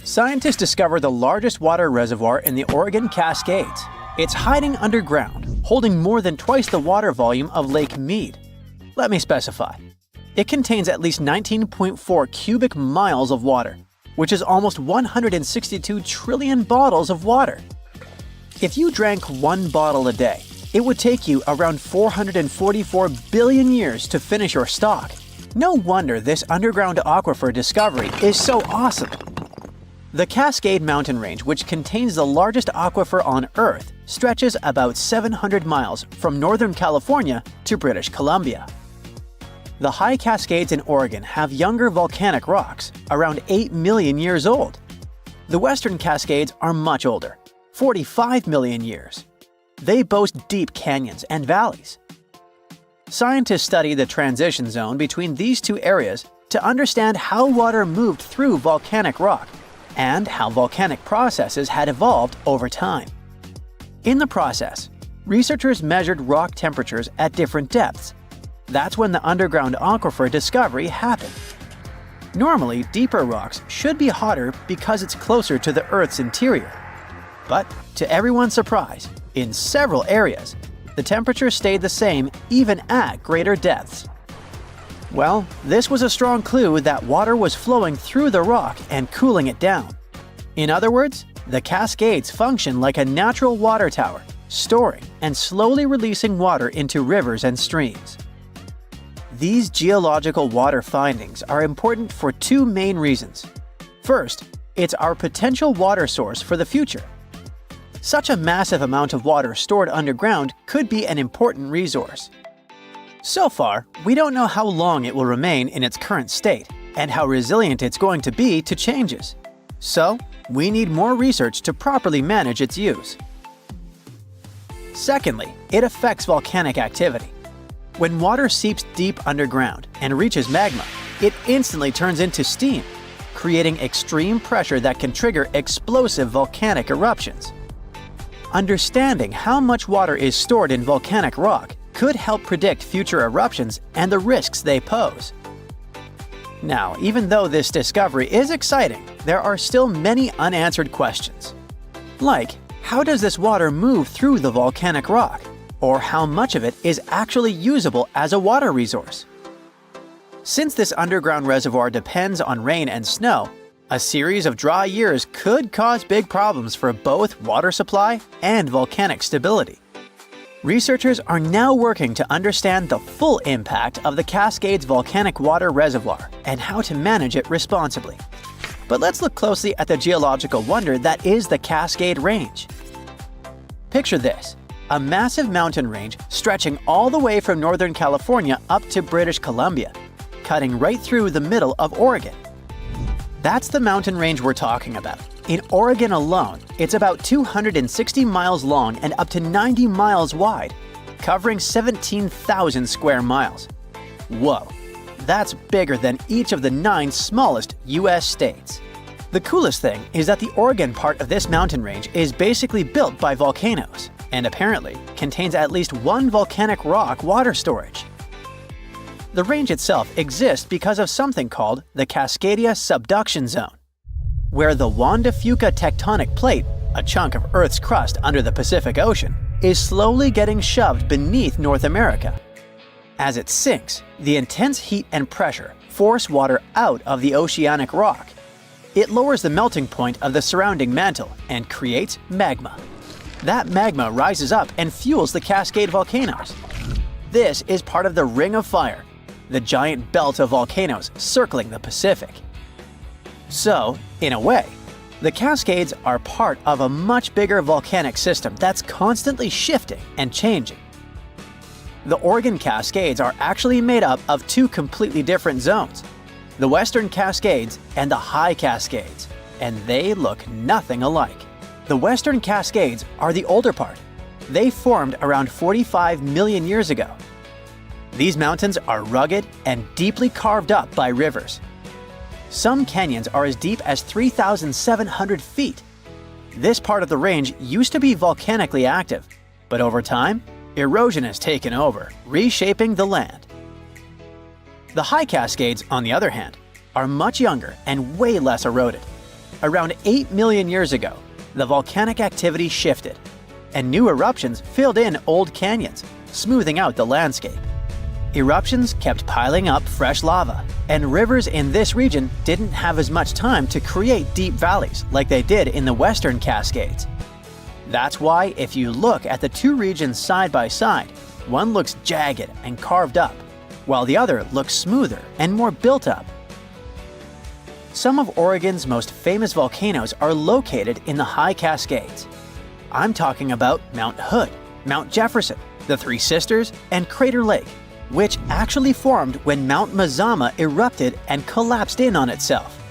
Scientists discovered the largest water reservoir in the Oregon Cascades. It's hiding underground, holding more than twice the water volume of Lake Mead. Let me specify. It contains at least 19.4 cubic miles of water, which is almost 162 trillion bottles of water. If you drank one bottle a day, it would take you around 444 billion years to finish your stock. No wonder this underground aquifer discovery is so awesome. The Cascade mountain range, which contains the largest aquifer on Earth, stretches about 700 miles from Northern California to British Columbia. The high Cascades in Oregon have younger volcanic rocks, around 8 million years old. The Western Cascades are much older, 45 million years. They boast deep canyons and valleys. Scientists study the transition zone between these two areas to understand how water moved through volcanic rock and how volcanic processes had evolved over time. In the process, researchers measured rock temperatures at different depths. That's when the underground aquifer discovery happened. Normally, deeper rocks should be hotter because it's closer to the Earth's interior. But, to everyone's surprise, in several areas, the temperature stayed the same even at greater depths. Well, this was a strong clue that water was flowing through the rock and cooling it down. In other words, the Cascades function like a natural water tower, storing and slowly releasing water into rivers and streams. These geological water findings are important for two main reasons. First, it's our potential water source for the future. Such a massive amount of water stored underground could be an important resource. So far, we don't know how long it will remain in its current state and how resilient it's going to be to changes. So, we need more research to properly manage its use. Secondly, it affects volcanic activity. When water seeps deep underground and reaches magma, it instantly turns into steam, creating extreme pressure that can trigger explosive volcanic eruptions. Understanding how much water is stored in volcanic rock could help predict future eruptions and the risks they pose. Now, even though this discovery is exciting, there are still many unanswered questions. Like, how does this water move through the volcanic rock? Or how much of it is actually usable as a water resource? Since this underground reservoir depends on rain and snow, a series of dry years could cause big problems for both water supply and volcanic stability. Researchers are now working to understand the full impact of the Cascades volcanic water reservoir and how to manage it responsibly. But let's look closely at the geological wonder that is the Cascade Range. Picture this: a massive mountain range stretching all the way from Northern California up to British Columbia, cutting right through the middle of Oregon. That's the mountain range we're talking about. In Oregon alone, it's about 260 miles long and up to 90 miles wide, covering 17,000 square miles. Whoa, that's bigger than each of the 9 smallest US states. The coolest thing is that the Oregon part of this mountain range is basically built by volcanoes, and apparently contains at least one volcanic rock water storage. The range itself exists because of something called the Cascadia Subduction Zone, where the Juan de Fuca tectonic plate, a chunk of Earth's crust under the Pacific Ocean, is slowly getting shoved beneath North America. As it sinks, the intense heat and pressure force water out of the oceanic rock. It lowers the melting point of the surrounding mantle and creates magma. That magma rises up and fuels the Cascade volcanoes. This is part of the Ring of Fire, the giant belt of volcanoes circling the Pacific. So, in a way, the Cascades are part of a much bigger volcanic system that's constantly shifting and changing. The Oregon Cascades are actually made up of 2 completely different zones, the Western Cascades and the High Cascades, and they look nothing alike. The Western Cascades are the older part. They formed around 45 million years ago. These mountains are rugged and deeply carved up by rivers. Some canyons are as deep as 3,700 feet. This part of the range used to be volcanically active, but over time, erosion has taken over, reshaping the land. The High Cascades, on the other hand, are much younger and way less eroded. Around 8 million years ago, the volcanic activity shifted, and new eruptions filled in old canyons, smoothing out the landscape. Eruptions kept piling up fresh lava, and rivers in this region didn't have as much time to create deep valleys like they did in the western Cascades. That's why if you look at the two regions side by side, one looks jagged and carved up, while the other looks smoother and more built up. Some of Oregon's most famous volcanoes are located in the high Cascades. I'm talking about Mount Hood, Mount Jefferson, the Three Sisters, and Crater Lake, which actually formed when Mount Mazama erupted and collapsed in on itself.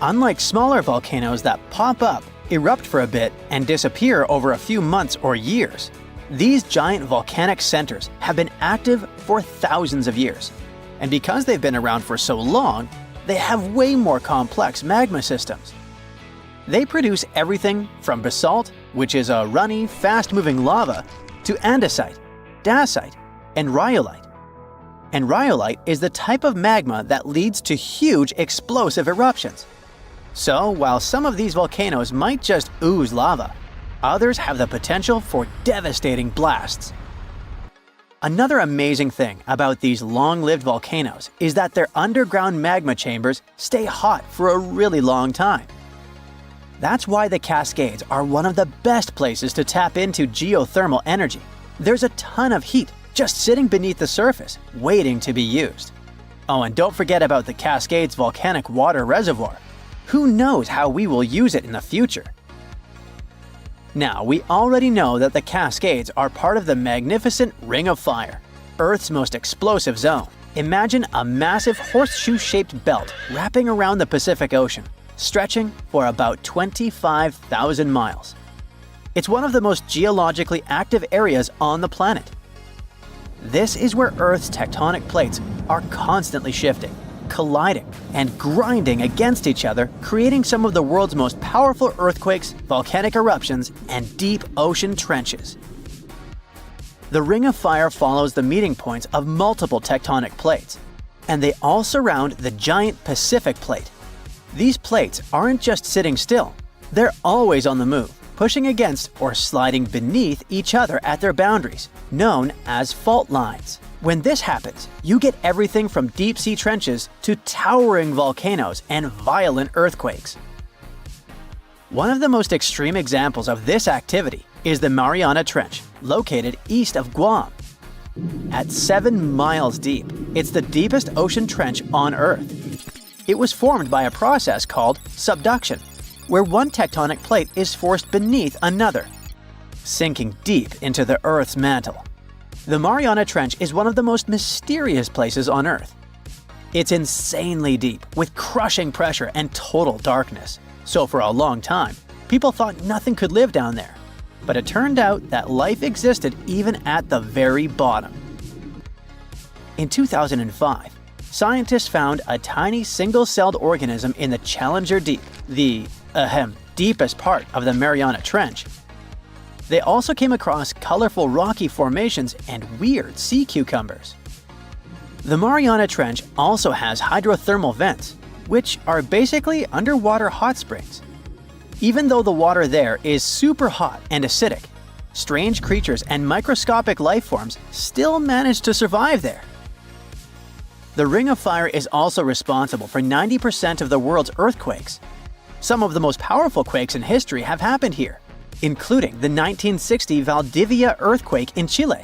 Unlike smaller volcanoes that pop up, erupt for a bit, and disappear over a few months or years, these giant volcanic centers have been active for thousands of years. And because they've been around for so long, they have way more complex magma systems. They produce everything from basalt, which is a runny, fast-moving lava, to andesite, dacite, and rhyolite. And rhyolite is the type of magma that leads to huge explosive eruptions. So while some of these volcanoes might just ooze lava, others have the potential for devastating blasts. Another amazing thing about these long-lived volcanoes is that their underground magma chambers stay hot for a really long time. That's why the Cascades are one of the best places to tap into geothermal energy. There's a ton of heat just sitting beneath the surface, waiting to be used. Oh, and don't forget about the Cascades volcanic water reservoir. Who knows how we will use it in the future? Now, we already know that the Cascades are part of the magnificent Ring of Fire, Earth's most explosive zone. Imagine a massive horseshoe-shaped belt wrapping around the Pacific Ocean, stretching for about 25,000 miles. It's one of the most geologically active areas on the planet. This is where Earth's tectonic plates are constantly shifting, colliding, and grinding against each other, creating some of the world's most powerful earthquakes, volcanic eruptions, and deep ocean trenches. The Ring of Fire follows the meeting points of multiple tectonic plates, and they all surround the giant Pacific Plate. These plates aren't just sitting still, they're always on the move, pushing against or sliding beneath each other at their boundaries, known as fault lines. When this happens, you get everything from deep-sea trenches to towering volcanoes and violent earthquakes. One of the most extreme examples of this activity is the Mariana Trench, located east of Guam. At 7 miles deep, it's the deepest ocean trench on Earth. It was formed by a process called subduction, where one tectonic plate is forced beneath another, sinking deep into the Earth's mantle. The Mariana Trench is one of the most mysterious places on Earth. It's insanely deep, with crushing pressure and total darkness. So for a long time, people thought nothing could live down there. But it turned out that life existed even at the very bottom. In 2005, scientists found a tiny single-celled organism in the Challenger Deep, the deepest part of the Mariana Trench. They also came across colorful rocky formations and weird sea cucumbers. The Mariana Trench also has hydrothermal vents, which are basically underwater hot springs. Even though the water there is super hot and acidic, strange creatures and microscopic life forms still manage to survive there. The Ring of Fire is also responsible for 90% of the world's earthquakes. Some of the most powerful quakes in history have happened here, including the 1960 Valdivia earthquake in Chile,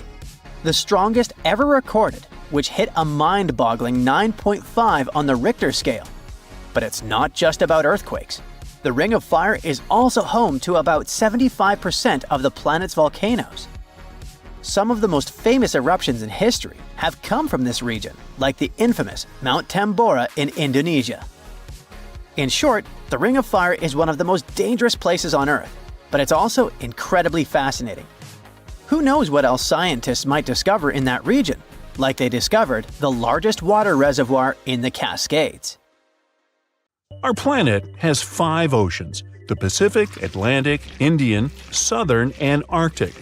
the strongest ever recorded, which hit a mind-boggling 9.5 on the Richter scale. But it's not just about earthquakes. The Ring of Fire is also home to about 75% of the planet's volcanoes. Some of the most famous eruptions in history have come from this region, like the infamous Mount Tambora in Indonesia. In short, the Ring of Fire is one of the most dangerous places on Earth, but it's also incredibly fascinating. Who knows what else scientists might discover in that region, like they discovered the largest water reservoir in the Cascades. Our planet has 5 oceans: the Pacific, Atlantic, Indian, Southern, and Arctic.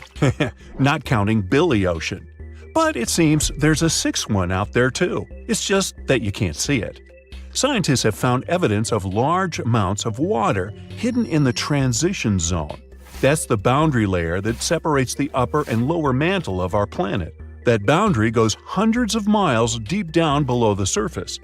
Not counting Billy Ocean. But it seems there's a 6th one out there too. It's just that you can't see it. Scientists have found evidence of large amounts of water hidden in the transition zone. That's the boundary layer that separates the upper and lower mantle of our planet. That boundary goes hundreds of miles deep down below the surface.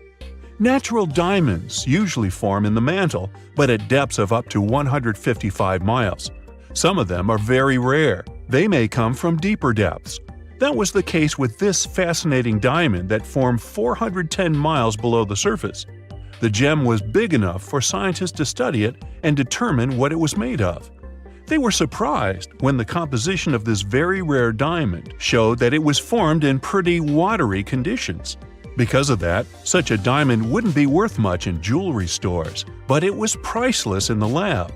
Natural diamonds usually form in the mantle, but at depths of up to 155 miles. Some of them are very rare. They may come from deeper depths. That was the case with this fascinating diamond that formed 410 miles below the surface. The gem was big enough for scientists to study it and determine what it was made of. They were surprised when the composition of this very rare diamond showed that it was formed in pretty watery conditions. Because of that, such a diamond wouldn't be worth much in jewelry stores, but it was priceless in the lab.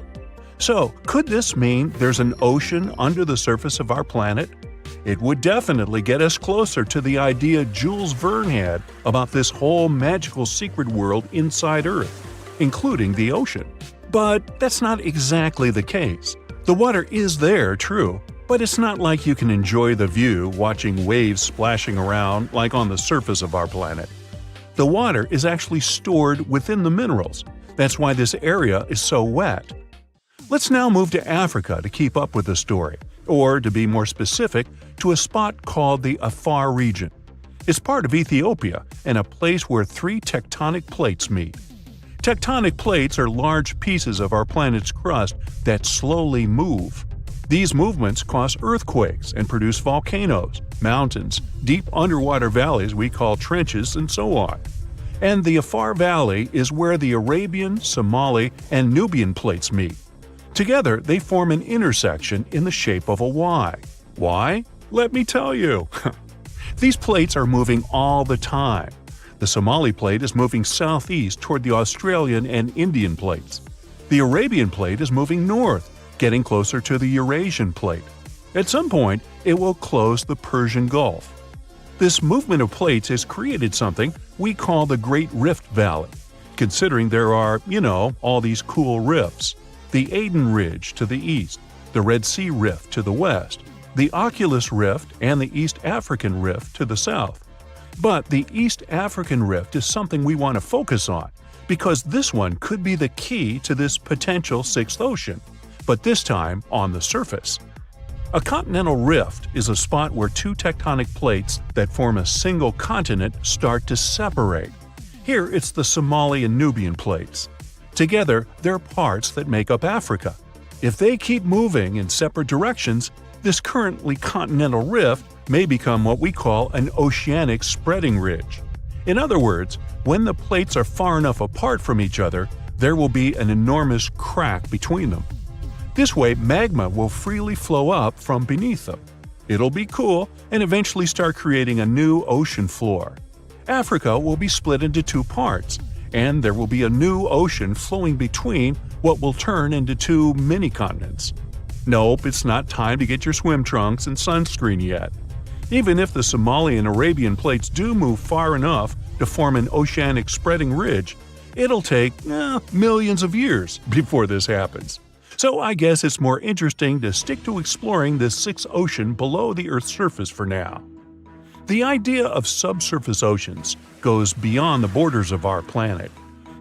So, could this mean there's an ocean under the surface of our planet? It would definitely get us closer to the idea Jules Verne had about this whole magical secret world inside Earth, including the ocean. But that's not exactly the case. The water is there, true, but it's not like you can enjoy the view watching waves splashing around like on the surface of our planet. The water is actually stored within the minerals. That's why this area is so wet. Let's now move to Africa to keep up with the story, or to be more specific, to a spot called the Afar region. It's part of Ethiopia and a place where three tectonic plates meet. Tectonic plates are large pieces of our planet's crust that slowly move. These movements cause earthquakes and produce volcanoes, mountains, deep underwater valleys we call trenches, and so on. And the Afar Valley is where the Arabian, Somali, and Nubian plates meet. Together, they form an intersection in the shape of a Y. Why? Let me tell you. These plates are moving all the time. The Somali plate is moving southeast toward the Australian and Indian plates. The Arabian plate is moving north, getting closer to the Eurasian plate. At some point, it will close the Persian Gulf. This movement of plates has created something we call the Great Rift Valley, considering there are, all these cool rifts. The Aden Ridge to the east, the Red Sea Rift to the west, the Oculus Rift and the East African Rift to the south. But the East African Rift is something we want to focus on, because this one could be the key to this potential sixth ocean, but this time on the surface. A continental rift is a spot where two tectonic plates that form a single continent start to separate. Here it's the Somali and Nubian plates. Together, they're parts that make up Africa. If they keep moving in separate directions, this currently continental rift may become what we call an oceanic spreading ridge. In other words, when the plates are far enough apart from each other, there will be an enormous crack between them. This way, magma will freely flow up from beneath them. It'll be cool and eventually start creating a new ocean floor. Africa will be split into two parts, and there will be a new ocean flowing between what will turn into two mini-continents. Nope, it's not time to get your swim trunks and sunscreen yet. Even if the Somali and Arabian plates do move far enough to form an oceanic spreading ridge, it'll take millions of years before this happens. So I guess it's more interesting to stick to exploring this sixth ocean below the Earth's surface for now. The idea of subsurface oceans goes beyond the borders of our planet.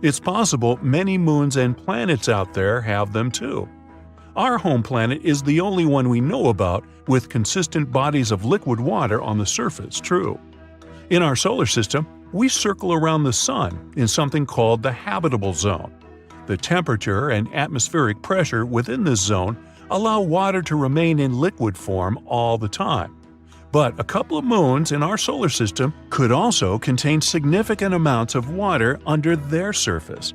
It's possible many moons and planets out there have them too. Our home planet is the only one we know about with consistent bodies of liquid water on the surface, true. In our solar system, we circle around the Sun in something called the habitable zone. The temperature and atmospheric pressure within this zone allow water to remain in liquid form all the time. But a couple of moons in our solar system could also contain significant amounts of water under their surface.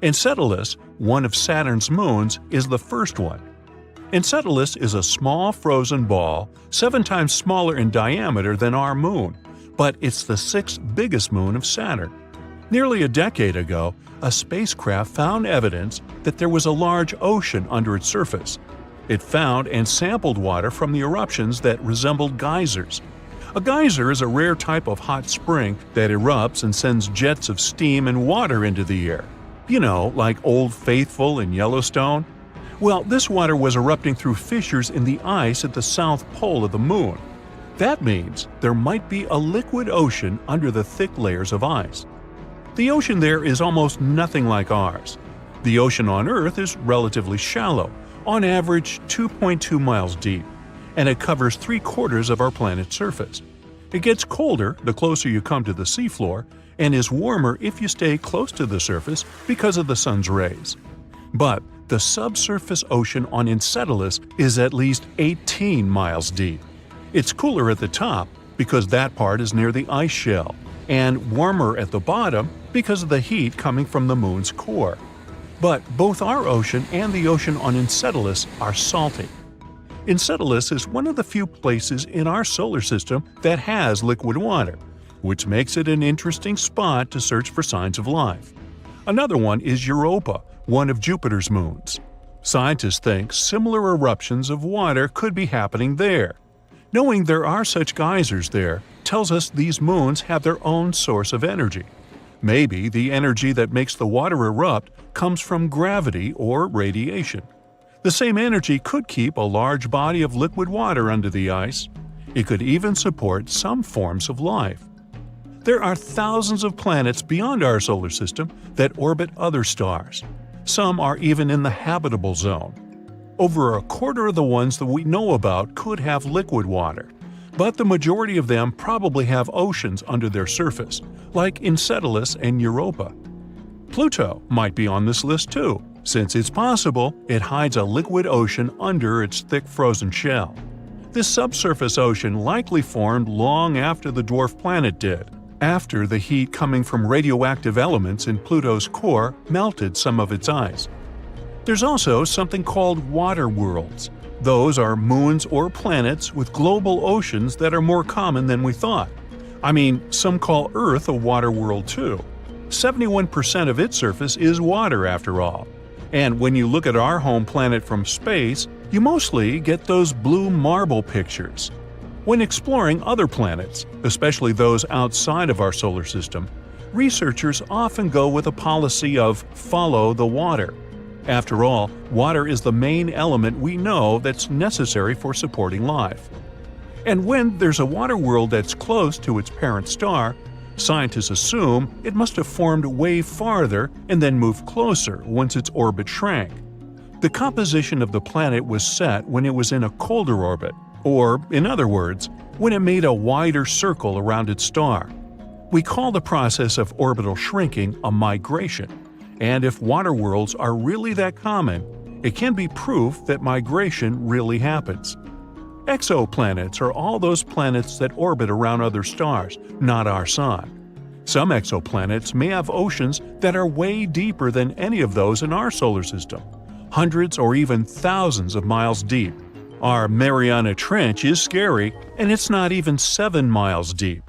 Enceladus, one of Saturn's moons, is the first one. Enceladus is a small frozen ball 7 times smaller in diameter than our moon, but it's the 6th biggest moon of Saturn. Nearly a decade ago, a spacecraft found evidence that there was a large ocean under its surface. It found and sampled water from the eruptions that resembled geysers. A geyser is a rare type of hot spring that erupts and sends jets of steam and water into the air. Like Old Faithful in Yellowstone? Well, this water was erupting through fissures in the ice at the south pole of the moon. That means there might be a liquid ocean under the thick layers of ice. The ocean there is almost nothing like ours. The ocean on Earth is relatively shallow, on average 2.2 miles deep, and it covers 3/4 of our planet's surface. It gets colder the closer you come to the seafloor, and is warmer if you stay close to the surface because of the sun's rays. But the subsurface ocean on Enceladus is at least 18 miles deep. It's cooler at the top because that part is near the ice shell, and warmer at the bottom because of the heat coming from the moon's core. But both our ocean and the ocean on Enceladus are salty. Enceladus is one of the few places in our solar system that has liquid water, which makes it an interesting spot to search for signs of life. Another one is Europa, one of Jupiter's moons. Scientists think similar eruptions of water could be happening there. Knowing there are such geysers there tells us these moons have their own source of energy. Maybe the energy that makes the water erupt comes from gravity or radiation. The same energy could keep a large body of liquid water under the ice. It could even support some forms of life. There are thousands of planets beyond our solar system that orbit other stars. Some are even in the habitable zone. Over 1/4 of the ones that we know about could have liquid water, but the majority of them probably have oceans under their surface, like Enceladus and Europa. Pluto might be on this list too, since it's possible it hides a liquid ocean under its thick frozen shell. This subsurface ocean likely formed long after the dwarf planet did, after the heat coming from radioactive elements in Pluto's core melted some of its ice. There's also something called water worlds. Those are moons or planets with global oceans that are more common than we thought. I mean, some call Earth a water world too. 71% of its surface is water after all. And when you look at our home planet from space, you mostly get those blue marble pictures. When exploring other planets, especially those outside of our solar system, researchers often go with a policy of follow the water. After all, water is the main element we know that's necessary for supporting life. And when there's a water world that's close to its parent star, scientists assume it must have formed way farther and then moved closer once its orbit shrank. The composition of the planet was set when it was in a colder orbit, or, in other words, when it made a wider circle around its star. We call the process of orbital shrinking a migration, and if water worlds are really that common, it can be proof that migration really happens. Exoplanets are all those planets that orbit around other stars, not our Sun. Some exoplanets may have oceans that are way deeper than any of those in our solar system, hundreds or even thousands of miles deep. Our Mariana Trench is scary, and it's not even 7 miles deep.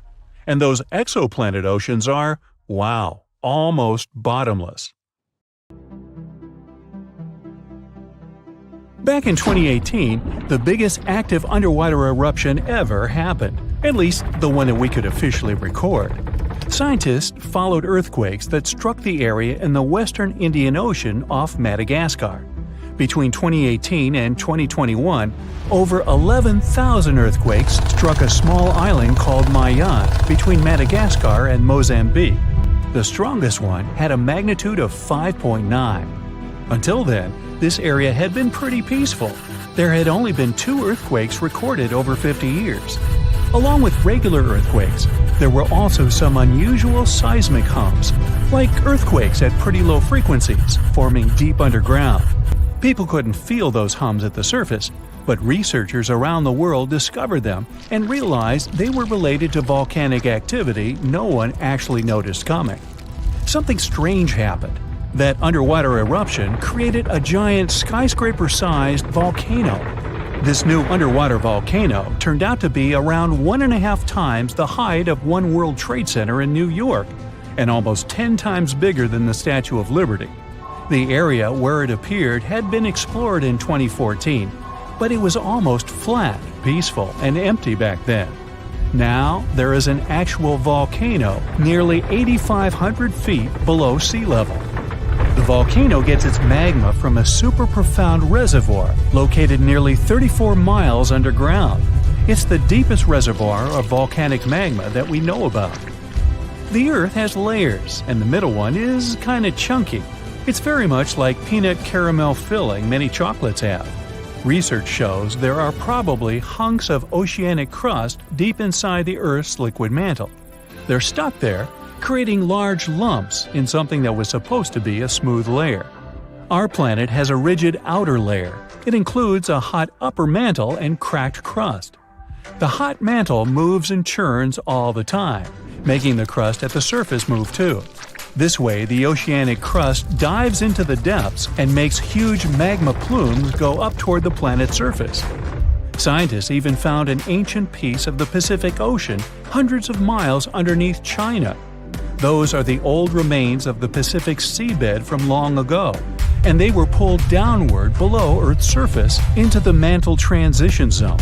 And those exoplanet oceans are, wow, almost bottomless. Back in 2018, the biggest active underwater eruption ever happened, at least the one that we could officially record. Scientists followed earthquakes that struck the area in the western Indian Ocean off Madagascar. Between 2018 and 2021, over 11,000 earthquakes struck a small island called Mayan between Madagascar and Mozambique. The strongest one had a magnitude of 5.9. Until then, this area had been pretty peaceful. There had only been 2 earthquakes recorded over 50 years. Along with regular earthquakes, there were also some unusual seismic hums, like earthquakes at pretty low frequencies, forming deep underground. People couldn't feel those hums at the surface, but researchers around the world discovered them and realized they were related to volcanic activity no one actually noticed coming. Something strange happened. That underwater eruption created a giant skyscraper-sized volcano. This new underwater volcano turned out to be around 1.5 times the height of One World Trade Center in New York, and almost 10 times bigger than the Statue of Liberty. The area where it appeared had been explored in 2014, but it was almost flat, peaceful, and empty back then. Now, there is an actual volcano nearly 8,500 feet below sea level. The volcano gets its magma from a super profound reservoir located nearly 34 miles underground. It's the deepest reservoir of volcanic magma that we know about. The Earth has layers, and the middle one is kinda chunky. It's very much like peanut caramel filling many chocolates have. Research shows there are probably hunks of oceanic crust deep inside the Earth's liquid mantle. They're stuck there, creating large lumps in something that was supposed to be a smooth layer. Our planet has a rigid outer layer. It includes a hot upper mantle and cracked crust. The hot mantle moves and churns all the time, making the crust at the surface move too. This way, the oceanic crust dives into the depths and makes huge magma plumes go up toward the planet's surface. Scientists even found an ancient piece of the Pacific Ocean hundreds of miles underneath China. Those are the old remains of the Pacific seabed from long ago, and they were pulled downward below Earth's surface into the mantle transition zone.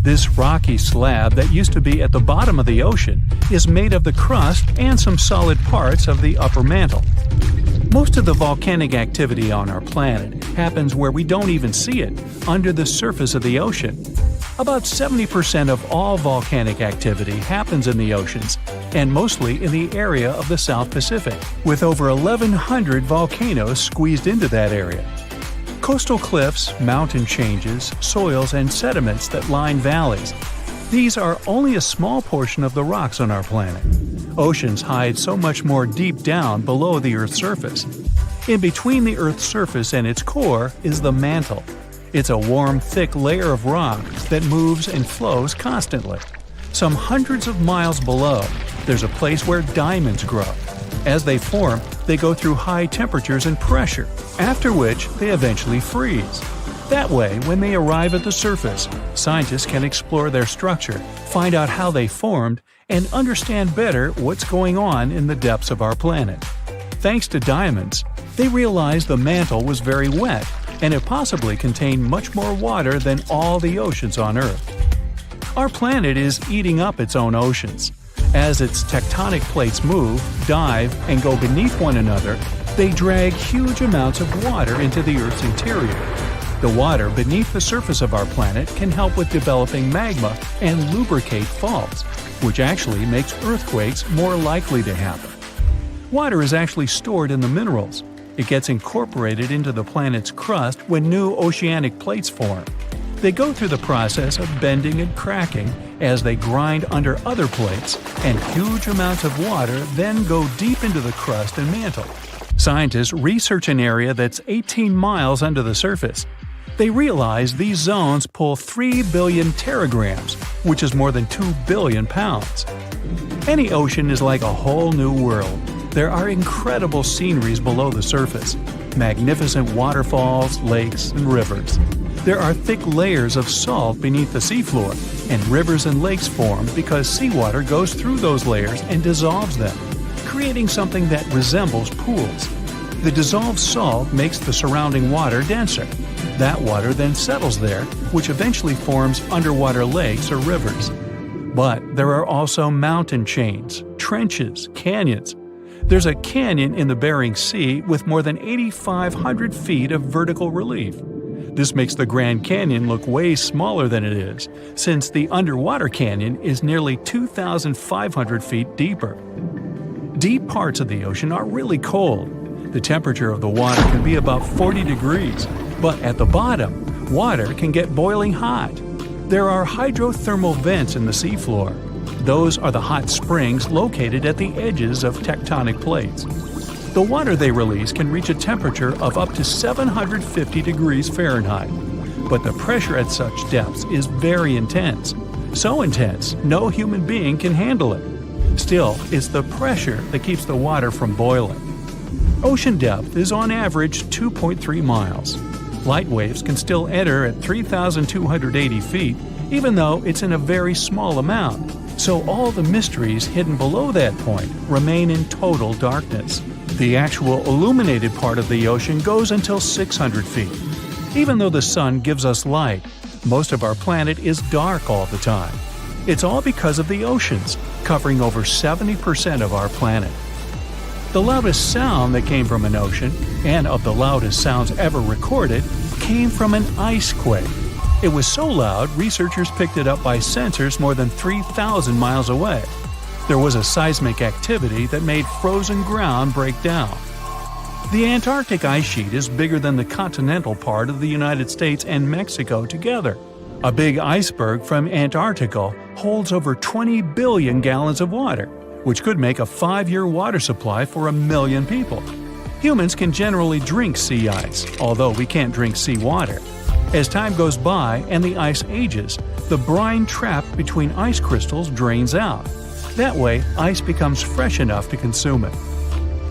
This rocky slab that used to be at the bottom of the ocean is made of the crust and some solid parts of the upper mantle. Most of the volcanic activity on our planet happens where we don't even see it, under the surface of the ocean. About 70% of all volcanic activity happens in the oceans, and mostly in the area of the South Pacific, with over 1,100 volcanoes squeezed into that area. Coastal cliffs, mountain changes, soils, and sediments that line valleys. These are only a small portion of the rocks on our planet. Oceans hide so much more deep down below the Earth's surface. In between the Earth's surface and its core is the mantle. It's a warm, thick layer of rock that moves and flows constantly. Some hundreds of miles below, there's a place where diamonds grow. As they form, they go through high temperatures and pressure, after which they eventually freeze. That way, when they arrive at the surface, scientists can explore their structure, find out how they formed, and understand better what's going on in the depths of our planet. Thanks to diamonds, they realized the mantle was very wet, and it possibly contained much more water than all the oceans on Earth. Our planet is eating up its own oceans. As its tectonic plates move, dive, and go beneath one another, they drag huge amounts of water into the Earth's interior. The water beneath the surface of our planet can help with developing magma and lubricate faults, which actually makes earthquakes more likely to happen. Water is actually stored in the minerals. It gets incorporated into the planet's crust when new oceanic plates form. They go through the process of bending and cracking as they grind under other plates, and huge amounts of water then go deep into the crust and mantle. Scientists research an area that's 18 miles under the surface. They realize these zones pull 3 billion teragrams, which is more than 2 billion pounds. Any ocean is like a whole new world. There are incredible sceneries below the surface, magnificent waterfalls, lakes, and rivers. There are thick layers of salt beneath the seafloor, and rivers and lakes form because seawater goes through those layers and dissolves them, creating something that resembles pools. The dissolved salt makes the surrounding water denser. That water then settles there, which eventually forms underwater lakes or rivers. But there are also mountain chains, trenches, canyons. There's a canyon in the Bering Sea with more than 8,500 feet of vertical relief. This makes the Grand Canyon look way smaller than it is, since the underwater canyon is nearly 2,500 feet deeper. Deep parts of the ocean are really cold. The temperature of the water can be about 40 degrees, but at the bottom, water can get boiling hot. There are hydrothermal vents in the seafloor. Those are the hot springs located at the edges of tectonic plates. The water they release can reach a temperature of up to 750 degrees Fahrenheit, but the pressure at such depths is very intense. So intense, no human being can handle it. Still, it's the pressure that keeps the water from boiling. Ocean depth is on average 2.3 miles. Light waves can still enter at 3,280 feet, even though it's in a very small amount. So all the mysteries hidden below that point remain in total darkness. The actual illuminated part of the ocean goes until 600 feet. Even though the sun gives us light, most of our planet is dark all the time. It's all because of the oceans, covering over 70% of our planet. The loudest sound that came from an ocean, and of the loudest sounds ever recorded, came from an ice quake. It was so loud, researchers picked it up by sensors more than 3,000 miles away. There was a seismic activity that made frozen ground break down. The Antarctic ice sheet is bigger than the continental part of the United States and Mexico together. A big iceberg from Antarctica holds over 20 billion gallons of water, which could make a 5-year water supply for 1 million people. Humans can generally drink sea ice, although we can't drink seawater. As time goes by and the ice ages, the brine trapped between ice crystals drains out. That way, ice becomes fresh enough to consume it.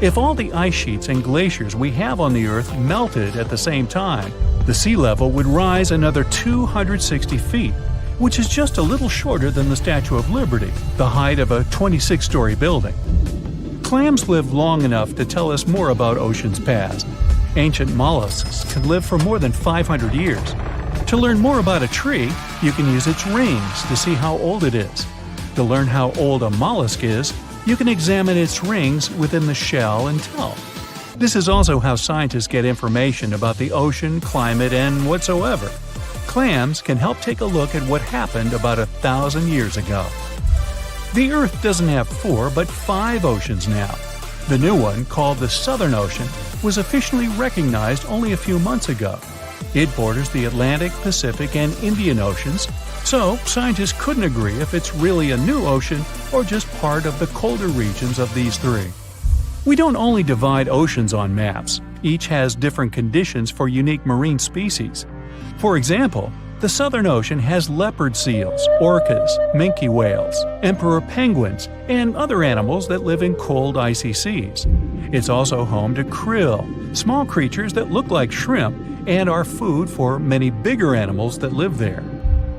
If all the ice sheets and glaciers we have on the Earth melted at the same time, the sea level would rise another 260 feet, which is just a little shorter than the Statue of Liberty, the height of a 26-story building. Clams live long enough to tell us more about oceans past. Ancient mollusks can live for more than 500 years. To learn more about a tree, you can use its rings to see how old it is. To learn how old a mollusk is, you can examine its rings within the shell and tell. This is also how scientists get information about the ocean, climate, and whatsoever. Clams can help take a look at what happened about 1,000 years ago. The Earth doesn't have 4 but 5 oceans now. The new one, called the Southern Ocean, was officially recognized only a few months ago. It borders the Atlantic, Pacific, and Indian Oceans, so scientists couldn't agree if it's really a new ocean or just part of the colder regions of these 3. We don't only divide oceans on maps, each has different conditions for unique marine species. For example, the Southern Ocean has leopard seals, orcas, minke whales, emperor penguins, and other animals that live in cold, icy seas. It's also home to krill, small creatures that look like shrimp and are food for many bigger animals that live there.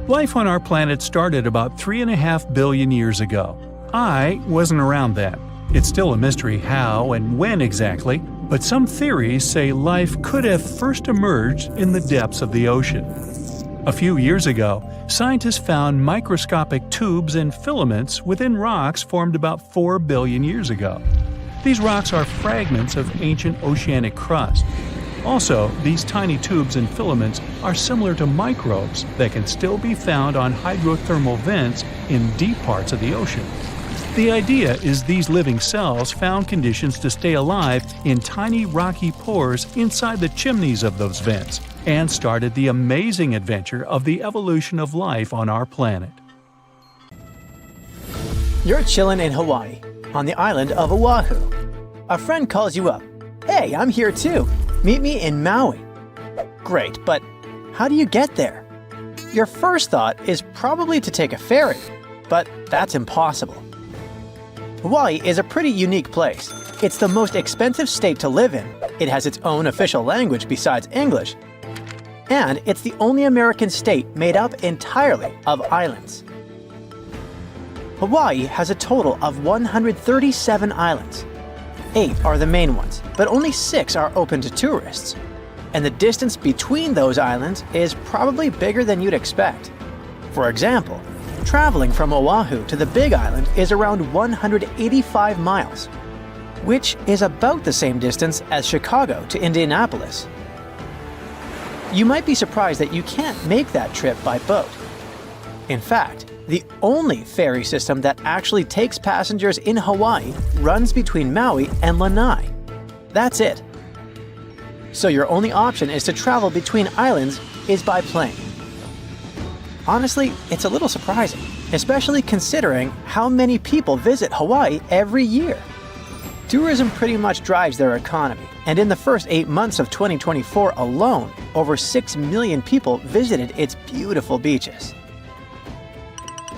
Life on our planet started about 3.5 billion years ago. I wasn't around then. It's still a mystery how and when exactly, but some theories say life could have first emerged in the depths of the ocean. A few years ago, scientists found microscopic tubes and filaments within rocks formed about 4 billion years ago. These rocks are fragments of ancient oceanic crust. Also, these tiny tubes and filaments are similar to microbes that can still be found on hydrothermal vents in deep parts of the ocean. The idea is these living cells found conditions to stay alive in tiny rocky pores inside the chimneys of those vents, and started the amazing adventure of the evolution of life on our planet. You're chilling in Hawaii, on the island of Oahu. A friend calls you up. Hey, I'm here too. Meet me in Maui. Great, but how do you get there? Your first thought is probably to take a ferry, but that's impossible. Hawaii is a pretty unique place. It's the most expensive state to live in. It has its own official language besides English. And it's the only American state made up entirely of islands. Hawaii has a total of 137 islands. 8 are the main ones, but only 6 are open to tourists. And the distance between those islands is probably bigger than you'd expect. For example, traveling from Oahu to the Big Island is around 185 miles, which is about the same distance as Chicago to Indianapolis. You might be surprised that you can't make that trip by boat. In fact, the only ferry system that actually takes passengers in Hawaii runs between Maui and Lanai. That's it. So your only option is to travel between islands is by plane. Honestly, it's a little surprising, especially considering how many people visit Hawaii every year. Tourism pretty much drives their economy, and in the first 8 months of 2024 alone, over 6 million people visited its beautiful beaches.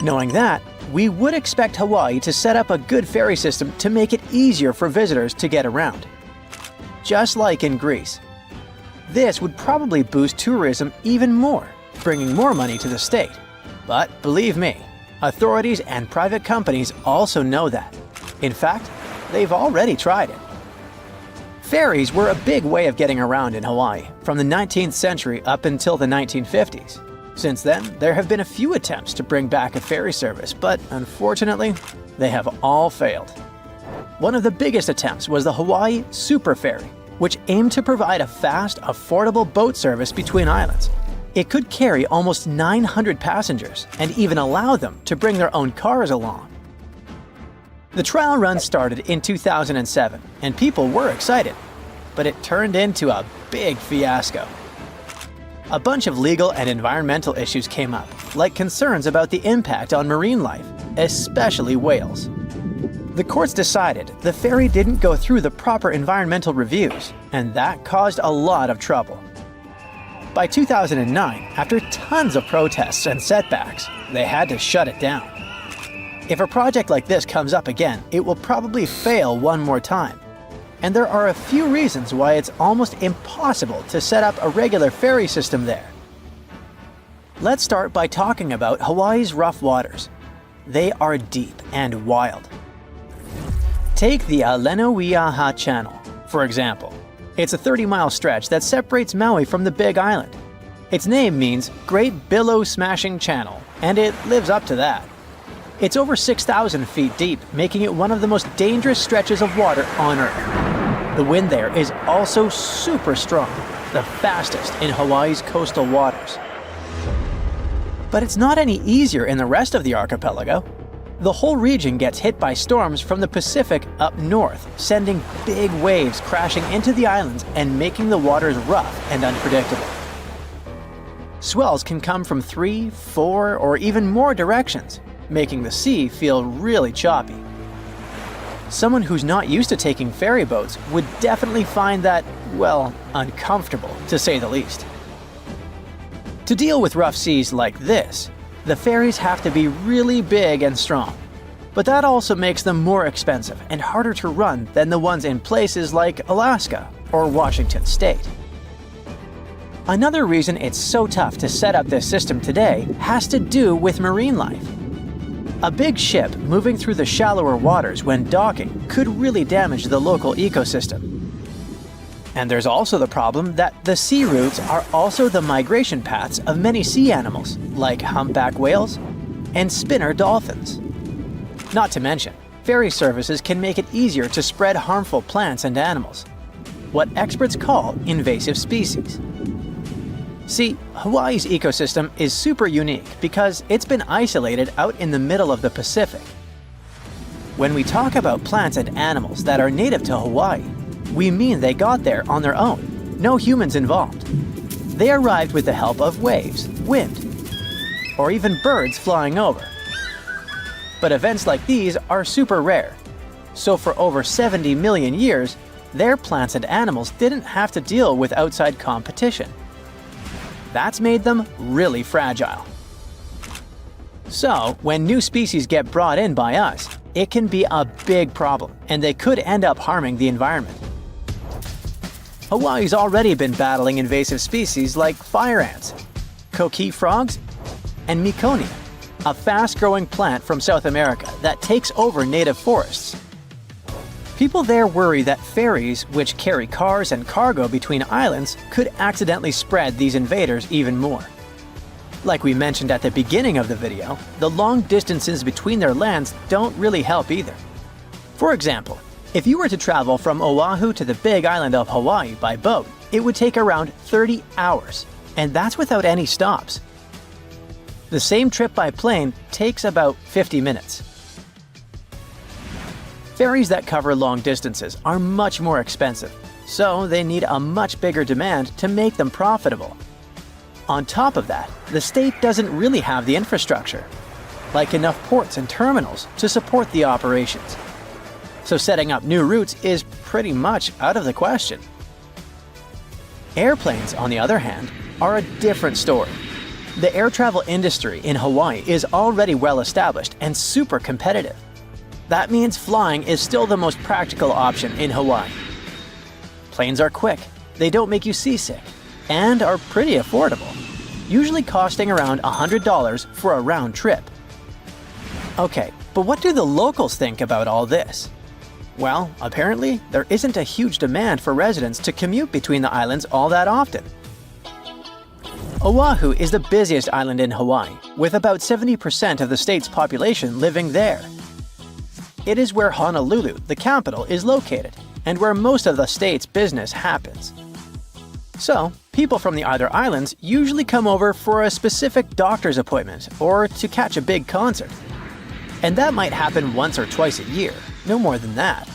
Knowing that, we would expect Hawaii to set up a good ferry system to make it easier for visitors to get around. Just like in Greece. This would probably boost tourism even more, bringing more money to the state. But believe me, authorities and private companies also know that. In fact, they've already tried it. Ferries were a big way of getting around in Hawaii from the 19th century up until the 1950s. Since then, there have been a few attempts to bring back a ferry service, but unfortunately, they have all failed. One of the biggest attempts was the Hawaii Super Ferry, which aimed to provide a fast, affordable boat service between islands. It could carry almost 900 passengers and even allow them to bring their own cars along. The trial run started in 2007, and people were excited, but it turned into a big fiasco. A bunch of legal and environmental issues came up, like concerns about the impact on marine life, especially whales. The courts decided the ferry didn't go through the proper environmental reviews, and that caused a lot of trouble. By 2009, after tons of protests and setbacks, they had to shut it down. If a project like this comes up again, it will probably fail one more time. And there are a few reasons why it's almost impossible to set up a regular ferry system there. Let's start by talking about Hawaii's rough waters. They are deep and wild. Take the Alenoiaha Channel, for example. It's a 30-mile stretch that separates Maui from the Big Island. Its name means Great Billow Smashing Channel, and it lives up to that. It's over 6,000 feet deep, making it one of the most dangerous stretches of water on Earth. The wind there is also super strong, the fastest in Hawaii's coastal waters. But it's not any easier in the rest of the archipelago. The whole region gets hit by storms from the Pacific up north, sending big waves crashing into the islands and making the waters rough and unpredictable. Swells can come from 3, 4, or even more directions, making the sea feel really choppy. Someone who's not used to taking ferry boats would definitely find that, well, uncomfortable, to say the least. To deal with rough seas like this, the ferries have to be really big and strong. But that also makes them more expensive and harder to run than the ones in places like Alaska or Washington State. Another reason it's so tough to set up this system today has to do with marine life. A big ship moving through the shallower waters when docking could really damage the local ecosystem. And there's also the problem that the sea routes are also the migration paths of many sea animals, like humpback whales and spinner dolphins. Not to mention, ferry services can make it easier to spread harmful plants and animals, what experts call invasive species. See, Hawaii's ecosystem is super unique because it's been isolated out in the middle of the Pacific. When we talk about plants and animals that are native to Hawaii, we mean they got there on their own, no humans involved. They arrived with the help of waves, wind, or even birds flying over. But events like these are super rare, so for over 70 million years, their plants and animals didn't have to deal with outside competition. That's made them really fragile. So, when new species get brought in by us, it can be a big problem, and they could end up harming the environment. Hawaii's already been battling invasive species like fire ants, coqui frogs, and Meconia, a fast-growing plant from South America that takes over native forests. People there worry that ferries, which carry cars and cargo between islands, could accidentally spread these invaders even more. Like we mentioned at the beginning of the video, the long distances between their lands don't really help either. For example, if you were to travel from Oahu to the Big Island of Hawaii by boat, it would take around 30 hours, and that's without any stops. The same trip by plane takes about 50 minutes. Ferries that cover long distances are much more expensive, so they need a much bigger demand to make them profitable. On top of that, the state doesn't really have the infrastructure, like enough ports and terminals to support the operations. So setting up new routes is pretty much out of the question. Airplanes, on the other hand, are a different story. The air travel industry in Hawaii is already well established and super competitive. That means flying is still the most practical option in Hawaii. Planes are quick, they don't make you seasick, and are pretty affordable, usually costing around $100 for a round trip. Okay, but what do the locals think about all this? Well, apparently, there isn't a huge demand for residents to commute between the islands all that often. Oahu is the busiest island in Hawaii, with about 70% of the state's population living there. It is where Honolulu, the capital, is located, and where most of the state's business happens. So, people from the other islands usually come over for a specific doctor's appointment or to catch a big concert. And that might happen once or twice a year, no more than that.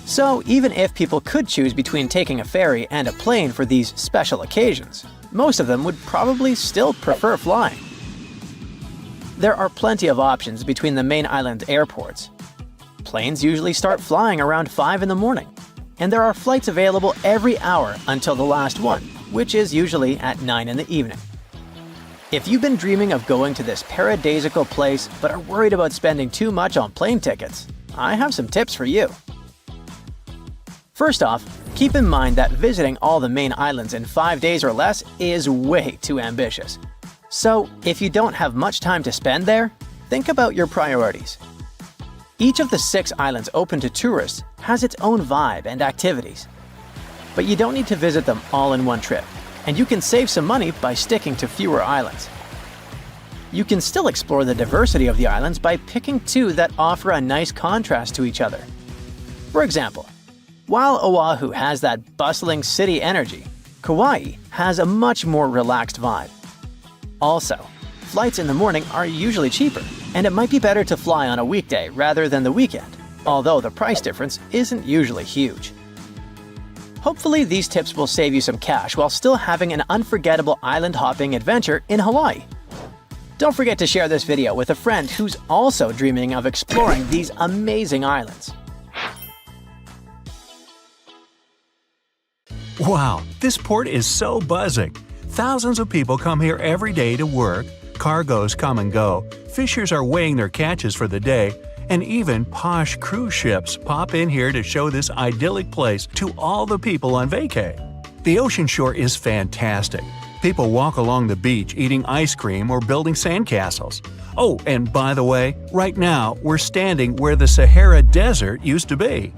So even if people could choose between taking a ferry and a plane for these special occasions, most of them would probably still prefer flying. There are plenty of options between the main island airports. Planes usually start flying around 5 in the morning, and there are flights available every hour until the last one, which is usually at 9 in the evening. If you've been dreaming of going to this paradisiacal place but are worried about spending too much on plane tickets, I have some tips for you. First off, keep in mind that visiting all the main islands in 5 days or less is way too ambitious. So, if you don't have much time to spend there, think about your priorities. Each of the 6 islands open to tourists has its own vibe and activities. But you don't need to visit them all in one trip, and you can save some money by sticking to fewer islands. You can still explore the diversity of the islands by picking 2 that offer a nice contrast to each other. For example, while Oahu has that bustling city energy, Kauai has a much more relaxed vibe. Also, flights in the morning are usually cheaper, and it might be better to fly on a weekday rather than the weekend, although the price difference isn't usually huge. Hopefully these tips will save you some cash while still having an unforgettable island hopping adventure in Hawaii. Don't forget to share this video with a friend who's also dreaming of exploring these amazing islands. Wow, this port is so buzzing. Thousands of people come here every day to work, cargoes come and go, fishers are weighing their catches for the day, and even posh cruise ships pop in here to show this idyllic place to all the people on vacay. The ocean shore is fantastic. People walk along the beach eating ice cream or building sandcastles. Oh, and by the way, right now we're standing where the Sahara Desert used to be.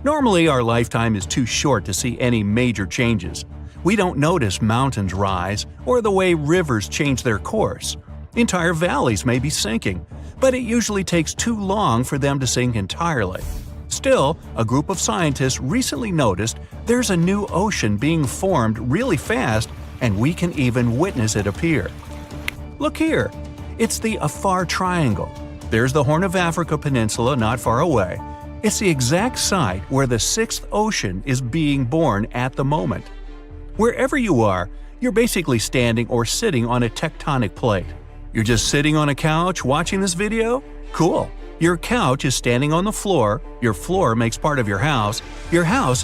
Normally our lifetime is too short to see any major changes. We don't notice mountains rise or the way rivers change their course. Entire valleys may be sinking, but it usually takes too long for them to sink entirely. Still, a group of scientists recently noticed there's a new ocean being formed really fast, and we can even witness it appear. Look here! It's the Afar Triangle. There's the Horn of Africa Peninsula not far away. It's the exact site where the 6th ocean is being born at the moment. Wherever you are, you're basically standing or sitting on a tectonic plate. You're just sitting on a couch watching this video? Cool! Your couch is standing on the floor, your floor makes part of your house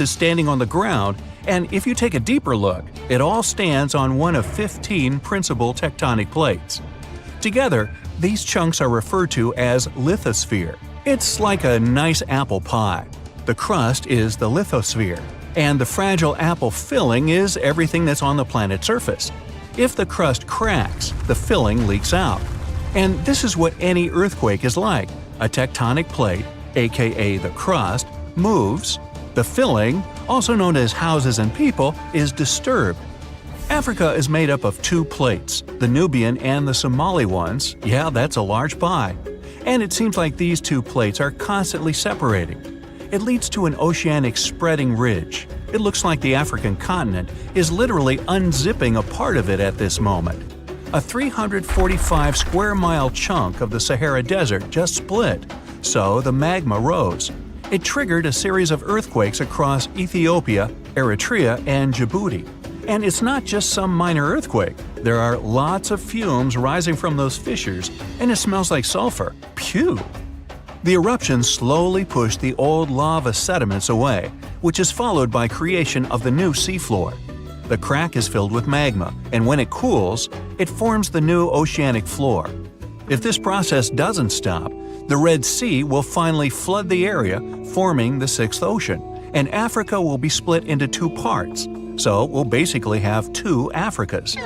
is standing on the ground, and if you take a deeper look, it all stands on one of 15 principal tectonic plates. Together, these chunks are referred to as lithosphere. It's like a nice apple pie. The crust is the lithosphere, and the fragile apple filling is everything that's on the planet's surface. If the crust cracks, the filling leaks out. And this is what any earthquake is like. A tectonic plate, aka the crust, moves. The filling, also known as houses and people, is disturbed. Africa is made up of 2 plates, the Nubian and the Somali ones. Yeah, that's a large pie. And it seems like these 2 plates are constantly separating. It leads to an oceanic spreading ridge. It looks like the African continent is literally unzipping a part of it at this moment. A 345 square mile chunk of the Sahara Desert just split, so the magma rose. It triggered a series of earthquakes across Ethiopia, Eritrea, and Djibouti. And it's not just some minor earthquake. There are lots of fumes rising from those fissures, and it smells like sulfur. Phew! The eruptions slowly push the old lava sediments away, which is followed by creation of the new seafloor. The crack is filled with magma, and when it cools, it forms the new oceanic floor. If this process doesn't stop, the Red Sea will finally flood the area, forming the 6th ocean, and Africa will be split into 2 parts. So we'll basically have 2 Africas.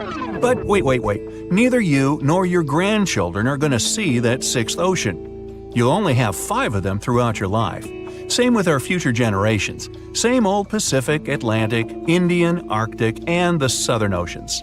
But wait. Neither you nor your grandchildren are going to see that 6th ocean. You'll only have 5 of them throughout your life. Same with our future generations. Same old Pacific, Atlantic, Indian, Arctic, and the Southern Oceans.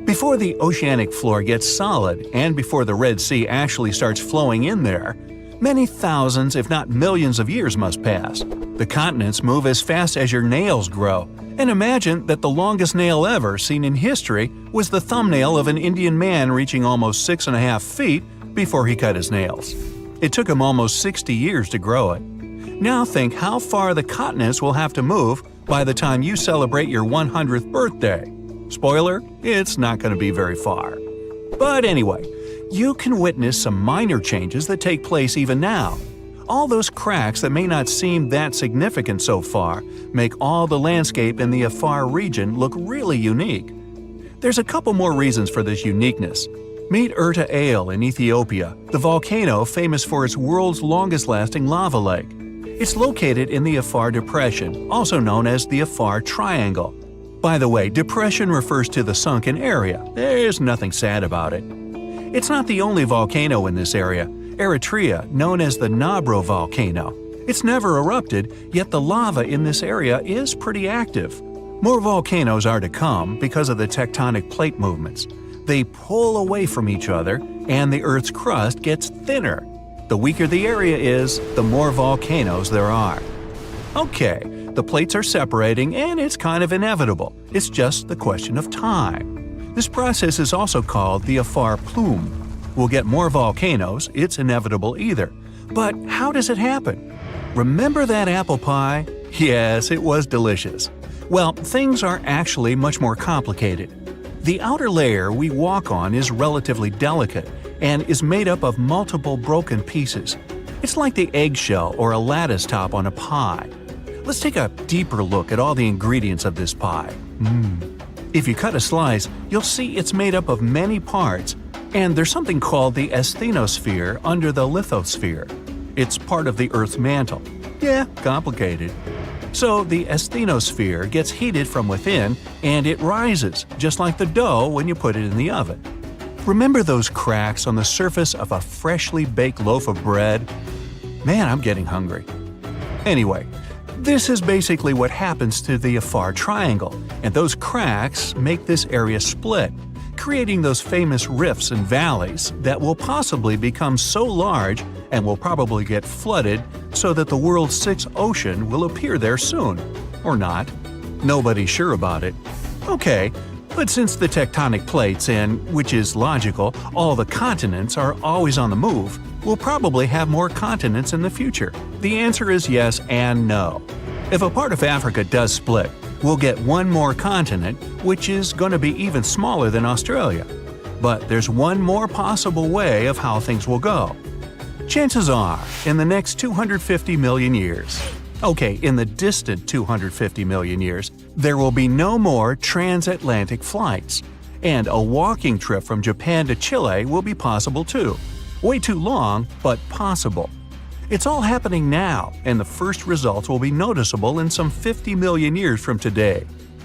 Before the oceanic floor gets solid, and before the Red Sea actually starts flowing in there, many thousands, if not millions of years must pass. The continents move as fast as your nails grow. And imagine that the longest nail ever seen in history was the thumbnail of an Indian man reaching almost 6.5 feet before he cut his nails. It took them almost 60 years to grow it. Now think how far the continents will have to move by the time you celebrate your 100th birthday. Spoiler, it's not going to be very far. But anyway, you can witness some minor changes that take place even now. All those cracks that may not seem that significant so far make all the landscape in the Afar region look really unique. There's a couple more reasons for this uniqueness. Meet Erta Ale in Ethiopia, the volcano famous for its world's longest-lasting lava lake. It's located in the Afar Depression, also known as the Afar Triangle. By the way, depression refers to the sunken area. There's nothing sad about it. It's not the only volcano in this area. Eritrea, known as the Nabro volcano. It's never erupted, yet the lava in this area is pretty active. More volcanoes are to come because of the tectonic plate movements. They pull away from each other, and the Earth's crust gets thinner. The weaker the area is, the more volcanoes there are. Okay, the plates are separating, and it's kind of inevitable. It's just the question of time. This process is also called the Afar plume. We'll get more volcanoes, it's inevitable either. But how does it happen? Remember that apple pie? Yes, it was delicious. Well, things are actually much more complicated. The outer layer we walk on is relatively delicate and is made up of multiple broken pieces. It's like the eggshell or a lattice top on a pie. Let's take a deeper look at all the ingredients of this pie. If you cut a slice, you'll see it's made up of many parts, and there's something called the asthenosphere under the lithosphere. It's part of the Earth's mantle. Yeah, complicated. So the asthenosphere gets heated from within, and it rises, just like the dough when you put it in the oven. Remember those cracks on the surface of a freshly baked loaf of bread? Man, I'm getting hungry. Anyway, this is basically what happens to the Afar Triangle, and those cracks make this area split, creating those famous rifts and valleys that will possibly become so large and will probably get flooded so that the world's sixth ocean will appear there soon. Or not. Nobody's sure about it. Okay, but since the tectonic plates and, which is logical, all the continents are always on the move, we'll probably have more continents in the future. The answer is yes and no. If a part of Africa does split, we'll get one more continent, which is going to be even smaller than Australia. But there's one more possible way of how things will go. Chances are, in the next 250 million years, in the distant 250 million years, there will be no more transatlantic flights. And a walking trip from Japan to Chile will be possible too. Way too long, but possible. It's all happening now, and the first results will be noticeable in some 50 million years from today.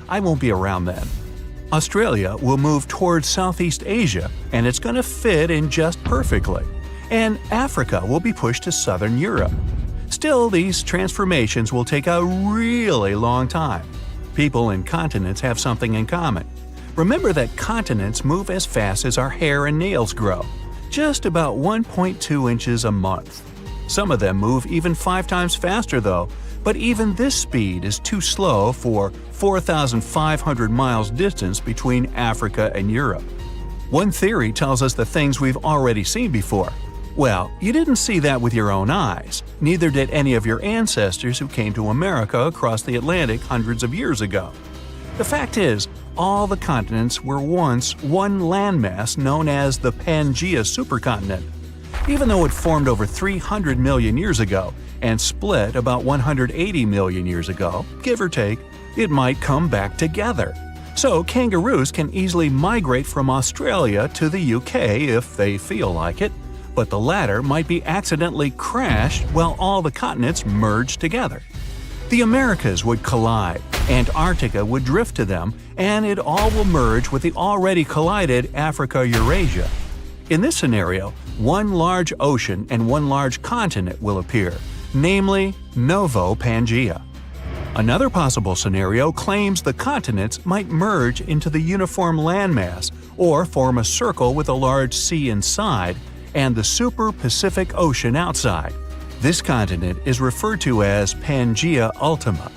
I won't be around then. Australia will move towards Southeast Asia, and it's going to fit in just perfectly. And Africa will be pushed to southern Europe. Still, these transformations will take a really long time. People and continents have something in common. Remember that continents move as fast as our hair and nails grow, just about 1.2 inches a month. Some of them move even 5 times faster though, but even this speed is too slow for 4,500 miles distance between Africa and Europe. One theory tells us the things we've already seen before. Well, you didn't see that with your own eyes, neither did any of your ancestors who came to America across the Atlantic hundreds of years ago. The fact is, all the continents were once one landmass known as the Pangaea supercontinent. Even though it formed over 300 million years ago and split about 180 million years ago, give or take, it might come back together. So kangaroos can easily migrate from Australia to the UK if they feel like it, but the latter might be accidentally crashed while all the continents merge together. The Americas would collide, Antarctica would drift to them, and it all will merge with the already collided Africa-Eurasia. In this scenario, one large ocean and one large continent will appear, namely Novo Pangaea. Another possible scenario claims the continents might merge into the uniform landmass or form a circle with a large sea inside and the super Pacific Ocean outside. This continent is referred to as Pangaea Ultima.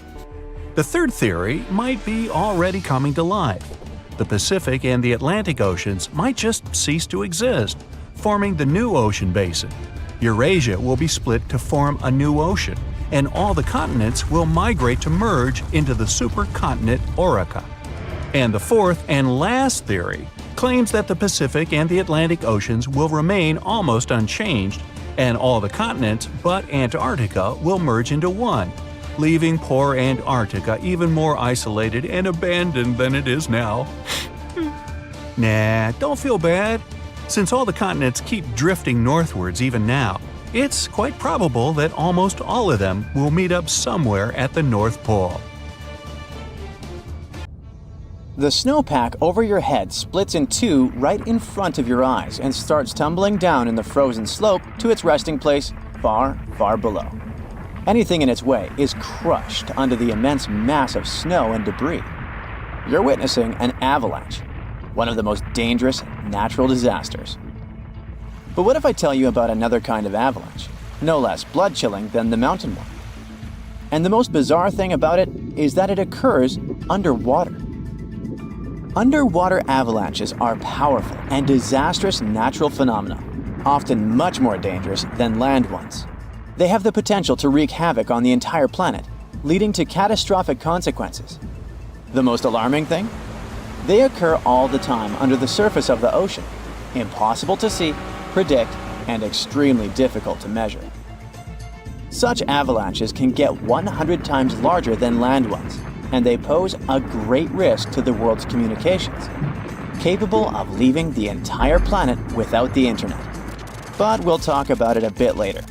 The third theory might be already coming to life. The Pacific and the Atlantic Oceans might just cease to exist, forming the new ocean basin. Eurasia will be split to form a new ocean, and all the continents will migrate to merge into the supercontinent Orica. And the fourth and last theory claims that the Pacific and the Atlantic Oceans will remain almost unchanged, and all the continents but Antarctica will merge into one, leaving poor Antarctica even more isolated and abandoned than it is now. Nah, don't feel bad. Since all the continents keep drifting northwards even now, it's quite probable that almost all of them will meet up somewhere at the North Pole. The snowpack over your head splits in two right in front of your eyes and starts tumbling down in the frozen slope to its resting place far, far below. Anything in its way is crushed under the immense mass of snow and debris. You're witnessing an avalanche, one of the most dangerous natural disasters. But what if I tell you about another kind of avalanche, no less blood-chilling than the mountain one? And the most bizarre thing about it is that it occurs underwater. Underwater avalanches are powerful and disastrous natural phenomena, often much more dangerous than land ones. They have the potential to wreak havoc on the entire planet, leading to catastrophic consequences. The most alarming thing? They occur all the time under the surface of the ocean, impossible to see, predict, and extremely difficult to measure. Such avalanches can get 100 times larger than land ones, and they pose a great risk to the world's communications, capable of leaving the entire planet without the internet. But we'll talk about it a bit later.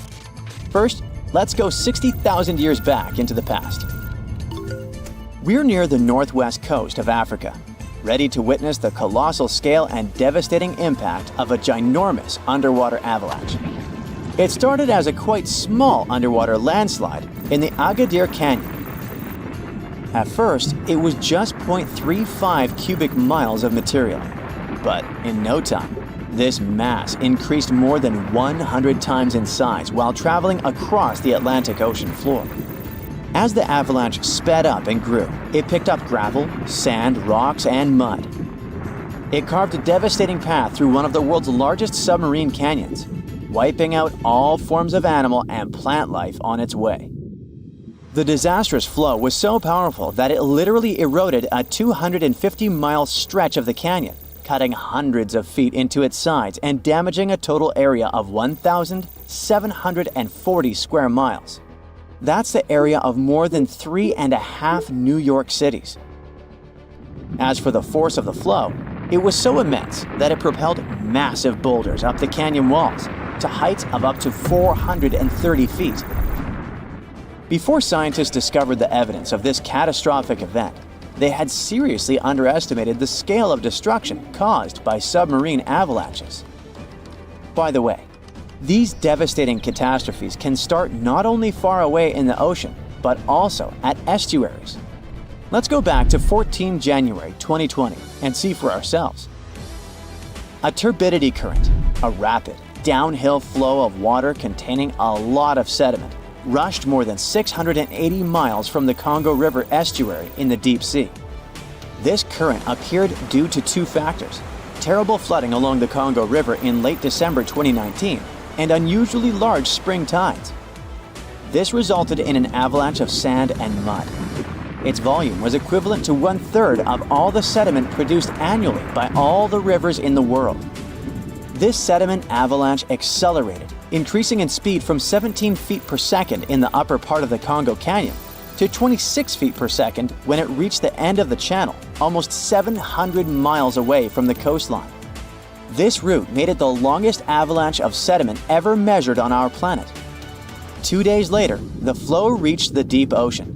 First, let's go 60,000 years back into the past. We're near the northwest coast of Africa, ready to witness the colossal scale and devastating impact of a ginormous underwater avalanche. It started as a quite small underwater landslide in the Agadir Canyon. At first, it was just 0.35 cubic miles of material, but in no time, this mass increased more than 100 times in size while traveling across the Atlantic Ocean floor. As the avalanche sped up and grew, it picked up gravel, sand, rocks, and mud. It carved a devastating path through one of the world's largest submarine canyons, wiping out all forms of animal and plant life on its way. The disastrous flow was so powerful that it literally eroded a 250-mile stretch of the canyon, cutting hundreds of feet into its sides and damaging a total area of 1,740 square miles. That's the area of more than 3.5 New York cities. As for the force of the flow, it was so immense that it propelled massive boulders up the canyon walls to heights of up to 430 feet. Before scientists discovered the evidence of this catastrophic event, they had seriously underestimated the scale of destruction caused by submarine avalanches. By the way, these devastating catastrophes can start not only far away in the ocean, but also at estuaries. Let's go back to 14 January 2020 and see for ourselves. A turbidity current, a rapid, downhill flow of water containing a lot of sediment, rushed more than 680 miles from the Congo River estuary in the deep sea. This current appeared due to two factors: terrible flooding along the Congo River in late December 2019 and unusually large spring tides. This resulted in an avalanche of sand and mud. Its volume was equivalent to 1/3 of all the sediment produced annually by all the rivers in the world. This sediment avalanche accelerated, increasing in speed from 17 feet per second in the upper part of the Congo Canyon to 26 feet per second when it reached the end of the channel, almost 700 miles away from the coastline. This route made it the longest avalanche of sediment ever measured on our planet. 2 days later, the flow reached the deep ocean.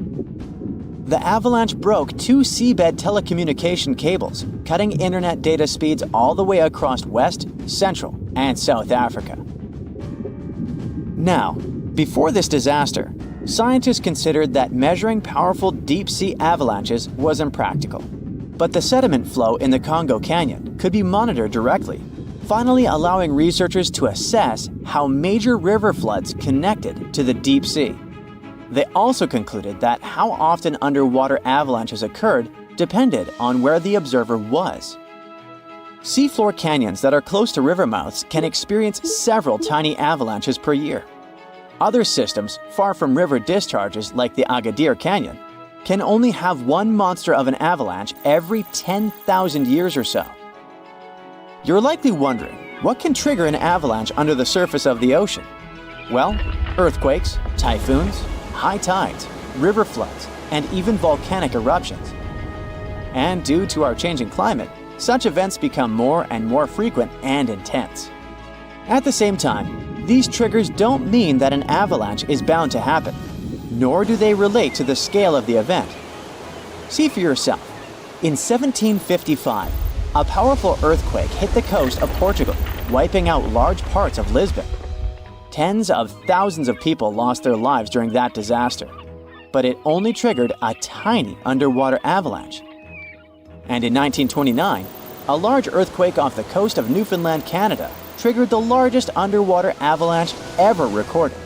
The avalanche broke 2 seabed telecommunication cables, cutting internet data speeds all the way across West, Central, and South Africa. Now, before this disaster, scientists considered that measuring powerful deep-sea avalanches was impractical. But the sediment flow in the Congo Canyon could be monitored directly, finally allowing researchers to assess how major river floods connected to the deep sea. They also concluded that how often underwater avalanches occurred depended on where the observer was. Seafloor canyons that are close to river mouths can experience several tiny avalanches per year. Other systems, far from river discharges like the Agadir Canyon, can only have one monster of an avalanche every 10,000 years or so. You're likely wondering, what can trigger an avalanche under the surface of the ocean? Well, earthquakes, typhoons, high tides, river floods, and even volcanic eruptions. And due to our changing climate, such events become more and more frequent and intense. At the same time, these triggers don't mean that an avalanche is bound to happen, nor do they relate to the scale of the event. See for yourself. In 1755, a powerful earthquake hit the coast of Portugal, wiping out large parts of Lisbon. Tens of thousands of people lost their lives during that disaster, but it only triggered a tiny underwater avalanche. And in 1929, a large earthquake off the coast of Newfoundland, Canada, triggered the largest underwater avalanche ever recorded.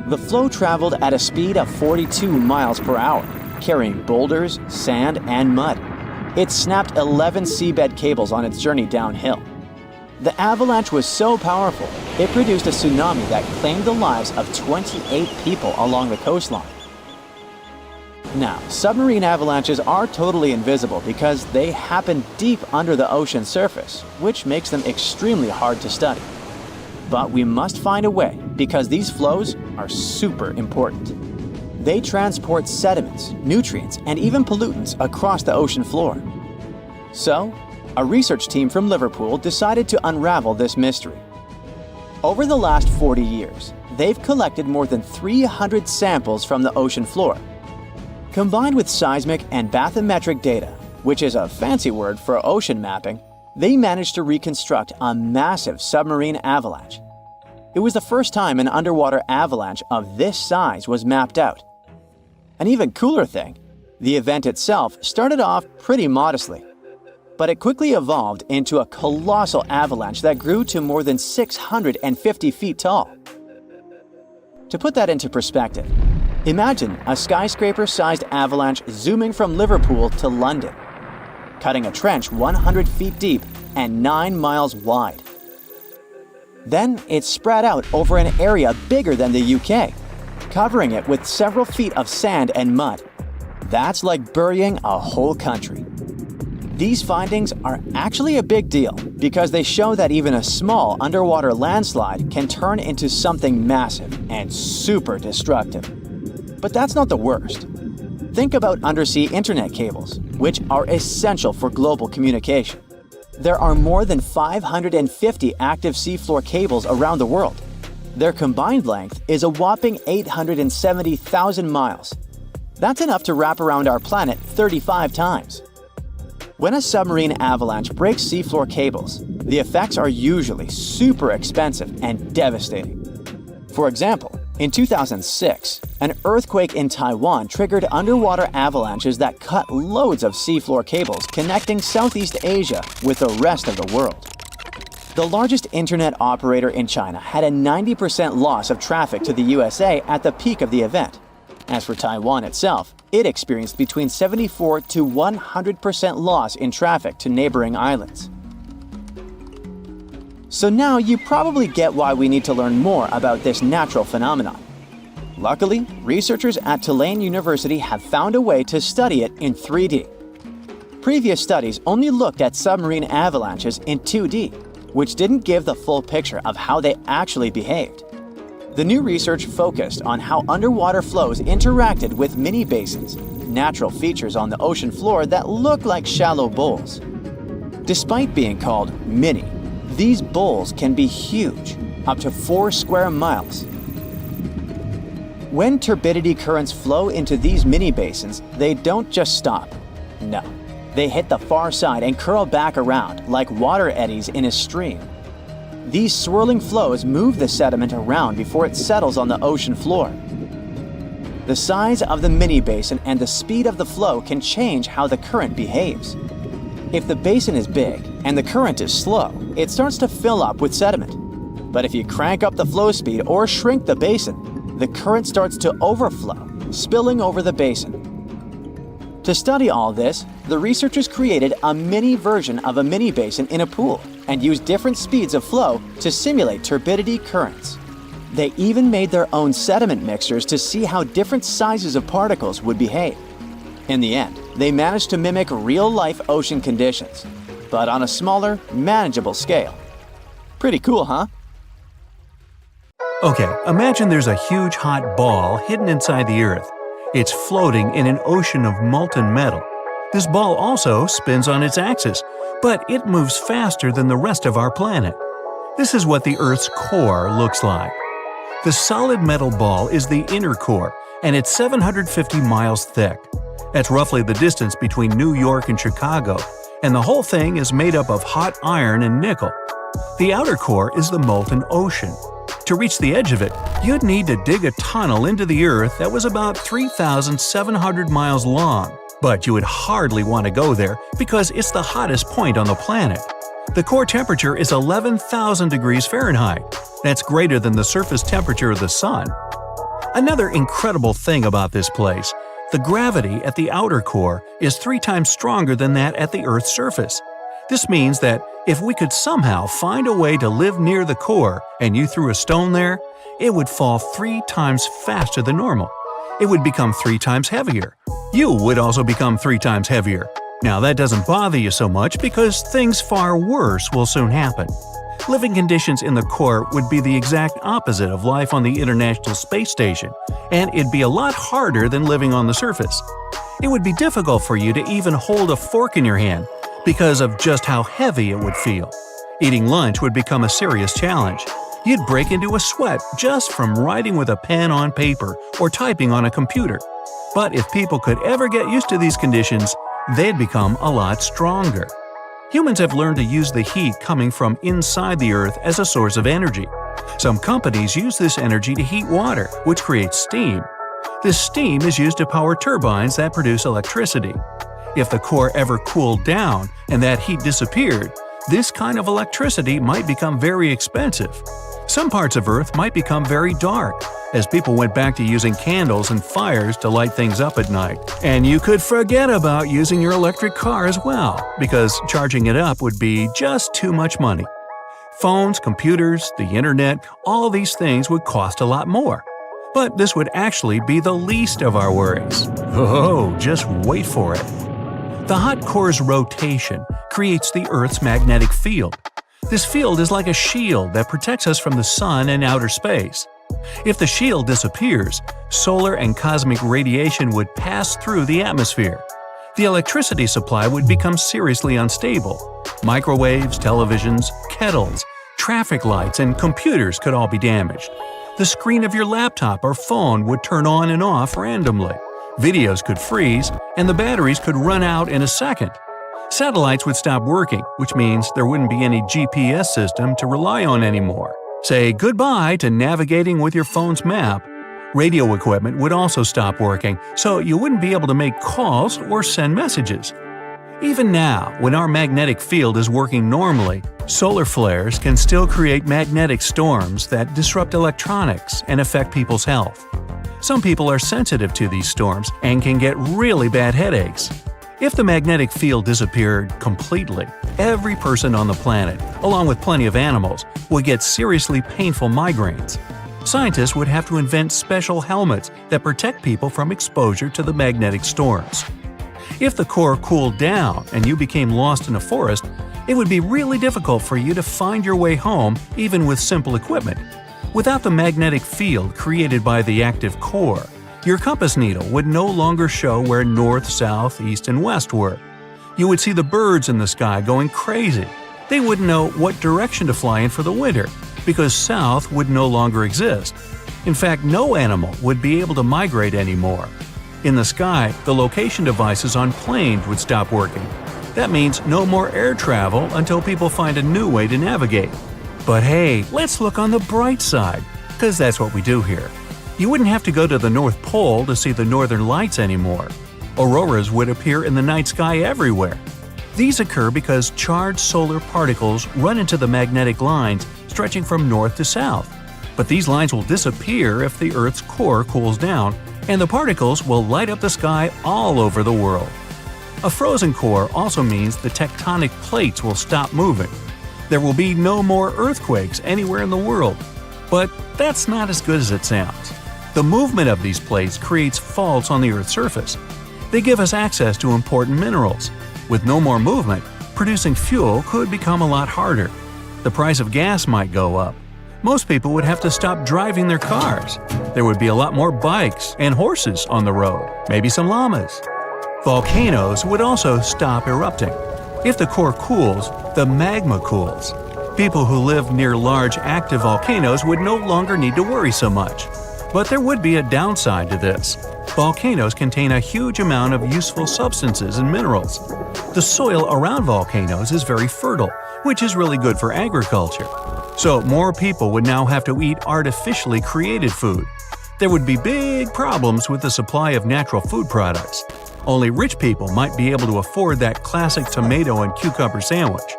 The flow traveled at a speed of 42 miles per hour, carrying boulders, sand, and mud. It snapped 11 seabed cables on its journey downhill. The avalanche was so powerful, it produced a tsunami that claimed the lives of 28 people along the coastline. Now, submarine avalanches are totally invisible because they happen deep under the ocean surface, which makes them extremely hard to study. But we must find a way because these flows are super important. They transport sediments, nutrients, and even pollutants across the ocean floor. So, a research team from Liverpool decided to unravel this mystery. Over the last 40 years, they've collected more than 300 samples from the ocean floor. Combined with seismic and bathymetric data, which is a fancy word for ocean mapping, they managed to reconstruct a massive submarine avalanche. It was the first time an underwater avalanche of this size was mapped out. An even cooler thing, the event itself started off pretty modestly, but it quickly evolved into a colossal avalanche that grew to more than 650 feet tall. To put that into perspective, imagine a skyscraper-sized avalanche zooming from Liverpool to London, cutting a trench 100 feet deep and 9 miles wide. Then it spread out over an area bigger than the UK, covering it with several feet of sand and mud. That's like burying a whole country. These findings are actually a big deal because they show that even a small underwater landslide can turn into something massive and super destructive. But that's not the worst. Think about undersea internet cables, which are essential for global communication. There are more than 550 active seafloor cables around the world. Their combined length is a whopping 870,000 miles. That's enough to wrap around our planet 35 times. When a submarine avalanche breaks seafloor cables, the effects are usually super expensive and devastating. For example, in 2006, an earthquake in Taiwan triggered underwater avalanches that cut loads of seafloor cables connecting Southeast Asia with the rest of the world. The largest internet operator in China had a 90% loss of traffic to the USA at the peak of the event. As for Taiwan itself, it experienced between 74 to 100% loss in traffic to neighboring islands. So now you probably get why we need to learn more about this natural phenomenon. Luckily, researchers at Tulane University have found a way to study it in 3D. Previous studies only looked at submarine avalanches in 2D, which didn't give the full picture of how they actually behaved. The new research focused on how underwater flows interacted with mini basins, natural features on the ocean floor that look like shallow bowls. Despite being called mini, these bowls can be huge, up to 4 square miles. When turbidity currents flow into these mini basins, they don't just stop. No, they hit the far side and curl back around like water eddies in a stream. These swirling flows move the sediment around before it settles on the ocean floor. The size of the mini basin and the speed of the flow can change how the current behaves. If the basin is big and the current is slow, it starts to fill up with sediment. But if you crank up the flow speed or shrink the basin, the current starts to overflow, spilling over the basin. To study all this, the researchers created a mini version of a mini basin in a pool and used different speeds of flow to simulate turbidity currents. They even made their own sediment mixtures to see how different sizes of particles would behave. In the end, they managed to mimic real-life ocean conditions, but on a smaller, manageable scale. Pretty cool, huh? Okay, imagine there's a huge hot ball hidden inside the Earth. It's floating in an ocean of molten metal. This ball also spins on its axis, but it moves faster than the rest of our planet. This is what the Earth's core looks like. The solid metal ball is the inner core, and it's 750 miles thick. That's roughly the distance between New York and Chicago, and the whole thing is made up of hot iron and nickel. The outer core is the molten ocean. To reach the edge of it, you'd need to dig a tunnel into the Earth that was about 3,700 miles long. But you would hardly want to go there because it's the hottest point on the planet. The core temperature is 11,000 degrees Fahrenheit. That's greater than the surface temperature of the Sun. Another incredible thing about this place, the gravity at the outer core is 3 times stronger than that at the Earth's surface. This means that if we could somehow find a way to live near the core and you threw a stone there, it would fall 3 times faster than normal. It would become 3 times heavier. You would also become 3 times heavier. Now that doesn't bother you so much because things far worse will soon happen. Living conditions in the core would be the exact opposite of life on the International Space Station, and it'd be a lot harder than living on the surface. It would be difficult for you to even hold a fork in your hand because of just how heavy it would feel. Eating lunch would become a serious challenge. You'd break into a sweat just from writing with a pen on paper or typing on a computer. But if people could ever get used to these conditions, they'd become a lot stronger. Humans have learned to use the heat coming from inside the Earth as a source of energy. Some companies use this energy to heat water, which creates steam. This steam is used to power turbines that produce electricity. If the core ever cooled down and that heat disappeared, this kind of electricity might become very expensive. Some parts of Earth might become very dark, as people went back to using candles and fires to light things up at night. And you could forget about using your electric car as well, because charging it up would be just too much money. Phones, computers, the internet, all these things would cost a lot more. But this would actually be the least of our worries. Oh, just wait for it. The hot core's rotation creates the Earth's magnetic field. This field is like a shield that protects us from the sun and outer space. If the shield disappears, solar and cosmic radiation would pass through the atmosphere. The electricity supply would become seriously unstable. Microwaves, televisions, kettles, traffic lights, and computers could all be damaged. The screen of your laptop or phone would turn on and off randomly. Videos could freeze, and the batteries could run out in a second. Satellites would stop working, which means there wouldn't be any GPS system to rely on anymore. Say goodbye to navigating with your phone's map. Radio equipment would also stop working, so you wouldn't be able to make calls or send messages. Even now, when our magnetic field is working normally, solar flares can still create magnetic storms that disrupt electronics and affect people's health. Some people are sensitive to these storms and can get really bad headaches. If the magnetic field disappeared completely, every person on the planet, along with plenty of animals, would get seriously painful migraines. Scientists would have to invent special helmets that protect people from exposure to the magnetic storms. If the core cooled down and you became lost in a forest, it would be really difficult for you to find your way home even with simple equipment. Without the magnetic field created by the active core, your compass needle would no longer show where north, south, east, and west were. You would see the birds in the sky going crazy. They wouldn't know what direction to fly in for the winter, because south would no longer exist. In fact, no animal would be able to migrate anymore. In the sky, the location devices on planes would stop working. That means no more air travel until people find a new way to navigate. But hey, let's look on the bright side, because that's what we do here. You wouldn't have to go to the North Pole to see the northern lights anymore. Auroras would appear in the night sky everywhere. These occur because charged solar particles run into the magnetic lines stretching from north to south. But these lines will disappear if the Earth's core cools down, and the particles will light up the sky all over the world. A frozen core also means the tectonic plates will stop moving. There will be no more earthquakes anywhere in the world. But that's not as good as it sounds. The movement of these plates creates faults on the Earth's surface. They give us access to important minerals. With no more movement, producing fuel could become a lot harder. The price of gas might go up. Most people would have to stop driving their cars. There would be a lot more bikes and horses on the road, maybe some llamas. Volcanoes would also stop erupting. If the core cools, the magma cools. People who live near large active volcanoes would no longer need to worry so much. But there would be a downside to this. Volcanoes contain a huge amount of useful substances and minerals. The soil around volcanoes is very fertile, which is really good for agriculture. So more people would now have to eat artificially created food. There would be big problems with the supply of natural food products. Only rich people might be able to afford that classic tomato and cucumber sandwich.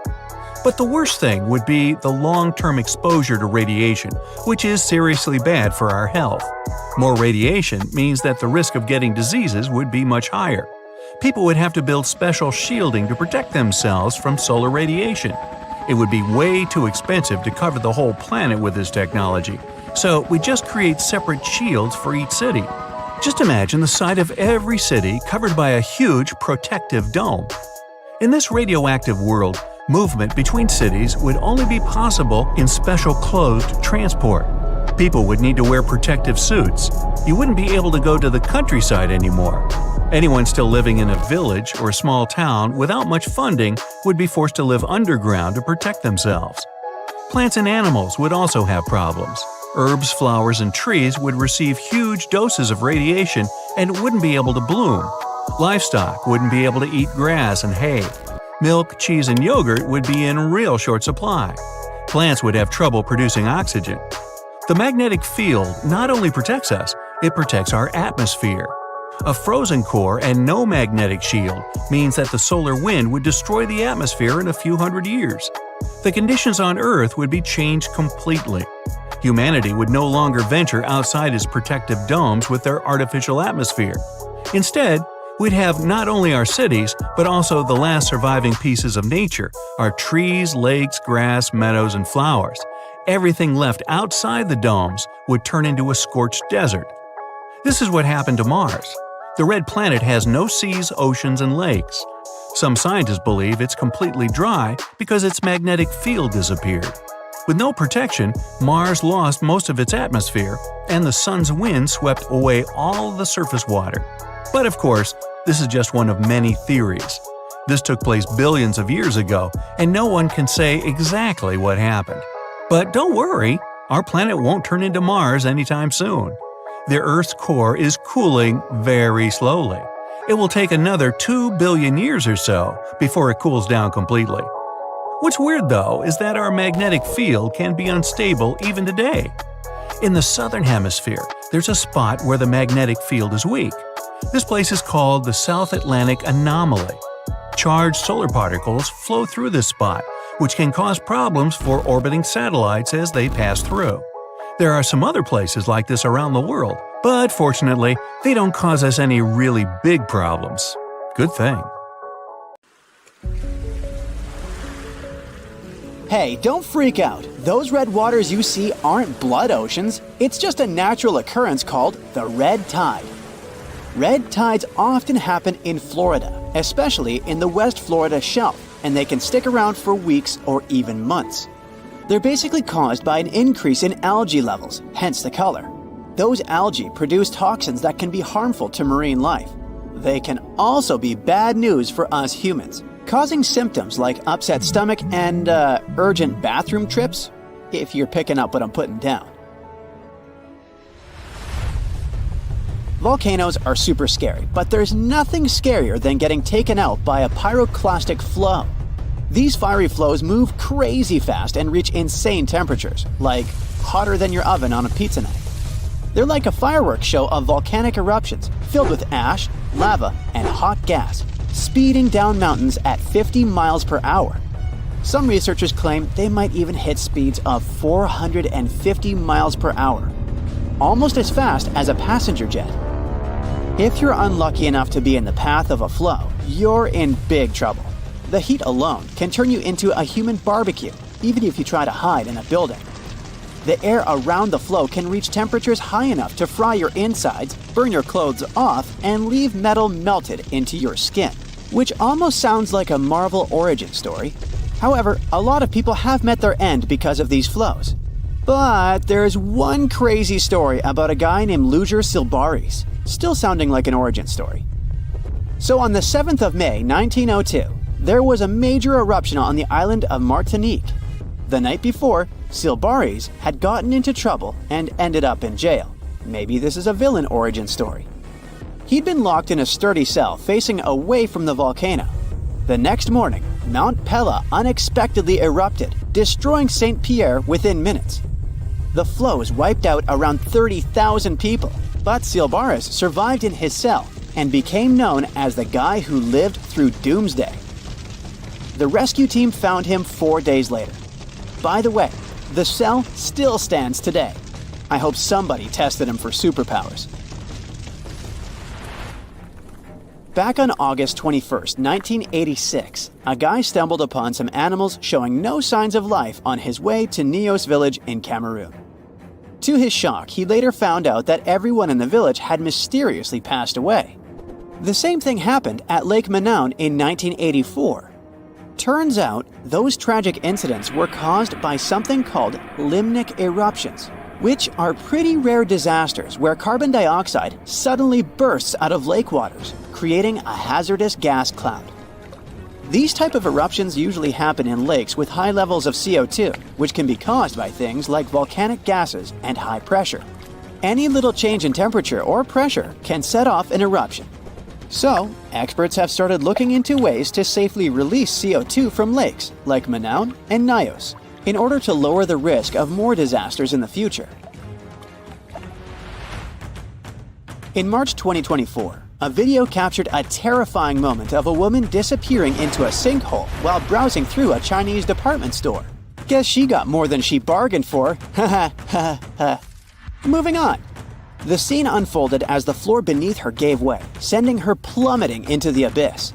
But the worst thing would be the long-term exposure to radiation, which is seriously bad for our health. More radiation means that the risk of getting diseases would be much higher. People would have to build special shielding to protect themselves from solar radiation. It would be way too expensive to cover the whole planet with this technology, so we just create separate shields for each city. Just imagine the side of every city covered by a huge protective dome. In this radioactive world, movement between cities would only be possible in special closed transport. People would need to wear protective suits. You wouldn't be able to go to the countryside anymore. Anyone still living in a village or small town without much funding would be forced to live underground to protect themselves. Plants and animals would also have problems. Herbs, flowers, and trees would receive huge doses of radiation and wouldn't be able to bloom. Livestock wouldn't be able to eat grass and hay. Milk, cheese, and yogurt would be in real short supply. Plants would have trouble producing oxygen. The magnetic field not only protects us, it protects our atmosphere. A frozen core and no magnetic shield means that the solar wind would destroy the atmosphere in a few hundred years. The conditions on Earth would be changed completely. Humanity would no longer venture outside its protective domes with their artificial atmosphere. Instead, we'd have not only our cities, but also the last surviving pieces of nature, our trees, lakes, grass, meadows, and flowers. Everything left outside the domes would turn into a scorched desert. This is what happened to Mars. The red planet has no seas, oceans, and lakes. Some scientists believe it's completely dry because its magnetic field disappeared. With no protection, Mars lost most of its atmosphere, and the sun's wind swept away all of the surface water. But of course, this is just one of many theories. This took place billions of years ago, and no one can say exactly what happened. But don't worry, our planet won't turn into Mars anytime soon. The Earth's core is cooling very slowly. It will take another 2 billion years or so before it cools down completely. What's weird, though, is that our magnetic field can be unstable even today. In the southern hemisphere, there's a spot where the magnetic field is weak. This place is called the South Atlantic Anomaly. Charged solar particles flow through this spot, which can cause problems for orbiting satellites as they pass through. There are some other places like this around the world, but fortunately, they don't cause us any really big problems. Good thing. Hey, don't freak out. Those red waters you see aren't blood oceans. It's just a natural occurrence called the red tide. Red tides often happen in Florida, especially in the West Florida shelf, and they can stick around for weeks or even months. They're basically caused by an increase in algae levels, hence the color. Those algae produce toxins that can be harmful to marine life. They can also be bad news for us humans, causing symptoms like upset stomach and urgent bathroom trips, if you're picking up what I'm putting down. Volcanoes are super scary, but there's nothing scarier than getting taken out by a pyroclastic flow. These fiery flows move crazy fast and reach insane temperatures, like hotter than your oven on a pizza night. They're like a fireworks show of volcanic eruptions filled with ash, lava, and hot gas, speeding down mountains at 50 miles per hour. Some researchers claim they might even hit speeds of 450 miles per hour, almost as fast as a passenger jet. If you're unlucky enough to be in the path of a flow, you're in big trouble. The heat alone can turn you into a human barbecue, even if you try to hide in a building. The air around the flow can reach temperatures high enough to fry your insides, burn your clothes off, and leave metal melted into your skin, which almost sounds like a Marvel origin story. However, a lot of people have met their end because of these flows. But there's one crazy story about a guy named Luger Silbaris, still sounding like an origin story. So on the 7th of May, 1902, there was a major eruption on the island of Martinique. The night before, Silbaris had gotten into trouble and ended up in jail. Maybe this is a villain origin story. He'd been locked in a sturdy cell facing away from the volcano. The next morning, Mount Pella unexpectedly erupted, destroying St. Pierre within minutes. The flows wiped out around 30,000 people, but Silbaris survived in his cell and became known as the guy who lived through doomsday. The rescue team found him 4 days later. By the way, the cell still stands today. I hope somebody tested him for superpowers. Back on August 21st, 1986, a guy stumbled upon some animals showing no signs of life on his way to Nios village in Cameroon. To his shock, he later found out that everyone in the village had mysteriously passed away. The same thing happened at Lake Manaun in 1984. Turns out, those tragic incidents were caused by something called Limnic eruptions, which are pretty rare disasters where carbon dioxide suddenly bursts out of lake waters, creating a hazardous gas cloud. These type of eruptions usually happen in lakes with high levels of CO2, which can be caused by things like volcanic gases and high pressure. Any little change in temperature or pressure can set off an eruption. So, experts have started looking into ways to safely release CO2 from lakes like Manaun and Nios in order to lower the risk of more disasters in the future. In March 2024, a video captured a terrifying moment of a woman disappearing into a sinkhole while browsing through a Chinese department store. Guess she got more than she bargained for. Ha ha ha ha. Moving on. The scene unfolded as the floor beneath her gave way, sending her plummeting into the abyss.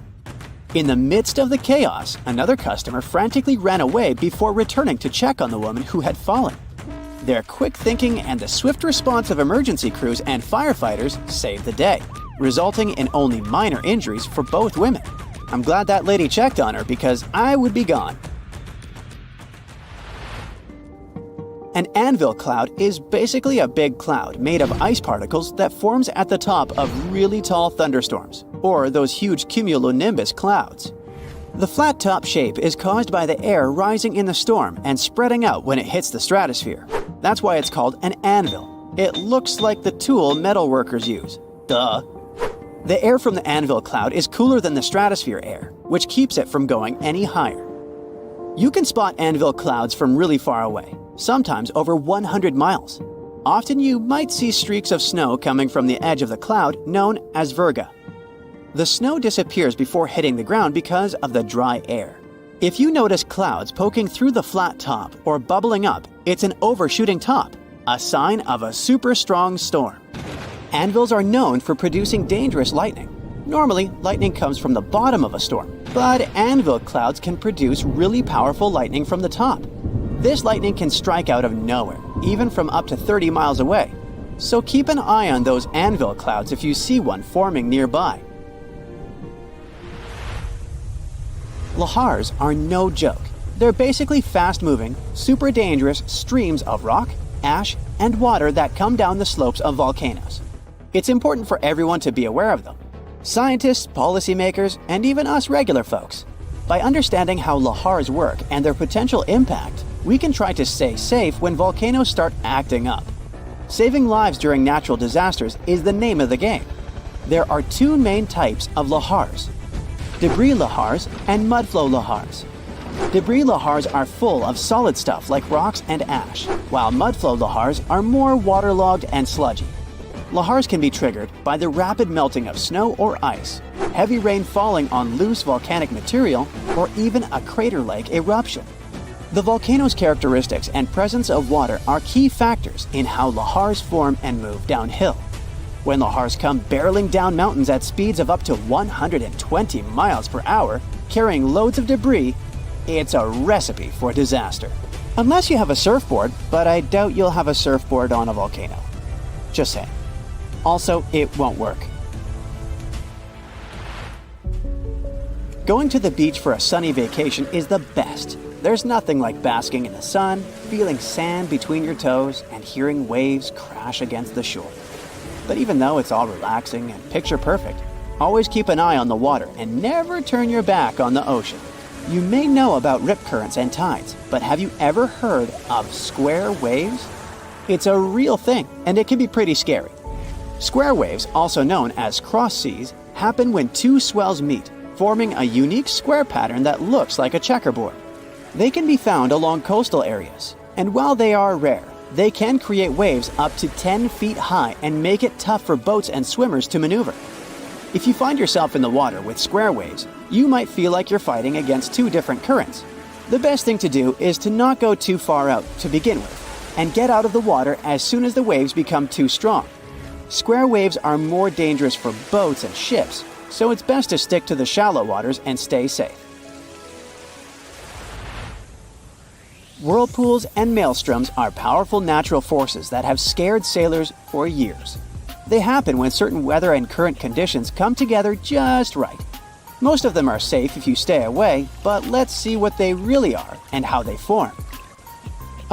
In the midst of the chaos, another customer frantically ran away before returning to check on the woman who had fallen. Their quick thinking and the swift response of emergency crews and firefighters saved the day, resulting in only minor injuries for both women. I'm glad that lady checked on her because I would be gone. An Anvil cloud is basically a big cloud made of ice particles that forms at the top of really tall thunderstorms, or those huge cumulonimbus clouds. The flat top shape is caused by the air rising in the storm and spreading out when it hits the stratosphere. That's why it's called an anvil. It looks like the tool metalworkers use. Duh. The air from the Anvil cloud is cooler than the stratosphere air, which keeps it from going any higher. You can spot Anvil clouds from really far away, sometimes over 100 miles. Often you might see streaks of snow coming from the edge of the cloud known as virga. The snow disappears before hitting the ground because of the dry air. If you notice clouds poking through the flat top or bubbling up, it's an overshooting top, a sign of a super strong storm. Anvils are known for producing dangerous lightning. Normally, lightning comes from the bottom of a storm, but anvil clouds can produce really powerful lightning from the top. This lightning can strike out of nowhere, even from up to 30 miles away. So keep an eye on those anvil clouds if you see one forming nearby. Lahars are no joke. They're basically fast-moving, super dangerous streams of rock, ash, and water that come down the slopes of volcanoes. It's important for everyone to be aware of them. Scientists, policymakers, and even us regular folks. By understanding how lahars work and their potential impact, we can try to stay safe when volcanoes start acting up. Saving lives during natural disasters is the name of the game. There are two main types of lahars: debris lahars and mudflow lahars. Debris lahars are full of solid stuff like rocks and ash, while mudflow lahars are more waterlogged and sludgy. Lahars can be triggered by the rapid melting of snow or ice, heavy rain falling on loose volcanic material, or even a crater-like eruption. The volcano's characteristics and presence of water are key factors in how lahars form and move downhill. When Lahars come barreling down mountains at speeds of up to 120 miles per hour, carrying loads of debris, it's a recipe for disaster. Unless you have a surfboard, but I doubt you'll have a surfboard on a volcano. Just saying. Also, it won't work. Going to the beach for a sunny vacation is the best. There's nothing like basking in the sun, feeling sand between your toes, and hearing waves crash against the shore. But even though it's all relaxing and picture perfect, always keep an eye on the water and never turn your back on the ocean. You may know about rip currents and tides, but have you ever heard of square waves? It's a real thing, and it can be pretty scary. Square waves, also known as cross seas, happen when two swells meet, forming a unique square pattern that looks like a checkerboard. They can be found along coastal areas, and while they are rare, they can create waves up to 10 feet high and make it tough for boats and swimmers to maneuver. If you find yourself in the water with square waves, you might feel like you're fighting against two different currents. The best thing to do is to not go too far out to begin with, and get out of the water as soon as the waves become too strong. Square waves are more dangerous for boats and ships, so it's best to stick to the shallow waters and stay safe. Whirlpools and maelstroms are powerful natural forces that have scared sailors for years. They happen when certain weather and current conditions come together just right. Most of them are safe if you stay away, but let's see what they really are and how they form.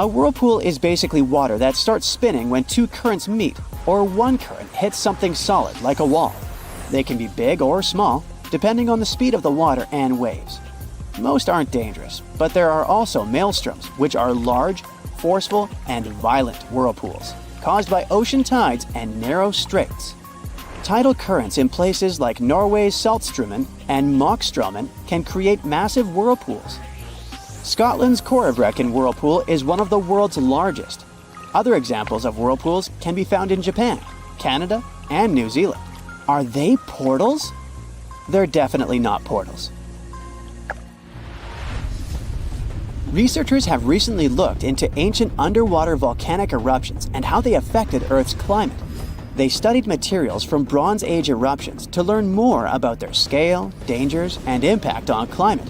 A whirlpool is basically water that starts spinning when two currents meet, or one current hits something solid like a wall. They can be big or small, depending on the speed of the water and waves. Most aren't dangerous, but there are also maelstroms, which are large, forceful, and violent whirlpools, caused by ocean tides and narrow straits. Tidal currents in places like Norway's Saltstraumen and Moxstraumen can create massive whirlpools. Scotland's Corrivrecken whirlpool is one of the world's largest. Other examples of whirlpools can be found in Japan, Canada, and New Zealand. Are they portals? They're definitely not portals. Researchers have recently looked into ancient underwater volcanic eruptions and how they affected Earth's climate. They studied materials from Bronze Age eruptions to learn more about their scale, dangers, and impact on climate.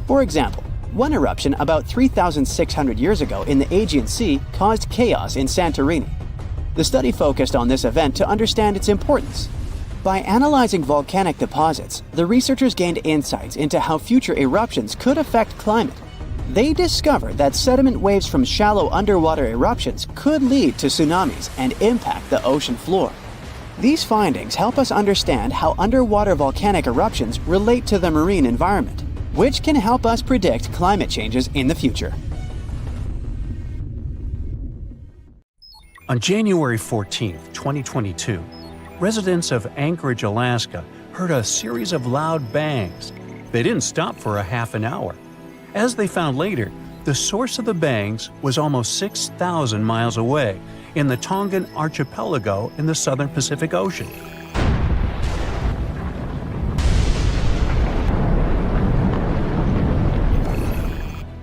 For example, one eruption about 3,600 years ago in the Aegean Sea caused chaos in Santorini. The study focused on this event to understand its importance. By analyzing volcanic deposits, the researchers gained insights into how future eruptions could affect climate. They discovered that sediment waves from shallow underwater eruptions could lead to tsunamis and impact the ocean floor. These findings help us understand how underwater volcanic eruptions relate to the marine environment, which can help us predict climate changes in the future. On January 14, 2022, residents of Anchorage, Alaska, heard a series of loud bangs. They didn't stop for a half an hour. As they found later, the source of the bangs was almost 6,000 miles away in the Tongan archipelago in the southern Pacific Ocean.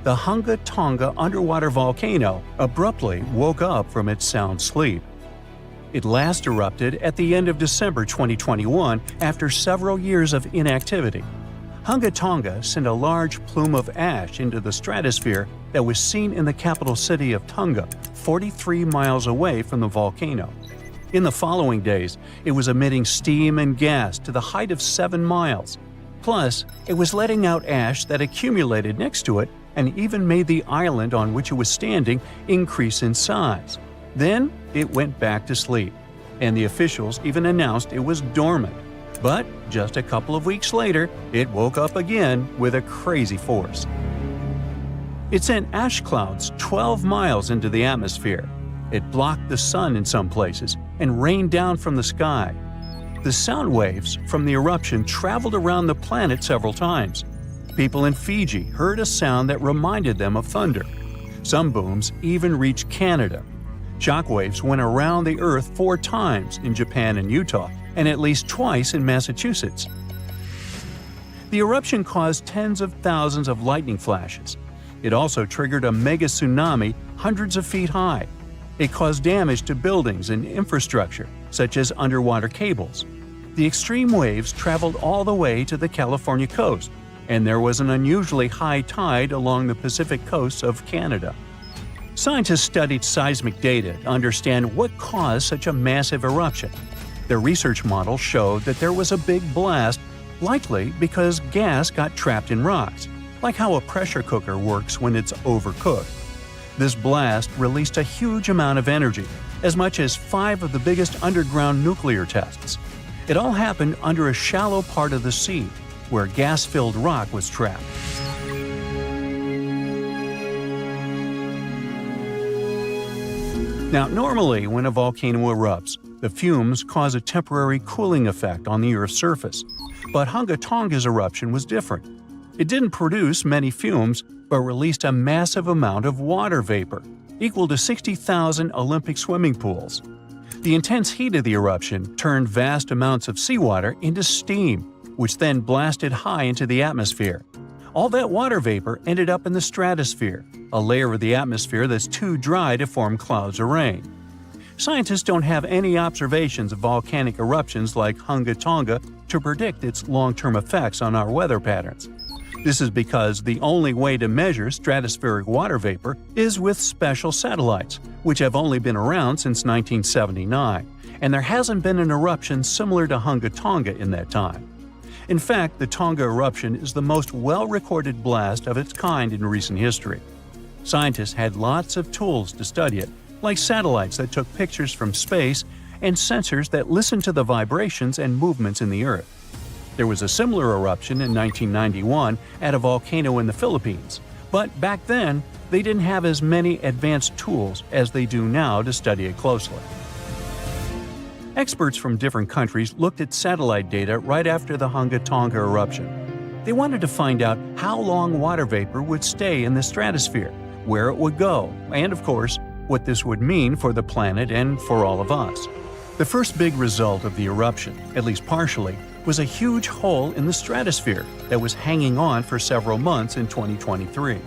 The Hunga Tonga underwater volcano abruptly woke up from its sound sleep. It last erupted at the end of December 2021 after several years of inactivity. Hunga Tonga sent a large plume of ash into the stratosphere that was seen in the capital city of Tonga, 43 miles away from the volcano. In the following days, it was emitting steam and gas to the height of 7 miles. Plus, it was letting out ash that accumulated next to it and even made the island on which it was standing increase in size. Then, it went back to sleep, and the officials even announced it was dormant. But just a couple of weeks later, it woke up again with a crazy force. It sent ash clouds 12 miles into the atmosphere. It blocked the sun in some places and rained down from the sky. The sound waves from the eruption traveled around the planet several times. People in Fiji heard a sound that reminded them of thunder. Some booms even reached Canada. Shockwaves went around the Earth 4 times in Japan and Utah, and at least twice in Massachusetts. The eruption caused tens of thousands of lightning flashes. It also triggered a mega tsunami hundreds of feet high. It caused damage to buildings and infrastructure, such as underwater cables. The extreme waves traveled all the way to the California coast, and there was an unusually high tide along the Pacific coast of Canada. Scientists studied seismic data to understand what caused such a massive eruption. Their research models showed that there was a big blast, likely because gas got trapped in rocks, like how a pressure cooker works when it's overcooked. This blast released a huge amount of energy, as much as 5 of the biggest underground nuclear tests. It all happened under a shallow part of the sea, where gas-filled rock was trapped. Now, normally when a volcano erupts, the fumes cause a temporary cooling effect on the Earth's surface. But Hunga Tonga's eruption was different. It didn't produce many fumes, but released a massive amount of water vapor, equal to 60,000 Olympic swimming pools. The intense heat of the eruption turned vast amounts of seawater into steam, which then blasted high into the atmosphere. All that water vapor ended up in the stratosphere, a layer of the atmosphere that's too dry to form clouds or rain. Scientists don't have any observations of volcanic eruptions like Hunga Tonga to predict its long-term effects on our weather patterns. This is because the only way to measure stratospheric water vapor is with special satellites, which have only been around since 1979, and there hasn't been an eruption similar to Hunga Tonga in that time. In fact, the Tonga eruption is the most well-recorded blast of its kind in recent history. Scientists had lots of tools to study it, like satellites that took pictures from space and sensors that listened to the vibrations and movements in the Earth. There was a similar eruption in 1991 at a volcano in the Philippines, but back then, they didn't have as many advanced tools as they do now to study it closely. Experts from different countries looked at satellite data right after the Hunga Tonga eruption. They wanted to find out how long water vapor would stay in the stratosphere, where it would go, and of course, what this would mean for the planet and for all of us. The first big result of the eruption, at least partially, was a huge hole in the stratosphere that was hanging on for several months in 2023.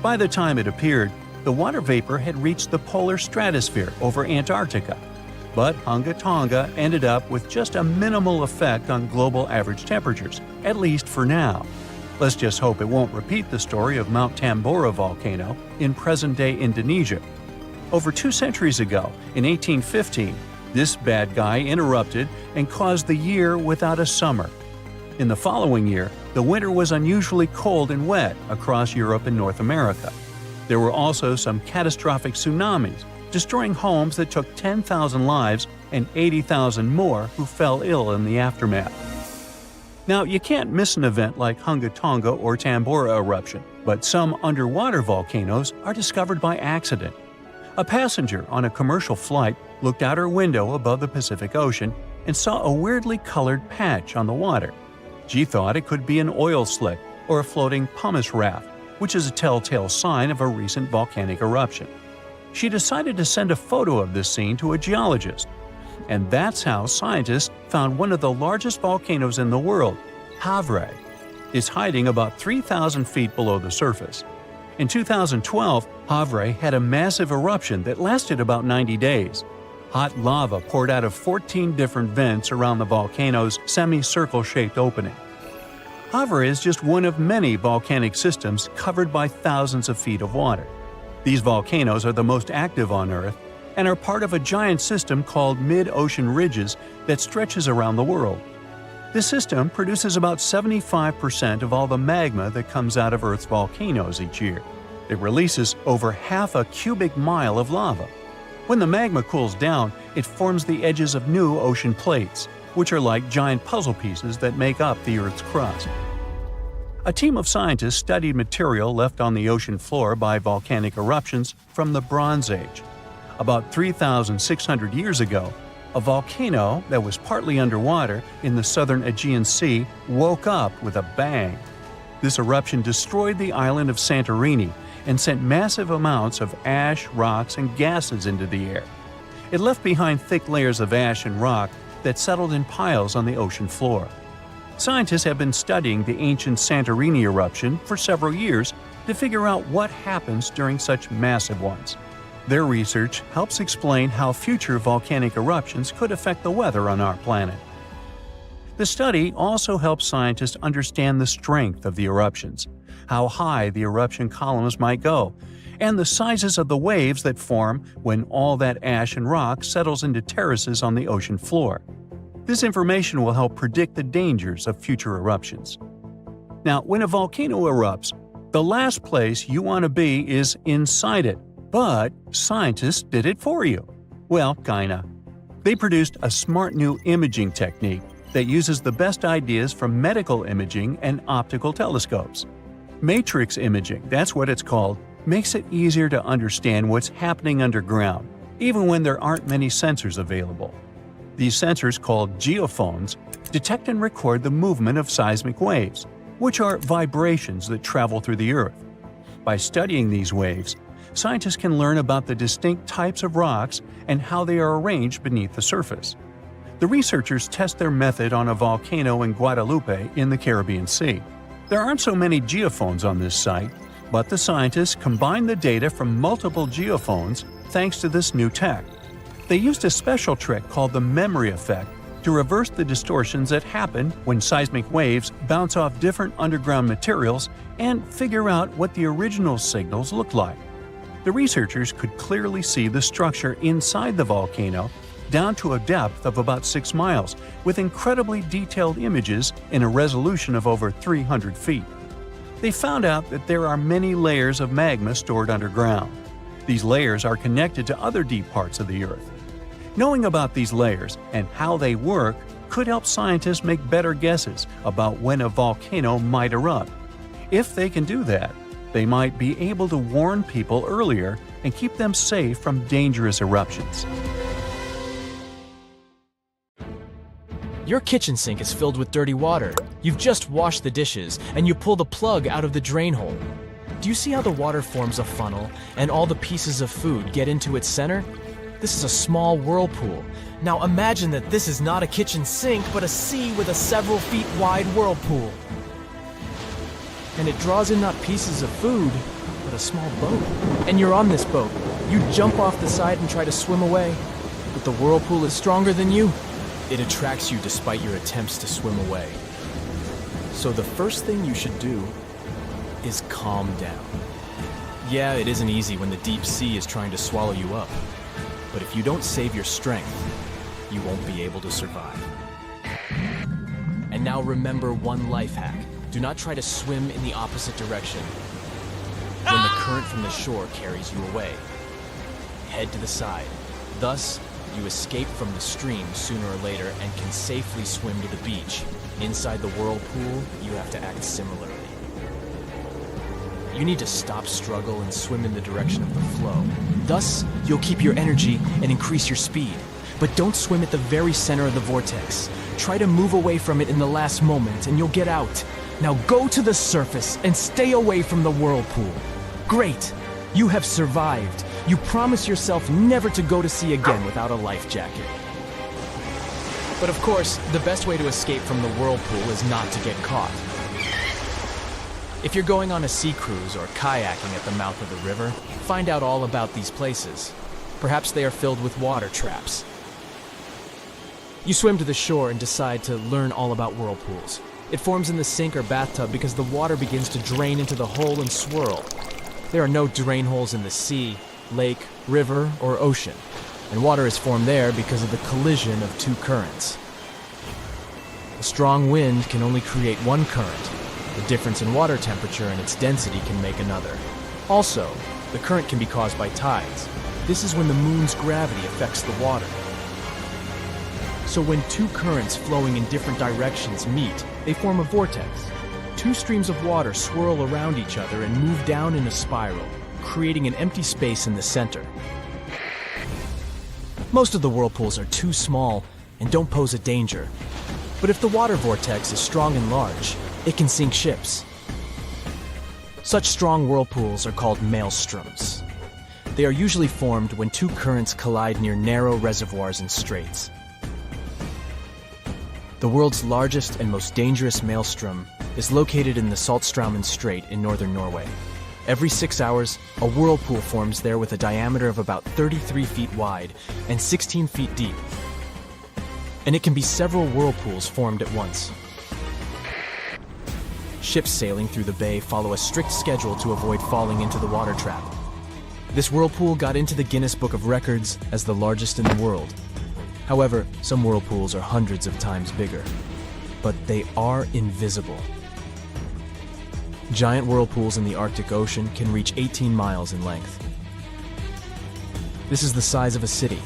By the time it appeared, the water vapor had reached the polar stratosphere over Antarctica. But Hunga Tonga ended up with just a minimal effect on global average temperatures, at least for now. Let's just hope it won't repeat the story of Mount Tambora volcano in present-day Indonesia. Over 2 centuries ago, in 1815, this bad guy interrupted and caused the year without a summer. In the following year, the winter was unusually cold and wet across Europe and North America. There were also some catastrophic tsunamis, destroying homes that took 10,000 lives and 80,000 more who fell ill in the aftermath. Now, you can't miss an event like Hunga Tonga or Tambora eruption, but some underwater volcanoes are discovered by accident. A passenger on a commercial flight looked out her window above the Pacific Ocean and saw a weirdly colored patch on the water. She thought it could be an oil slick or a floating pumice raft, which is a telltale sign of a recent volcanic eruption. She decided to send a photo of this scene to a geologist. And that's how scientists found one of the largest volcanoes in the world, Havre. It's hiding about 3,000 feet below the surface. In 2012, Havre had a massive eruption that lasted about 90 days. Hot lava poured out of 14 different vents around the volcano's semicircle-shaped opening. Havre is just one of many volcanic systems covered by thousands of feet of water. These volcanoes are the most active on Earth and are part of a giant system called mid-ocean ridges that stretches around the world. This system produces about 75% of all the magma that comes out of Earth's volcanoes each year. It releases over half a cubic mile of lava. When the magma cools down, it forms the edges of new ocean plates, which are like giant puzzle pieces that make up the Earth's crust. A team of scientists studied material left on the ocean floor by volcanic eruptions from the Bronze Age. About 3,600 years ago, a volcano that was partly underwater in the southern Aegean Sea woke up with a bang. This eruption destroyed the island of Santorini and sent massive amounts of ash, rocks, and gases into the air. It left behind thick layers of ash and rock that settled in piles on the ocean floor. Scientists have been studying the ancient Santorini eruption for several years to figure out what happens during such massive ones. Their research helps explain how future volcanic eruptions could affect the weather on our planet. The study also helps scientists understand the strength of the eruptions, how high the eruption columns might go, and the sizes of the waves that form when all that ash and rock settles into terraces on the ocean floor. This information will help predict the dangers of future eruptions. Now, when a volcano erupts, the last place you want to be is inside it, but scientists did it for you. Well, kinda. They produced a smart new imaging technique that uses the best ideas from medical imaging and optical telescopes. Matrix imaging, that's what it's called, makes it easier to understand what's happening underground, even when there aren't many sensors available. These sensors, called geophones, detect and record the movement of seismic waves, which are vibrations that travel through the Earth. By studying these waves, scientists can learn about the distinct types of rocks and how they are arranged beneath the surface. The researchers test their method on a volcano in Guadalupe in the Caribbean Sea. There aren't so many geophones on this site, but the scientists combined the data from multiple geophones thanks to this new tech. They used a special trick called the memory effect to reverse the distortions that happen when seismic waves bounce off different underground materials and figure out what the original signals look like. The researchers could clearly see the structure inside the volcano down to a depth of about 6 miles, with incredibly detailed images in a resolution of over 300 feet. They found out that there are many layers of magma stored underground. These layers are connected to other deep parts of the Earth. Knowing about these layers and how they work could help scientists make better guesses about when a volcano might erupt. If they can do that, they might be able to warn people earlier and keep them safe from dangerous eruptions. Your kitchen sink is filled with dirty water. You've just washed the dishes, and you pull the plug out of the drain hole. Do you see how the water forms a funnel, and all the pieces of food get into its center? This is a small whirlpool. Now imagine that this is not a kitchen sink, but a sea with a several feet wide whirlpool. And it draws in not pieces of food, but a small boat. And you're on this boat. You jump off the side and try to swim away, but the whirlpool is stronger than you. It attracts you despite your attempts to swim away. So the first thing you should do is calm down. Yeah, it isn't easy when the deep sea is trying to swallow you up. But if you don't save your strength, you won't be able to survive. And now remember one life hack. Do not try to swim in the opposite direction when the current from the shore carries you away. Head to the side. Thus, you escape from the stream sooner or later and can safely swim to the beach. Inside the whirlpool, you have to act similarly. You need to stop struggle and swim in the direction of the flow. Thus, you'll keep your energy and increase your speed. But don't swim at the very center of the vortex. Try to move away from it in the last moment and you'll get out. Now go to the surface and stay away from the whirlpool. Great! You have survived. You promise yourself never to go to sea again without a life jacket. But of course, the best way to escape from the whirlpool is not to get caught. If you're going on a sea cruise or kayaking at the mouth of the river, find out all about these places. Perhaps they are filled with water traps. You swim to the shore and decide to learn all about whirlpools. It forms in the sink or bathtub because the water begins to drain into the hole and swirl. There are no drain holes in the sea, lake, river, or ocean, and water is formed there because of the collision of two currents. A strong wind can only create one current. The difference in water temperature and its density can make another. Also, the current can be caused by tides. This is when the moon's gravity affects the water. So when two currents flowing in different directions meet, they form a vortex. Two streams of water swirl around each other and move down in a spiral, creating an empty space in the center. Most of the whirlpools are too small and don't pose a danger. But if the water vortex is strong and large, it can sink ships. Such strong whirlpools are called maelstroms. They are usually formed when two currents collide near narrow reservoirs and straits. The world's largest and most dangerous maelstrom is located in the Saltstraumen Strait in northern Norway. Every 6 hours, a whirlpool forms there with a diameter of about 33 feet wide and 16 feet deep. And it can be several whirlpools formed at once. Ships sailing through the bay follow a strict schedule to avoid falling into the water trap. This whirlpool got into the Guinness Book of Records as the largest in the world. However, some whirlpools are hundreds of times bigger, but they are invisible. Giant whirlpools in the Arctic Ocean can reach 18 miles in length. This is the size of a city,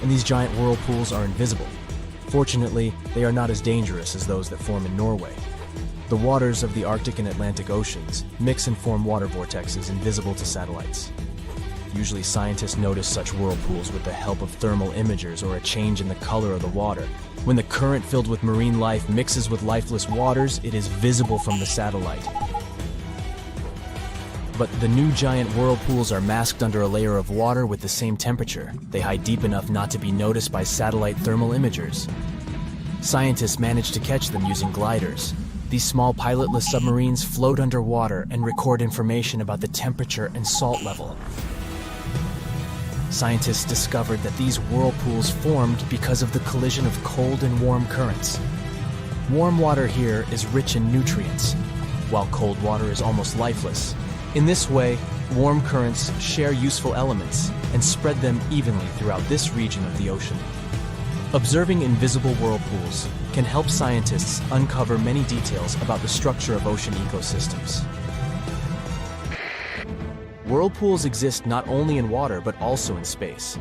and these giant whirlpools are invisible. Fortunately, they are not as dangerous as those that form in Norway. The waters of the Arctic and Atlantic Oceans mix and form water vortexes invisible to satellites. Usually scientists notice such whirlpools with the help of thermal imagers or a change in the color of the water. When the current filled with marine life mixes with lifeless waters, it is visible from the satellite. But the new giant whirlpools are masked under a layer of water with the same temperature. They hide deep enough not to be noticed by satellite thermal imagers. Scientists manage to catch them using gliders. These small pilotless submarines float underwater and record information about the temperature and salt level. Scientists discovered that these whirlpools formed because of the collision of cold and warm currents. Warm water here is rich in nutrients, while cold water is almost lifeless. In this way, warm currents share useful elements and spread them evenly throughout this region of the ocean. Observing invisible whirlpools can help scientists uncover many details about the structure of ocean ecosystems. Whirlpools exist not only in water but also in space.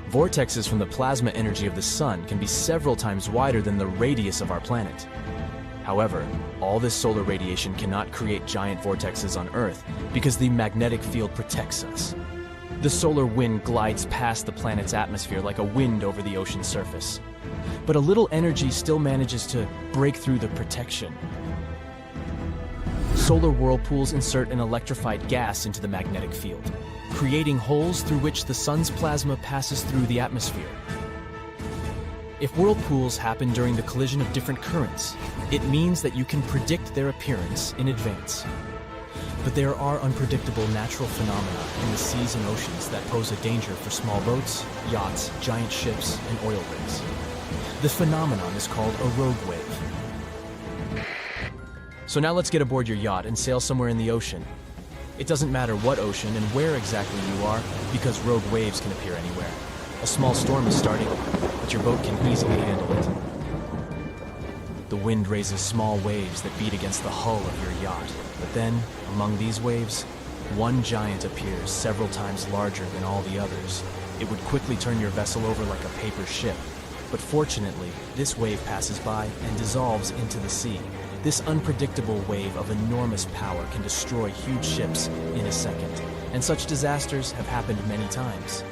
Vortexes from the plasma energy of the sun can be several times wider than the radius of our planet. However, all this solar radiation cannot create giant vortexes on Earth because the magnetic field protects us. The solar wind glides past the planet's atmosphere like a wind over the ocean's surface. But a little energy still manages to break through the protection. Solar whirlpools insert an electrified gas into the magnetic field, creating holes through which the sun's plasma passes through the atmosphere. If whirlpools happen during the collision of different currents, it means that you can predict their appearance in advance. But there are unpredictable natural phenomena in the seas and oceans that pose a danger for small boats, yachts, giant ships, and oil rigs. The phenomenon is called a rogue wave. So now let's get aboard your yacht and sail somewhere in the ocean. It doesn't matter what ocean and where exactly you are, because rogue waves can appear anywhere. A small storm is starting, but your boat can easily handle it. The wind raises small waves that beat against the hull of your yacht. But then, among these waves, one giant appears several times larger than all the others. It would quickly turn your vessel over like a paper ship. But fortunately, this wave passes by and dissolves into the sea. This unpredictable wave of enormous power can destroy huge ships in a second. And such disasters have happened many times.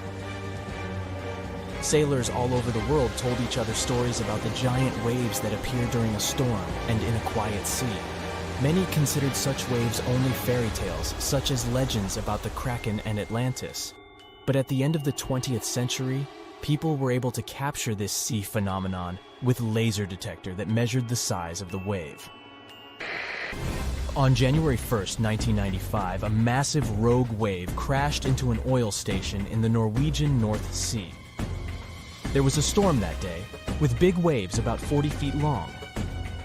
Sailors all over the world told each other stories about the giant waves that appear during a storm and in a quiet sea. Many considered such waves only fairy tales, such as legends about the Kraken and Atlantis. But at the end of the 20th century, people were able to capture this sea phenomenon with a laser detector that measured the size of the wave. On January 1st, 1995, a massive rogue wave crashed into an oil station in the Norwegian North Sea. There was a storm that day, with big waves about 40 feet long.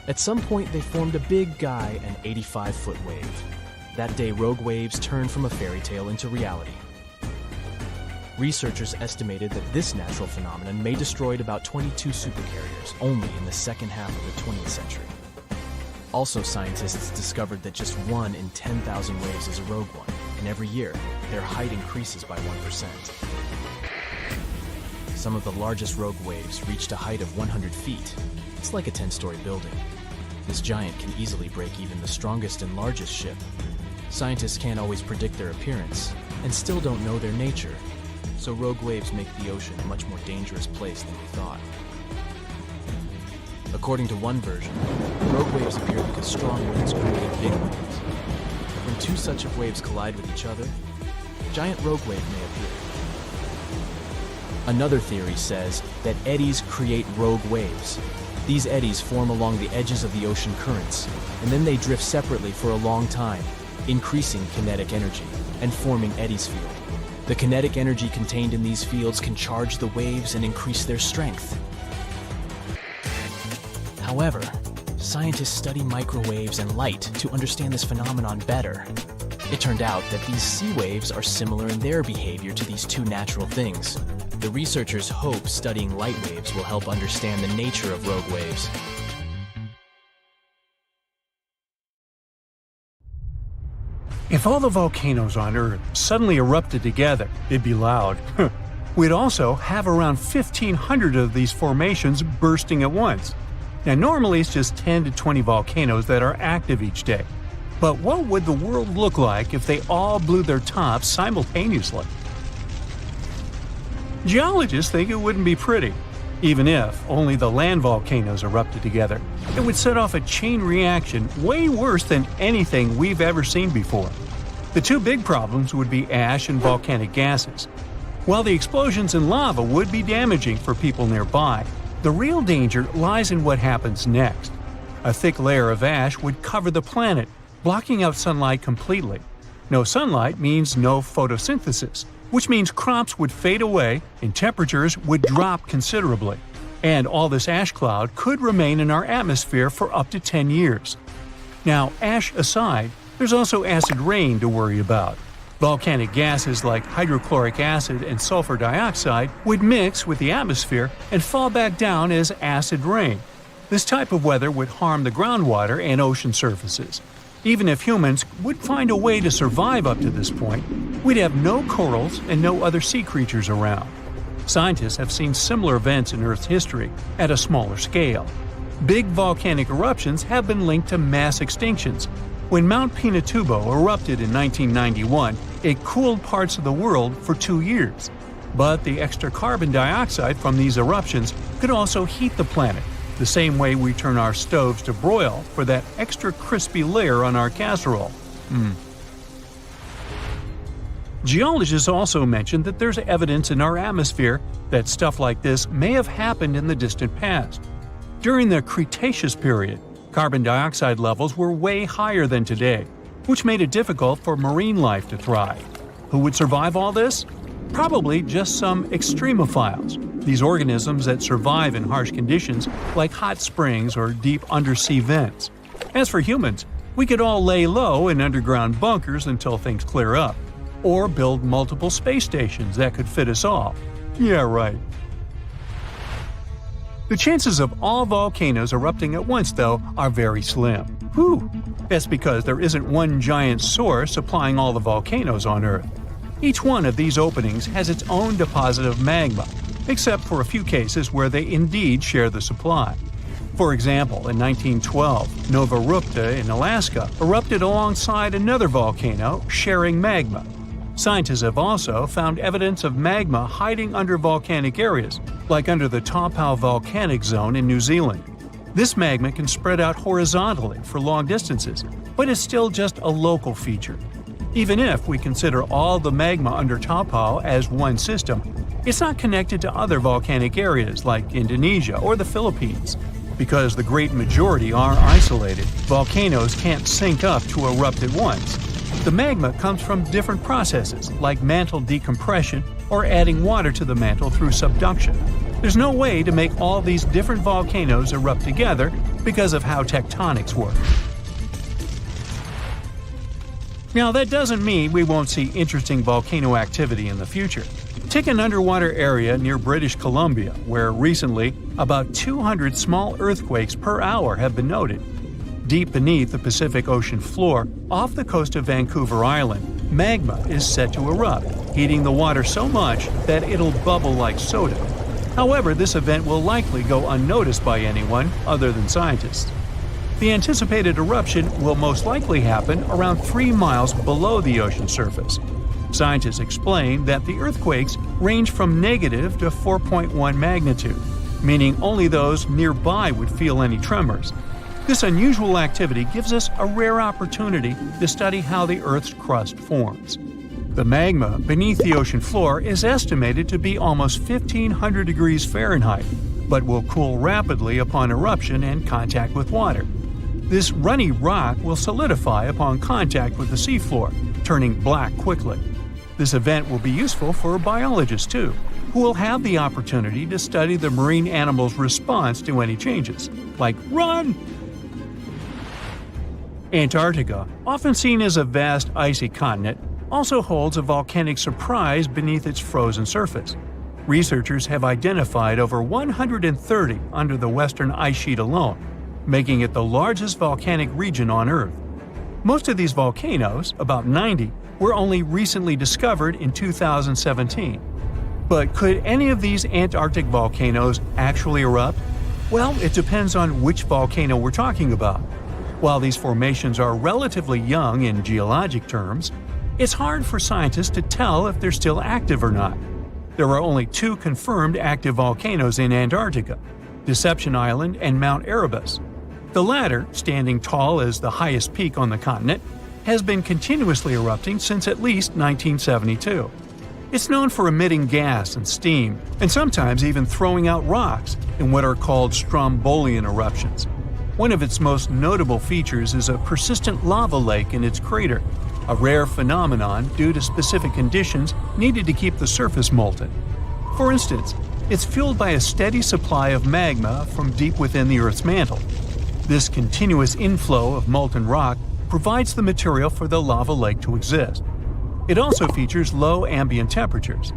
At some point, they formed a big guy, an 85-foot wave. That day, rogue waves turned from a fairy tale into reality. Researchers estimated that this natural phenomenon may destroyed about 22 supercarriers only in the second half of the 20th century. Also, scientists discovered that just 1 in 10,000 waves is a rogue one, and every year, their height increases by 1%. Some of the largest rogue waves reached a height of 100 feet. It's like a 10-story building. This giant can easily break even the strongest and largest ship. Scientists can't always predict their appearance, and still don't know their nature. So rogue waves make the ocean a much more dangerous place than we thought. According to one version, rogue waves appear because strong winds create big waves. When two such waves collide with each other, a giant rogue wave may appear. Another theory says that eddies create rogue waves. These eddies form along the edges of the ocean currents, and then they drift separately for a long time, increasing kinetic energy and forming eddies field. The kinetic energy contained in these fields can charge the waves and increase their strength. However, scientists study microwaves and light to understand this phenomenon better. It turned out that these sea waves are similar in their behavior to these two natural things. The researchers hope studying light waves will help understand the nature of rogue waves. If all the volcanoes on Earth suddenly erupted together, it'd be loud. We'd also have around 1,500 of these formations bursting at once. Now, normally it's just 10 to 20 volcanoes that are active each day. But what would the world look like if they all blew their tops simultaneously? Geologists think it wouldn't be pretty. Even if only the land volcanoes erupted together, it would set off a chain reaction way worse than anything we've ever seen before. The two big problems would be ash and volcanic gases. While the explosions in lava would be damaging for people nearby, the real danger lies in what happens next. A thick layer of ash would cover the planet, blocking out sunlight completely. No sunlight means no photosynthesis, which means crops would fade away and temperatures would drop considerably. And all this ash cloud could remain in our atmosphere for up to 10 years. Now, ash aside, there's also acid rain to worry about. Volcanic gases like hydrochloric acid and sulfur dioxide would mix with the atmosphere and fall back down as acid rain. This type of weather would harm the groundwater and ocean surfaces. Even if humans would find a way to survive up to this point, we'd have no corals and no other sea creatures around. Scientists have seen similar events in Earth's history at a smaller scale. Big volcanic eruptions have been linked to mass extinctions. When Mount Pinatubo erupted in 1991, it cooled parts of the world for 2 years. But the extra carbon dioxide from these eruptions could also heat the planet, the same way we turn our stoves to broil for that extra crispy layer on our casserole. Geologists also mentioned that there's evidence in our atmosphere that stuff like this may have happened in the distant past. During the Cretaceous period, carbon dioxide levels were way higher than today, which made it difficult for marine life to thrive. Who would survive all this? Probably just some extremophiles, these organisms that survive in harsh conditions like hot springs or deep undersea vents. As for humans, we could all lay low in underground bunkers until things clear up, or build multiple space stations that could fit us all. Yeah, right. The chances of all volcanoes erupting at once, though, are very slim. Whew! That's because there isn't one giant source supplying all the volcanoes on Earth. Each one of these openings has its own deposit of magma, except for a few cases where they indeed share the supply. For example, in 1912, Nova Rupta in Alaska erupted alongside another volcano sharing magma. Scientists have also found evidence of magma hiding under volcanic areas, like under the Taupau volcanic zone in New Zealand. This magma can spread out horizontally for long distances, but is still just a local feature. Even if we consider all the magma under Taupau as one system, it's not connected to other volcanic areas like Indonesia or the Philippines. Because the great majority are isolated, volcanoes can't sync up to erupt at once. The magma comes from different processes like mantle decompression or adding water to the mantle through subduction. There's no way to make all these different volcanoes erupt together because of how tectonics work. Now, that doesn't mean we won't see interesting volcano activity in the future. Take an underwater area near British Columbia, where recently about 200 small earthquakes per hour have been noted. Deep beneath the Pacific Ocean floor, off the coast of Vancouver Island, magma is set to erupt, heating the water so much that it'll bubble like soda. However, this event will likely go unnoticed by anyone other than scientists. The anticipated eruption will most likely happen around 3 miles below the ocean surface. Scientists explain that the earthquakes range from negative to 4.1 magnitude, meaning only those nearby would feel any tremors. This unusual activity gives us a rare opportunity to study how the Earth's crust forms. The magma beneath the ocean floor is estimated to be almost 1,500 degrees Fahrenheit, but will cool rapidly upon eruption and contact with water. This runny rock will solidify upon contact with the seafloor, turning black quickly. This event will be useful for biologists too, who will have the opportunity to study the marine animal's response to any changes, like run! Antarctica, often seen as a vast icy continent, also holds a volcanic surprise beneath its frozen surface. Researchers have identified over 130 under the western ice sheet alone, making it the largest volcanic region on Earth. Most of these volcanoes, about 90, were only recently discovered in 2017. But could any of these Antarctic volcanoes actually erupt? Well, it depends on which volcano we're talking about. While these formations are relatively young in geologic terms, it's hard for scientists to tell if they're still active or not. There are only 2 confirmed active volcanoes in Antarctica, Deception Island and Mount Erebus. The latter, standing tall as the highest peak on the continent, has been continuously erupting since at least 1972. It's known for emitting gas and steam, and sometimes even throwing out rocks in what are called strombolian eruptions. One of its most notable features is a persistent lava lake in its crater, a rare phenomenon due to specific conditions needed to keep the surface molten. For instance, it's fueled by a steady supply of magma from deep within the Earth's mantle. This continuous inflow of molten rock provides the material for the lava lake to exist. It also features low ambient temperatures.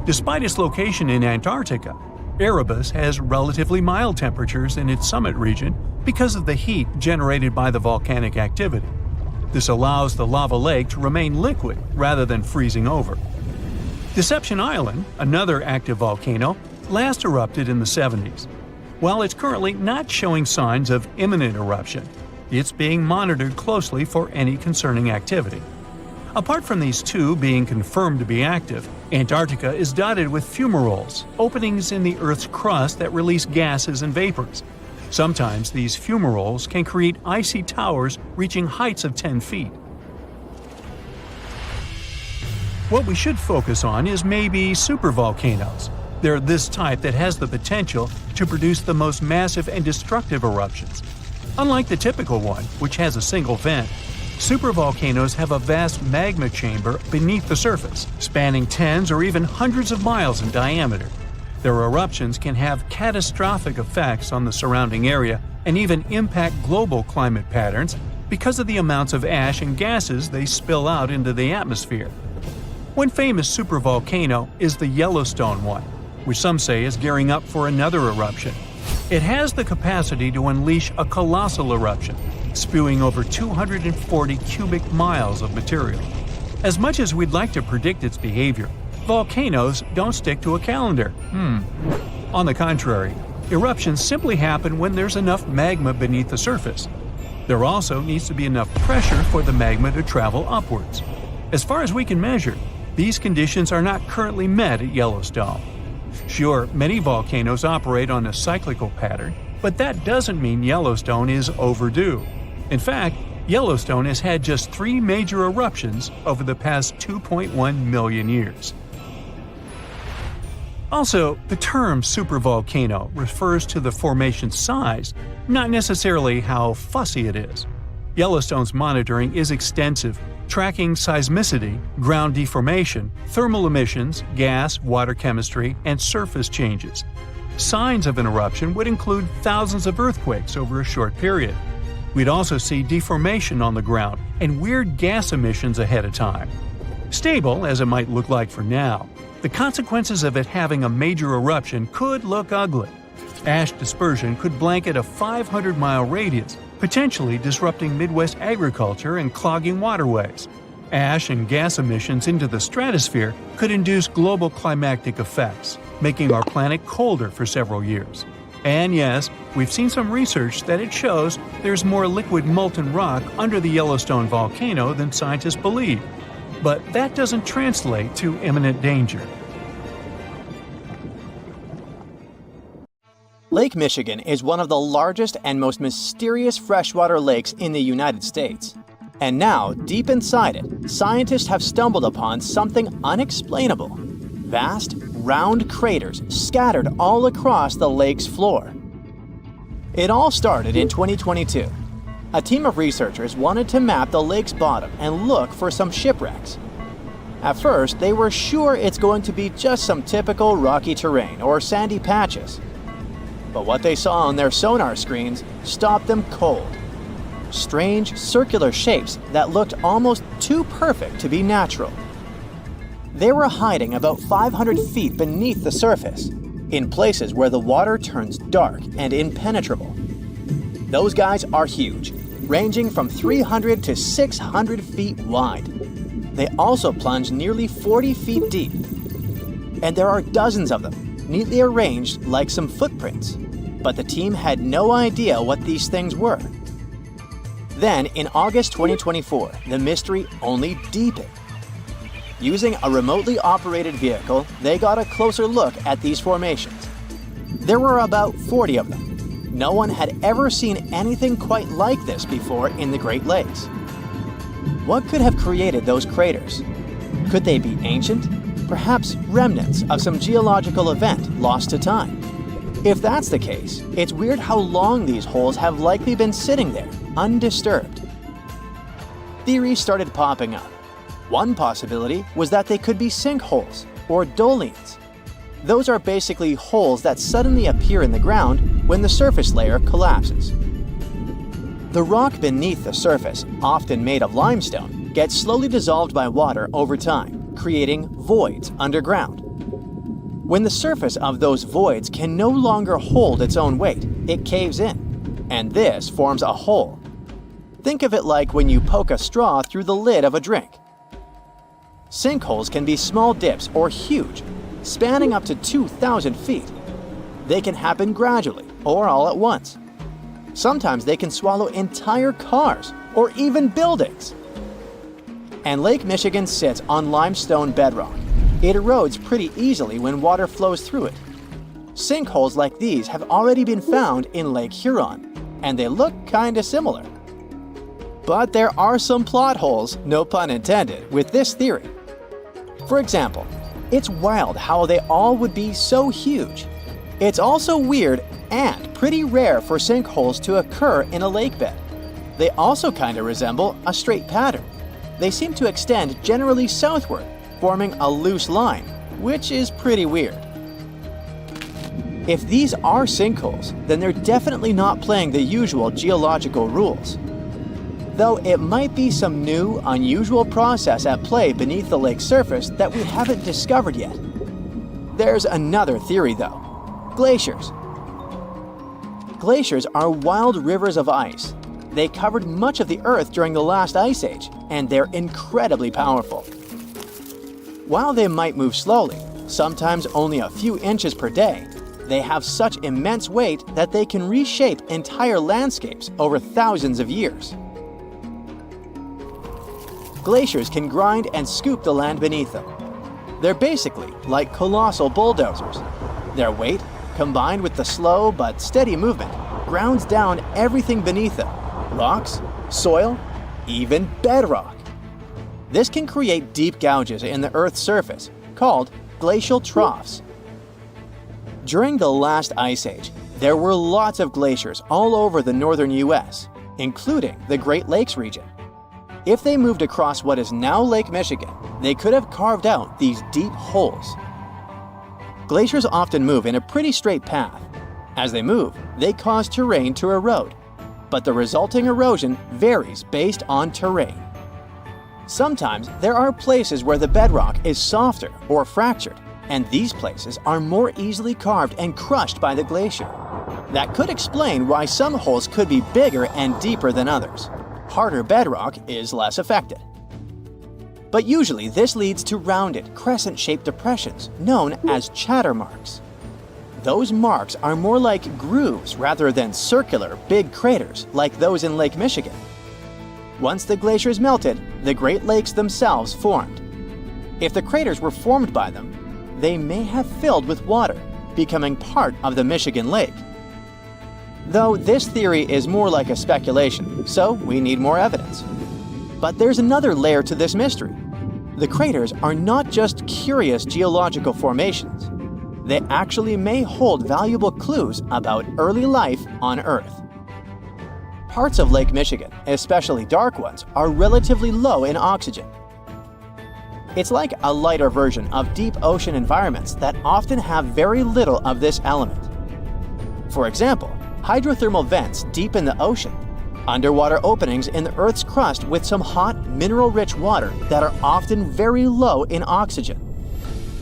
Despite its location in Antarctica, Erebus has relatively mild temperatures in its summit region because of the heat generated by the volcanic activity. This allows the lava lake to remain liquid rather than freezing over. Deception Island, another active volcano, last erupted in the 70s. While it's currently not showing signs of imminent eruption, it's being monitored closely for any concerning activity. Apart from these 2 being confirmed to be active, Antarctica is dotted with fumaroles, openings in the Earth's crust that release gases and vapors. Sometimes these fumaroles can create icy towers reaching heights of 10 feet. What we should focus on is maybe supervolcanoes. They're this type that has the potential to produce the most massive and destructive eruptions. Unlike the typical one, which has a single vent, supervolcanoes have a vast magma chamber beneath the surface, spanning tens or even hundreds of miles in diameter. Their eruptions can have catastrophic effects on the surrounding area and even impact global climate patterns because of the amounts of ash and gases they spill out into the atmosphere. One famous supervolcano is the Yellowstone one, which some say is gearing up for another eruption. It has the capacity to unleash a colossal eruption, spewing over 240 cubic miles of material. As much as we'd like to predict its behavior, volcanoes don't stick to a calendar. On the contrary, eruptions simply happen when there's enough magma beneath the surface. There also needs to be enough pressure for the magma to travel upwards. As far as we can measure, these conditions are not currently met at Yellowstone. Sure, many volcanoes operate on a cyclical pattern, but that doesn't mean Yellowstone is overdue. In fact, Yellowstone has had just 3 major eruptions over the past 2.1 million years. Also, the term supervolcano refers to the formation's size, not necessarily how fussy it is. Yellowstone's monitoring is extensive, tracking seismicity, ground deformation, thermal emissions, gas, water chemistry, and surface changes. Signs of an eruption would include thousands of earthquakes over a short period. We'd also see deformation on the ground and weird gas emissions ahead of time. Stable, as it might look like for now, the consequences of it having a major eruption could look ugly. Ash dispersion could blanket a 500-mile radius, potentially disrupting Midwest agriculture and clogging waterways. Ash and gas emissions into the stratosphere could induce global climatic effects, making our planet colder for several years. And yes, we've seen some research that it shows there's more liquid molten rock under the Yellowstone volcano than scientists believe. But that doesn't translate to imminent danger. Lake Michigan is one of the largest and most mysterious freshwater lakes in the United States. And now, deep inside it, scientists have stumbled upon something unexplainable. Vast, round craters scattered all across the lake's floor. It all started in 2022. a team of researchers wanted to map the lake's bottom and look for some shipwrecks. At first, they were sure it's going to be just some typical rocky terrain or sandy patches. But what they saw on their sonar screens stopped them cold. Strange circular shapes that looked almost too perfect to be natural. They were hiding about 500 feet beneath the surface, in places where the water turns dark and impenetrable. Those guys are huge, ranging from 300 to 600 feet wide. They also plunge nearly 40 feet deep. And there are dozens of them, neatly arranged like some footprints. But the team had no idea what these things were. Then, in August 2024, the mystery only deepened. Using a remotely operated vehicle, they got a closer look at these formations. There were about 40 of them. No one had ever seen anything quite like this before in the Great Lakes. What could have created those craters? Could they be ancient? Perhaps remnants of some geological event lost to time? If that's the case, it's weird how long these holes have likely been sitting there, undisturbed. Theories started popping up. One possibility was that they could be sinkholes or dolines. Those are basically holes that suddenly appear in the ground when the surface layer collapses. The rock beneath the surface, often made of limestone, gets slowly dissolved by water over time, creating voids underground. When the surface of those voids can no longer hold its own weight, it caves in, and this forms a hole. Think of it like when you poke a straw through the lid of a drink. Sinkholes can be small dips or huge, spanning up to 2,000 feet. They can happen gradually or all at once. Sometimes they can swallow entire cars or even buildings. And Lake Michigan sits on limestone bedrock. It erodes pretty easily when water flows through it. Sinkholes like these have already been found in Lake Huron, and they look kinda similar. But there are some plot holes, no pun intended, with this theory. For example, it's wild how they all would be so huge. It's also weird and pretty rare for sinkholes to occur in a lake bed. They also kinda resemble a straight pattern. They seem to extend generally southward, forming a loose line, which is pretty weird. If these are sinkholes, then they're definitely not playing the usual geological rules. Though it might be some new, unusual process at play beneath the lake's surface that we haven't discovered yet. There's another theory though: glaciers. Glaciers are wild rivers of ice. They covered much of the Earth during the last ice age, and they're incredibly powerful. While they might move slowly, sometimes only a few inches per day, they have such immense weight that they can reshape entire landscapes over thousands of years. Glaciers can grind and scoop the land beneath them. They're basically like colossal bulldozers. Their weight, combined with the slow but steady movement, grounds down everything beneath them: rocks, soil, even bedrock. This can create deep gouges in the Earth's surface, called glacial troughs. During the last ice age, there were lots of glaciers all over the northern US, including the Great Lakes region. If they moved across what is now Lake Michigan, they could have carved out these deep holes. Glaciers often move in a pretty straight path. As they move, they cause terrain to erode, but the resulting erosion varies based on terrain. Sometimes there are places where the bedrock is softer or fractured, and these places are more easily carved and crushed by the glacier. That could explain why some holes could be bigger and deeper than others. Harder bedrock is less affected. But usually this leads to rounded, crescent-shaped depressions known as chatter marks. Those marks are more like grooves rather than circular, big craters like those in Lake Michigan. Once the glaciers melted, the Great Lakes themselves formed. If the craters were formed by them, they may have filled with water, becoming part of the Michigan Lake. Though this theory is more like a speculation, so we need more evidence. But there's another layer to this mystery. The craters are not just curious geological formations. They actually may hold valuable clues about early life on Earth. Parts of Lake Michigan, especially dark ones, are relatively low in oxygen. It's like a lighter version of deep ocean environments that often have very little of this element. For example, hydrothermal vents deep in the ocean, underwater openings in the Earth's crust with some hot, mineral-rich water that are often very low in oxygen.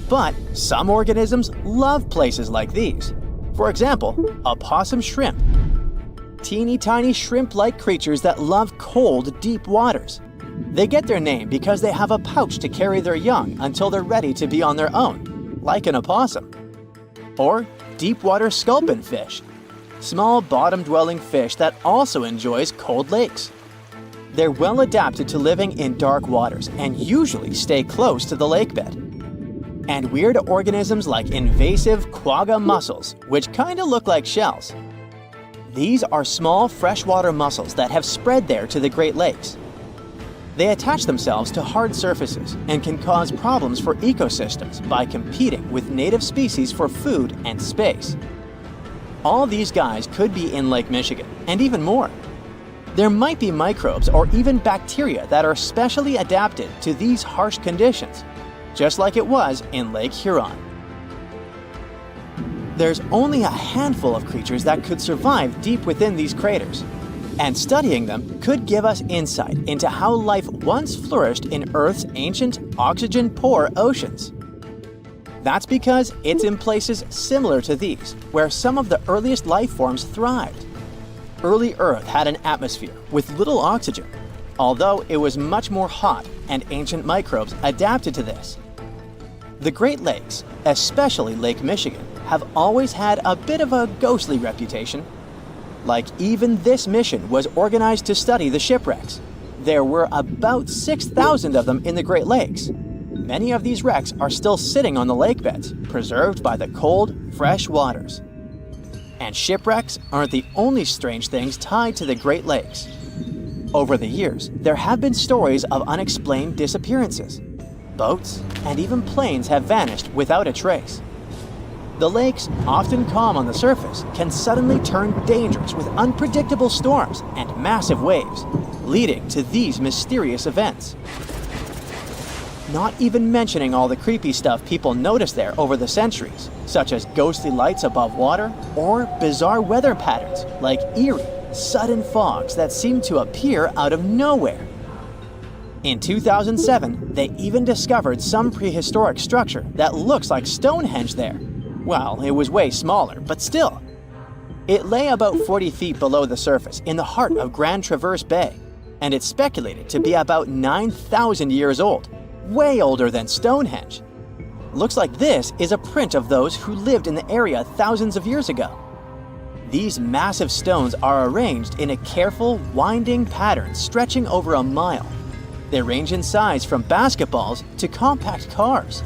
But some organisms love places like these. For example, opossum shrimp. Teeny tiny shrimp-like creatures that love cold, deep waters. They get their name because they have a pouch to carry their young until they're ready to be on their own, like an opossum. Or deep-water sculpin fish, small bottom-dwelling fish that also enjoys cold lakes. They're well adapted to living in dark waters and usually stay close to the lakebed. And weird organisms like invasive quagga mussels, which kinda look like shells. These are small freshwater mussels that have spread there to the Great Lakes. They attach themselves to hard surfaces and can cause problems for ecosystems by competing with native species for food and space. All these guys could be in Lake Michigan, and even more. There might be microbes or even bacteria that are specially adapted to these harsh conditions, just like it was in Lake Huron. There's only a handful of creatures that could survive deep within these craters, and studying them could give us insight into how life once flourished in Earth's ancient, oxygen-poor oceans. That's because it's in places similar to these, where some of the earliest life forms thrived. Early Earth had an atmosphere with little oxygen, although it was much more hot, and ancient microbes adapted to this. The Great Lakes, especially Lake Michigan, have always had a bit of a ghostly reputation. Like even this mission was organized to study the shipwrecks. There were about 6,000 of them in the Great Lakes. Many of these wrecks are still sitting on the lake beds, preserved by the cold, fresh waters. And shipwrecks aren't the only strange things tied to the Great Lakes. Over the years, there have been stories of unexplained disappearances. Boats and even planes have vanished without a trace. The lakes, often calm on the surface, can suddenly turn dangerous with unpredictable storms and massive waves, leading to these mysterious events. Not even mentioning all the creepy stuff people notice there over the centuries, such as ghostly lights above water or bizarre weather patterns like eerie, sudden fogs that seem to appear out of nowhere. In 2007, they even discovered some prehistoric structure that looks like Stonehenge there. Well, it was way smaller, but still. It lay about 40 feet below the surface in the heart of Grand Traverse Bay, and it's speculated to be about 9,000 years old, way older than Stonehenge. Looks like this is a print of those who lived in the area thousands of years ago. These massive stones are arranged in a careful, winding pattern stretching over a mile. They range in size from basketballs to compact cars.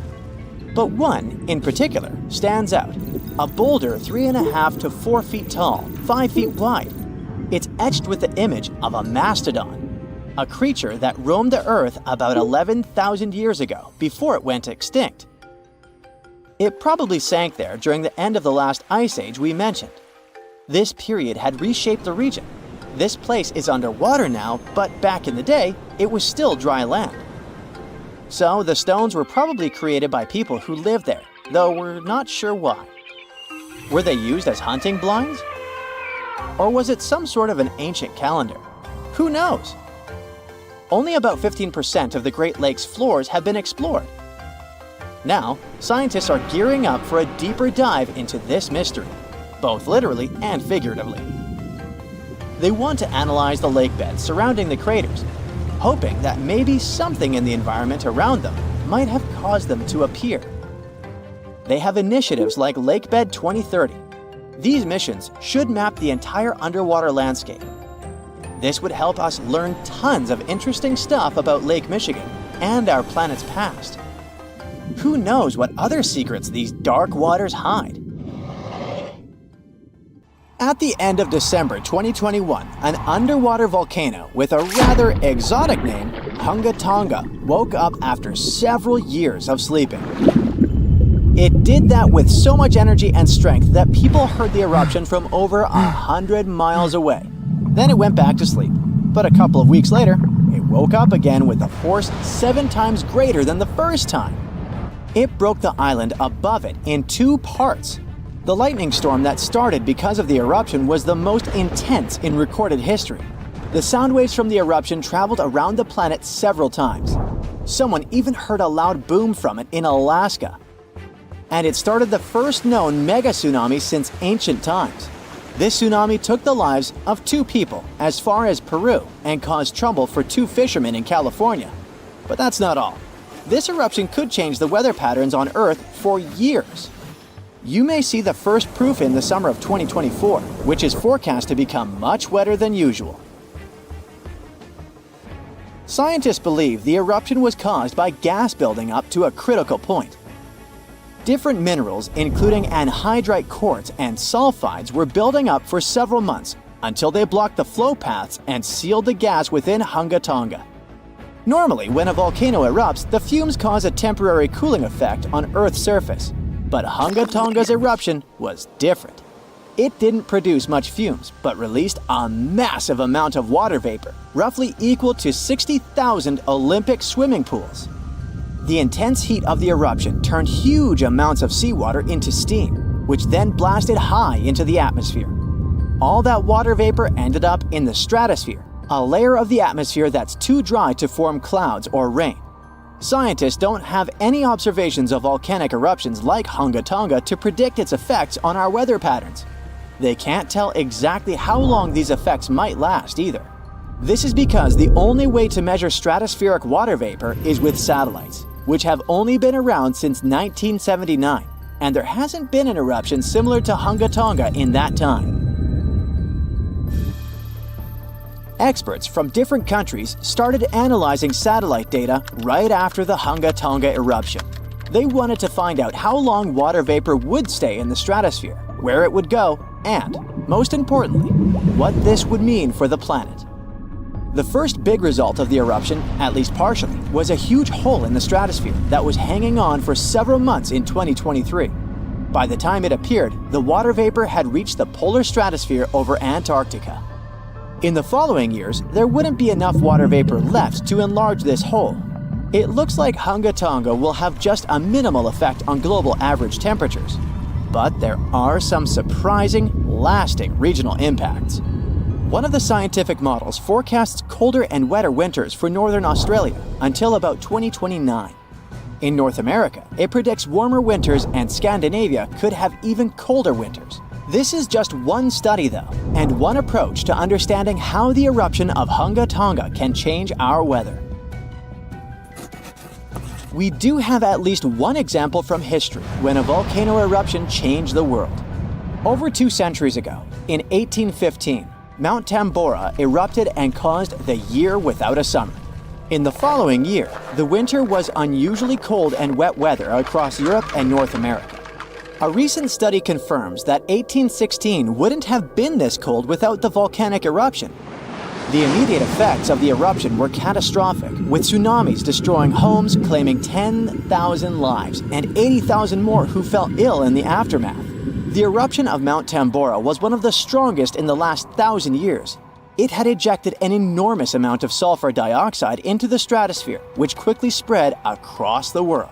But one, in particular, stands out. A boulder 3.5 to 4 feet tall, 5 feet wide. It's etched with the image of a mastodon, a creature that roamed the Earth about 11,000 years ago before it went extinct. It probably sank there during the end of the last ice age we mentioned. This period had reshaped the region. This place is underwater now, but back in the day, it was still dry land. So the stones were probably created by people who lived there, though we're not sure why. Were they used as hunting blinds? Or was it some sort of an ancient calendar? Who knows? Only about 15% of the Great Lakes floors have been explored. Now, scientists are gearing up for a deeper dive into this mystery, both literally and figuratively. They want to analyze the lake beds surrounding the craters, hoping that maybe something in the environment around them might have caused them to appear. They have initiatives like Lakebed 2030. These missions should map the entire underwater landscape. This would help us learn tons of interesting stuff about Lake Michigan and our planet's past. Who knows what other secrets these dark waters hide? At the end of December 2021, an underwater volcano with a rather exotic name, Hunga Tonga, woke up after several years of sleeping. It did that with so much energy and strength that people heard the eruption from over 100 miles away. Then it went back to sleep. But a couple of weeks later, it woke up again with a force 7 times greater than the first time. It broke the island above it in 2 parts. The lightning storm that started because of the eruption was the most intense in recorded history. The sound waves from the eruption traveled around the planet several times. Someone even heard a loud boom from it in Alaska. And it started the first known mega tsunami since ancient times. This tsunami took the lives of 2 people as far as Peru and caused trouble for 2 fishermen in California. But that's not all. This eruption could change the weather patterns on Earth for years. You may see the first proof in the summer of 2024, which is forecast to become much wetter than usual. Scientists believe the eruption was caused by gas building up to a critical point. Different minerals, including anhydrite quartz and sulfides, were building up for several months until they blocked the flow paths and sealed the gas within Hunga Tonga. Normally, when a volcano erupts, the fumes cause a temporary cooling effect on Earth's surface. But Hunga Tonga's eruption was different. It didn't produce much fumes, but released a massive amount of water vapor, roughly equal to 60,000 Olympic swimming pools. The intense heat of the eruption turned huge amounts of seawater into steam, which then blasted high into the atmosphere. All that water vapor ended up in the stratosphere, a layer of the atmosphere that's too dry to form clouds or rain. Scientists don't have any observations of volcanic eruptions like Hunga Tonga to predict its effects on our weather patterns. They can't tell exactly how long these effects might last either. This is because the only way to measure stratospheric water vapor is with satellites, which have only been around since 1979, and there hasn't been an eruption similar to Hunga Tonga in that time. Experts from different countries started analyzing satellite data right after the Hunga Tonga eruption. They wanted to find out how long water vapor would stay in the stratosphere, where it would go, and, most importantly, what this would mean for the planet. The first big result of the eruption, at least partially, was a huge hole in the stratosphere that was hanging on for several months in 2023. By the time it appeared, the water vapor had reached the polar stratosphere over Antarctica. In the following years, there wouldn't be enough water vapor left to enlarge this hole. It looks like Hunga Tonga will have just a minimal effect on global average temperatures. But there are some surprising, lasting regional impacts. One of the scientific models forecasts colder and wetter winters for northern Australia until about 2029. In North America, it predicts warmer winters, and Scandinavia could have even colder winters. This is just one study though, and one approach to understanding how the eruption of Hunga Tonga can change our weather. We do have at least one example from history when a volcano eruption changed the world. Over 2 centuries ago, in 1815, Mount Tambora erupted and caused the year without a summer. In the following year, the winter was unusually cold and wet weather across Europe and North America. A recent study confirms that 1816 wouldn't have been this cold without the volcanic eruption. The immediate effects of the eruption were catastrophic, with tsunamis destroying homes, claiming 10,000 lives, and 80,000 more who fell ill in the aftermath. The eruption of Mount Tambora was one of the strongest in the last 1,000 years. It had ejected an enormous amount of sulfur dioxide into the stratosphere, which quickly spread across the world.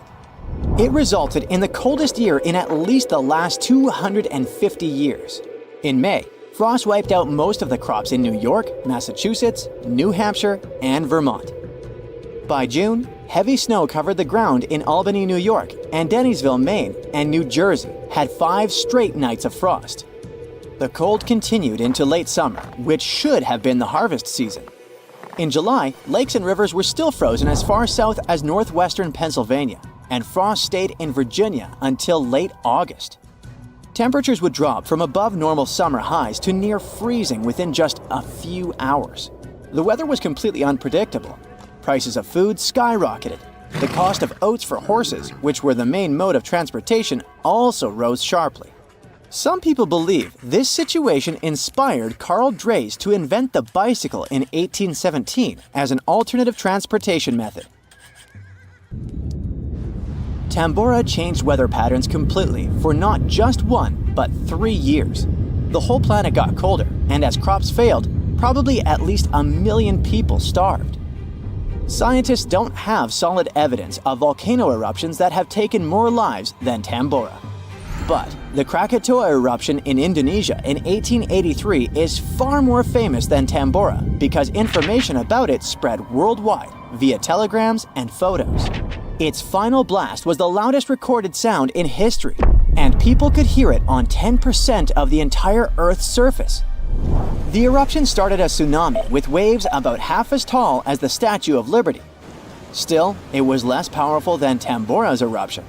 It resulted in the coldest year in at least the last 250 years. In May, frost wiped out most of the crops in New York, Massachusetts, New Hampshire, and Vermont. By June, heavy snow covered the ground in Albany, New York, and Dennisville, Maine, and New Jersey had 5 straight nights of frost. The cold continued into late summer, which should have been the harvest season. In July, lakes and rivers were still frozen as far south as northwestern Pennsylvania, and frost stayed in Virginia until late August. Temperatures would drop from above normal summer highs to near freezing within just a few hours. The weather was completely unpredictable. Prices of food skyrocketed. The cost of oats for horses, which were the main mode of transportation, also rose sharply. Some people believe this situation inspired Carl Drees to invent the bicycle in 1817 as an alternative transportation method. Tambora changed weather patterns completely for not just 1, but 3 years. The whole planet got colder, and as crops failed, probably at least 1 million people starved. Scientists don't have solid evidence of volcano eruptions that have taken more lives than Tambora. But the Krakatoa eruption in Indonesia in 1883 is far more famous than Tambora because information about it spread worldwide via telegrams and photos. Its final blast was the loudest recorded sound in history, and people could hear it on 10% of the entire Earth's surface. The eruption started a tsunami with waves about half as tall as the Statue of Liberty. Still, it was less powerful than Tambora's eruption.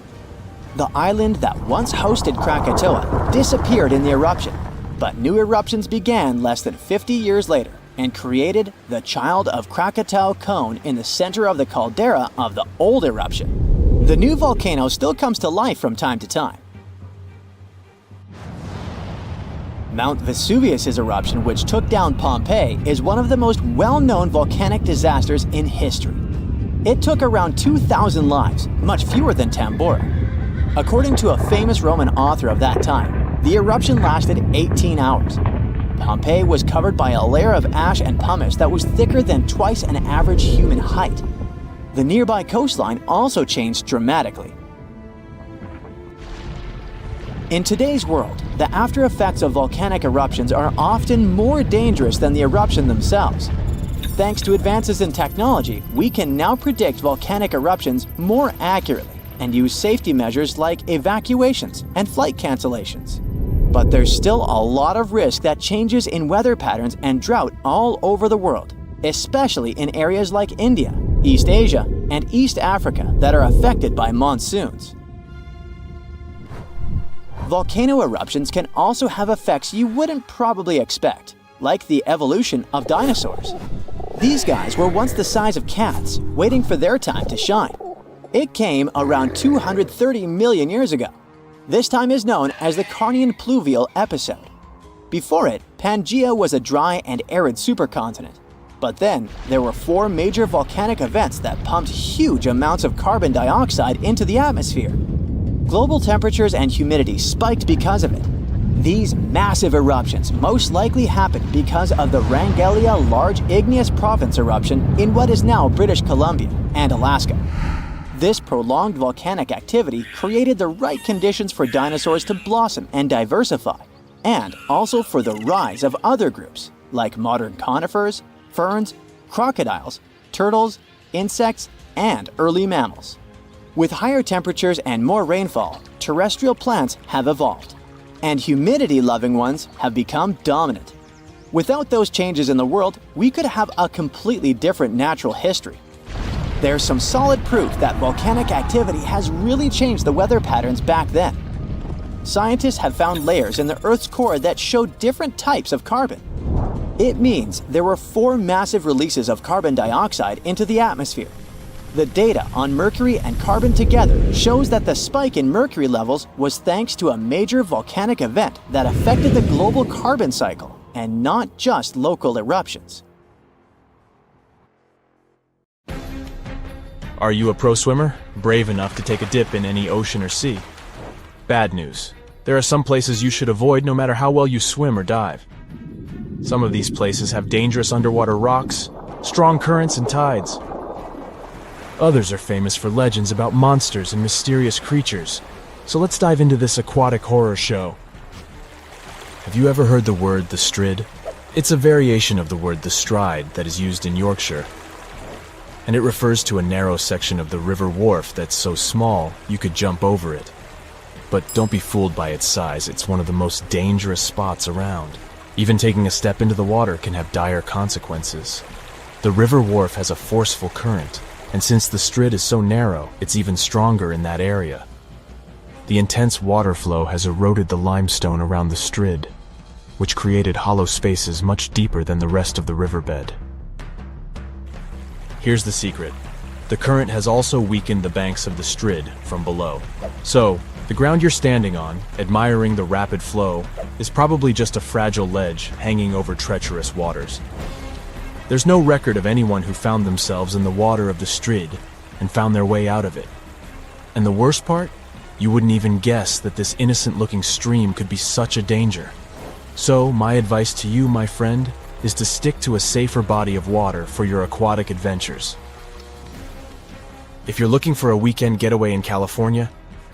The island that once hosted Krakatoa disappeared in the eruption, but new eruptions began less than 50 years later and created the Child of Krakatau cone in the center of the caldera of the old eruption. The new volcano still comes to life from time to time. Mount Vesuvius' eruption, which took down Pompeii, is one of the most well-known volcanic disasters in history. It took around 2,000 lives, much fewer than Tambora. According to a famous Roman author of that time, the eruption lasted 18 hours. Pompeii was covered by a layer of ash and pumice that was thicker than twice an average human height. The nearby coastline also changed dramatically. In today's world, the after effects of volcanic eruptions are often more dangerous than the eruption themselves. Thanks to advances in technology, we can now predict volcanic eruptions more accurately and use safety measures like evacuations and flight cancellations. But there's still a lot of risk that changes in weather patterns and drought all over the world, especially in areas like India, East Asia, and East Africa that are affected by monsoons. Volcano eruptions can also have effects you wouldn't probably expect, like the evolution of dinosaurs. These guys were once the size of cats, waiting for their time to shine. It came around 230 million years ago. This time is known as the Carnian pluvial episode. Before it, Pangaea was a dry and arid supercontinent. But then, there were 4 major volcanic events that pumped huge amounts of carbon dioxide into the atmosphere. Global temperatures and humidity spiked because of it. These massive eruptions most likely happened because of the Wrangellia Large Igneous Province eruption in what is now British Columbia and Alaska. This prolonged volcanic activity created the right conditions for dinosaurs to blossom and diversify, and also for the rise of other groups, like modern conifers, ferns, crocodiles, turtles, insects, and early mammals. With higher temperatures and more rainfall, terrestrial plants have evolved, and humidity-loving ones have become dominant. Without those changes in the world, we could have a completely different natural history. There's some solid proof that volcanic activity has really changed the weather patterns back then. Scientists have found layers in the Earth's core that show different types of carbon. It means there were 4 massive releases of carbon dioxide into the atmosphere. The data on mercury and carbon together shows that the spike in mercury levels was thanks to a major volcanic event that affected the global carbon cycle, and not just local eruptions. Are you a pro swimmer? Brave enough to take a dip in any ocean or sea? Bad news. There are some places you should avoid no matter how well you swim or dive. Some of these places have dangerous underwater rocks, strong currents and tides. Others are famous for legends about monsters and mysterious creatures. So let's dive into this aquatic horror show. Have you ever heard the word the strid? It's a variation of the word the stride that is used in Yorkshire. And it refers to a narrow section of the river wharf that's so small you could jump over it. But don't be fooled by its size, it's one of the most dangerous spots around. Even taking a step into the water can have dire consequences. The river wharf has a forceful current, and since the strid is so narrow, it's even stronger in that area. The intense water flow has eroded the limestone around the strid, which created hollow spaces much deeper than the rest of the riverbed. Here's the secret. The current has also weakened the banks of the strid from below. So, the ground you're standing on, admiring the rapid flow, is probably just a fragile ledge hanging over treacherous waters. There's no record of anyone who found themselves in the water of the strid and found their way out of it. And the worst part? You wouldn't even guess that this innocent-looking stream could be such a danger. So, my advice to you, my friend, is to stick to a safer body of water for your aquatic adventures. If you're looking for a weekend getaway in California,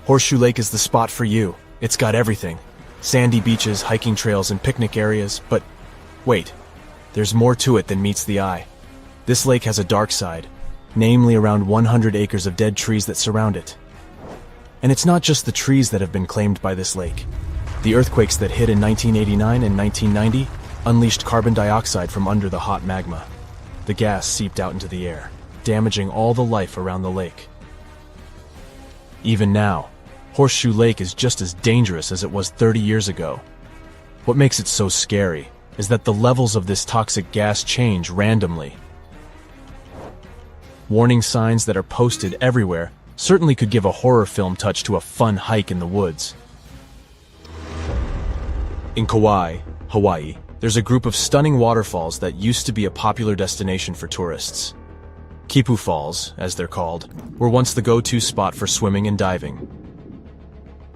Horseshoe Lake is the spot for you. It's got everything: sandy beaches, hiking trails, and picnic areas. But wait, there's more to it than meets the eye. This lake has a dark side, namely around 100 acres of dead trees that surround it. And it's not just the trees that have been claimed by this lake. The earthquakes that hit in 1989 and 1990 unleashed carbon dioxide from under the hot magma. The gas seeped out into the air, damaging all the life around the lake. Even now, Horseshoe Lake is just as dangerous as it was 30 years ago. What makes it so scary is that the levels of this toxic gas change randomly. Warning signs that are posted everywhere certainly could give a horror film touch to a fun hike in the woods. In Kauai, Hawaii, there's a group of stunning waterfalls that used to be a popular destination for tourists. Kipu Falls, as they're called, were once the go-to spot for swimming and diving.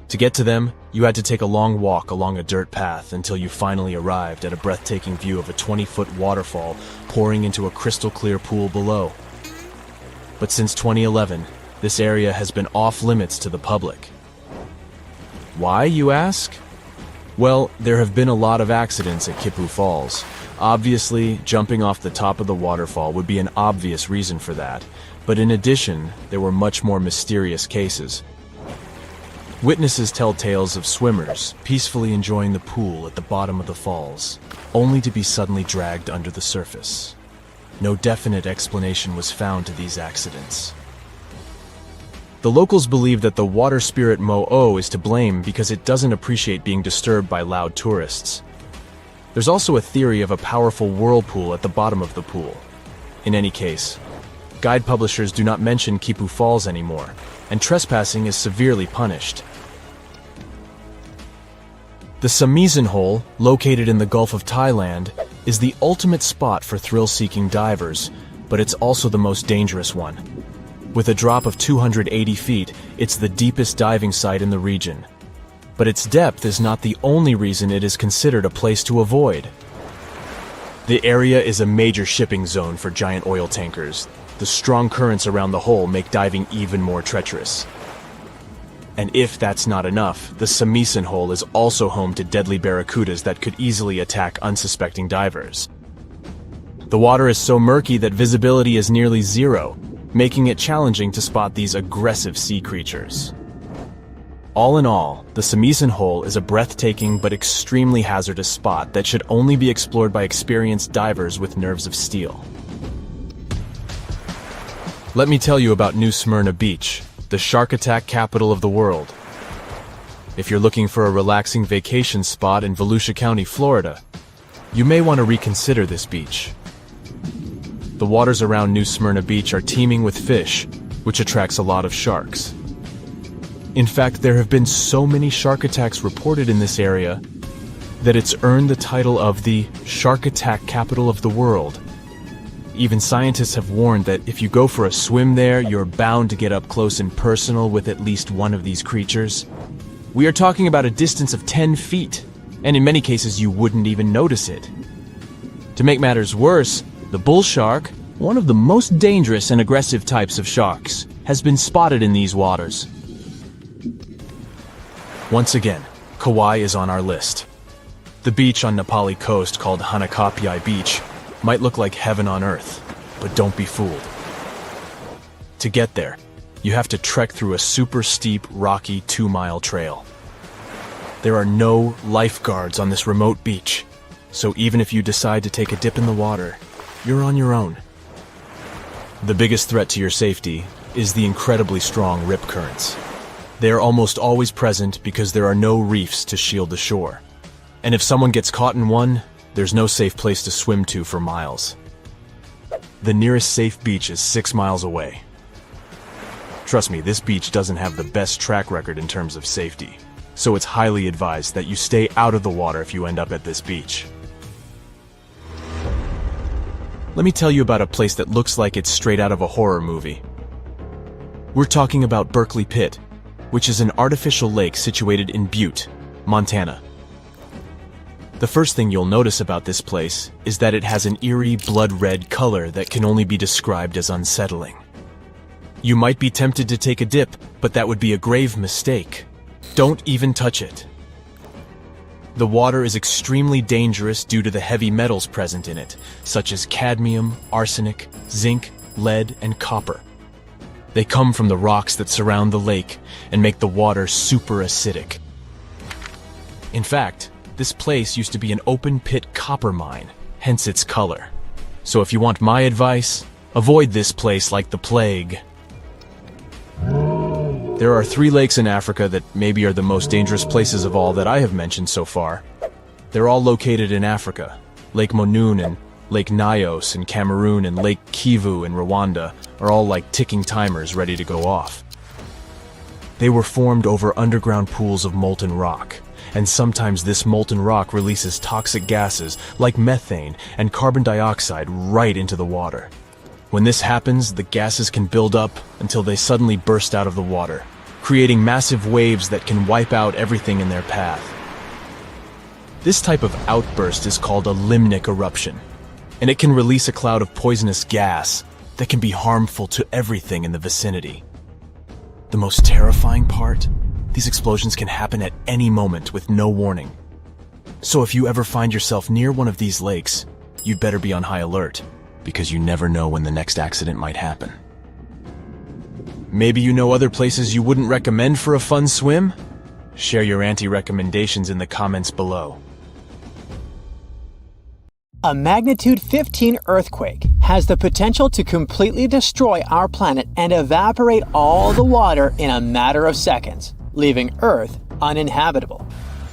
To get to them, you had to take a long walk along a dirt path until you finally arrived at a breathtaking view of a 20-foot waterfall pouring into a crystal-clear pool below. But since 2011, this area has been off-limits to the public. Why, you ask? Well, there have been a lot of accidents at Kipu Falls. Obviously, jumping off the top of the waterfall would be an obvious reason for that, but in addition, there were much more mysterious cases. Witnesses tell tales of swimmers peacefully enjoying the pool at the bottom of the falls, only to be suddenly dragged under the surface. No definite explanation was found to these accidents. The locals believe that the water spirit Mo'o is to blame because it doesn't appreciate being disturbed by loud tourists. There's also a theory of a powerful whirlpool at the bottom of the pool. In any case, guide publishers do not mention Kipu Falls anymore, and trespassing is severely punished. The Samisen Hole, located in the Gulf of Thailand, is the ultimate spot for thrill-seeking divers, but it's also the most dangerous one. With a drop of 280 feet, it's the deepest diving site in the region. But its depth is not the only reason it is considered a place to avoid. The area is a major shipping zone for giant oil tankers. The strong currents around the hole make diving even more treacherous. And if that's not enough, the Samisen Hole is also home to deadly barracudas that could easily attack unsuspecting divers. The water is so murky that visibility is nearly zero, making it challenging to spot these aggressive sea creatures. All in all, the Samisen Hole is a breathtaking but extremely hazardous spot that should only be explored by experienced divers with nerves of steel. Let me tell you about New Smyrna Beach, the shark attack capital of the world. If you're looking for a relaxing vacation spot in Volusia County, Florida, you may want to reconsider this beach. The waters around New Smyrna Beach are teeming with fish, which attracts a lot of sharks. In fact, there have been so many shark attacks reported in this area that it's earned the title of the shark attack capital of the world. Even scientists have warned that if you go for a swim there, you're bound to get up close and personal with at least one of these creatures. We are talking about a distance of 10 feet, and in many cases you wouldn't even notice it. To make matters worse, the bull shark, one of the most dangerous and aggressive types of sharks, has been spotted in these waters. Once again, Kauai is on our list. The beach on Nepali coast called Hanakapiai Beach might look like heaven on earth, but don't be fooled. To get there, you have to trek through a super steep, rocky 2-mile trail. There are no lifeguards on this remote beach, so even if you decide to take a dip in the water, you're on your own. The biggest threat to your safety is the incredibly strong rip currents. They are almost always present because there are no reefs to shield the shore. And if someone gets caught in one, there's no safe place to swim to for miles. The nearest safe beach is 6 miles away. Trust me, this beach doesn't have the best track record in terms of safety, so it's highly advised that you stay out of the water if you end up at this beach. Let me tell you about a place that looks like it's straight out of a horror movie. We're talking about Berkeley Pit, which is an artificial lake situated in Butte, Montana. The first thing you'll notice about this place is that it has an eerie blood-red color that can only be described as unsettling. You might be tempted to take a dip, but that would be a grave mistake. Don't even touch it. The water is extremely dangerous due to the heavy metals present in it, such as cadmium, arsenic, zinc, lead, and copper. They come from the rocks that surround the lake and make the water super acidic. In fact, this place used to be an open-pit copper mine, hence its color. So if you want my advice, avoid this place like the plague. There are 3 lakes in Africa that maybe are the most dangerous places of all that I have mentioned so far. They're all located in Africa. Lake Monoun and Lake Nyos in Cameroon and Lake Kivu in Rwanda are all like ticking timers ready to go off. They were formed over underground pools of molten rock, and sometimes this molten rock releases toxic gases like methane and carbon dioxide right into the water. When this happens, the gases can build up until they suddenly burst out of the water, creating massive waves that can wipe out everything in their path. This type of outburst is called a limnic eruption, and it can release a cloud of poisonous gas that can be harmful to everything in the vicinity. The most terrifying part? These explosions can happen at any moment with no warning. So if you ever find yourself near one of these lakes, you'd better be on high alert, because you never know when the next accident might happen. Maybe you know other places you wouldn't recommend for a fun swim? Share your anti-recommendations in the comments below. A magnitude 15 earthquake has the potential to completely destroy our planet and evaporate all the water in a matter of seconds, leaving Earth uninhabitable.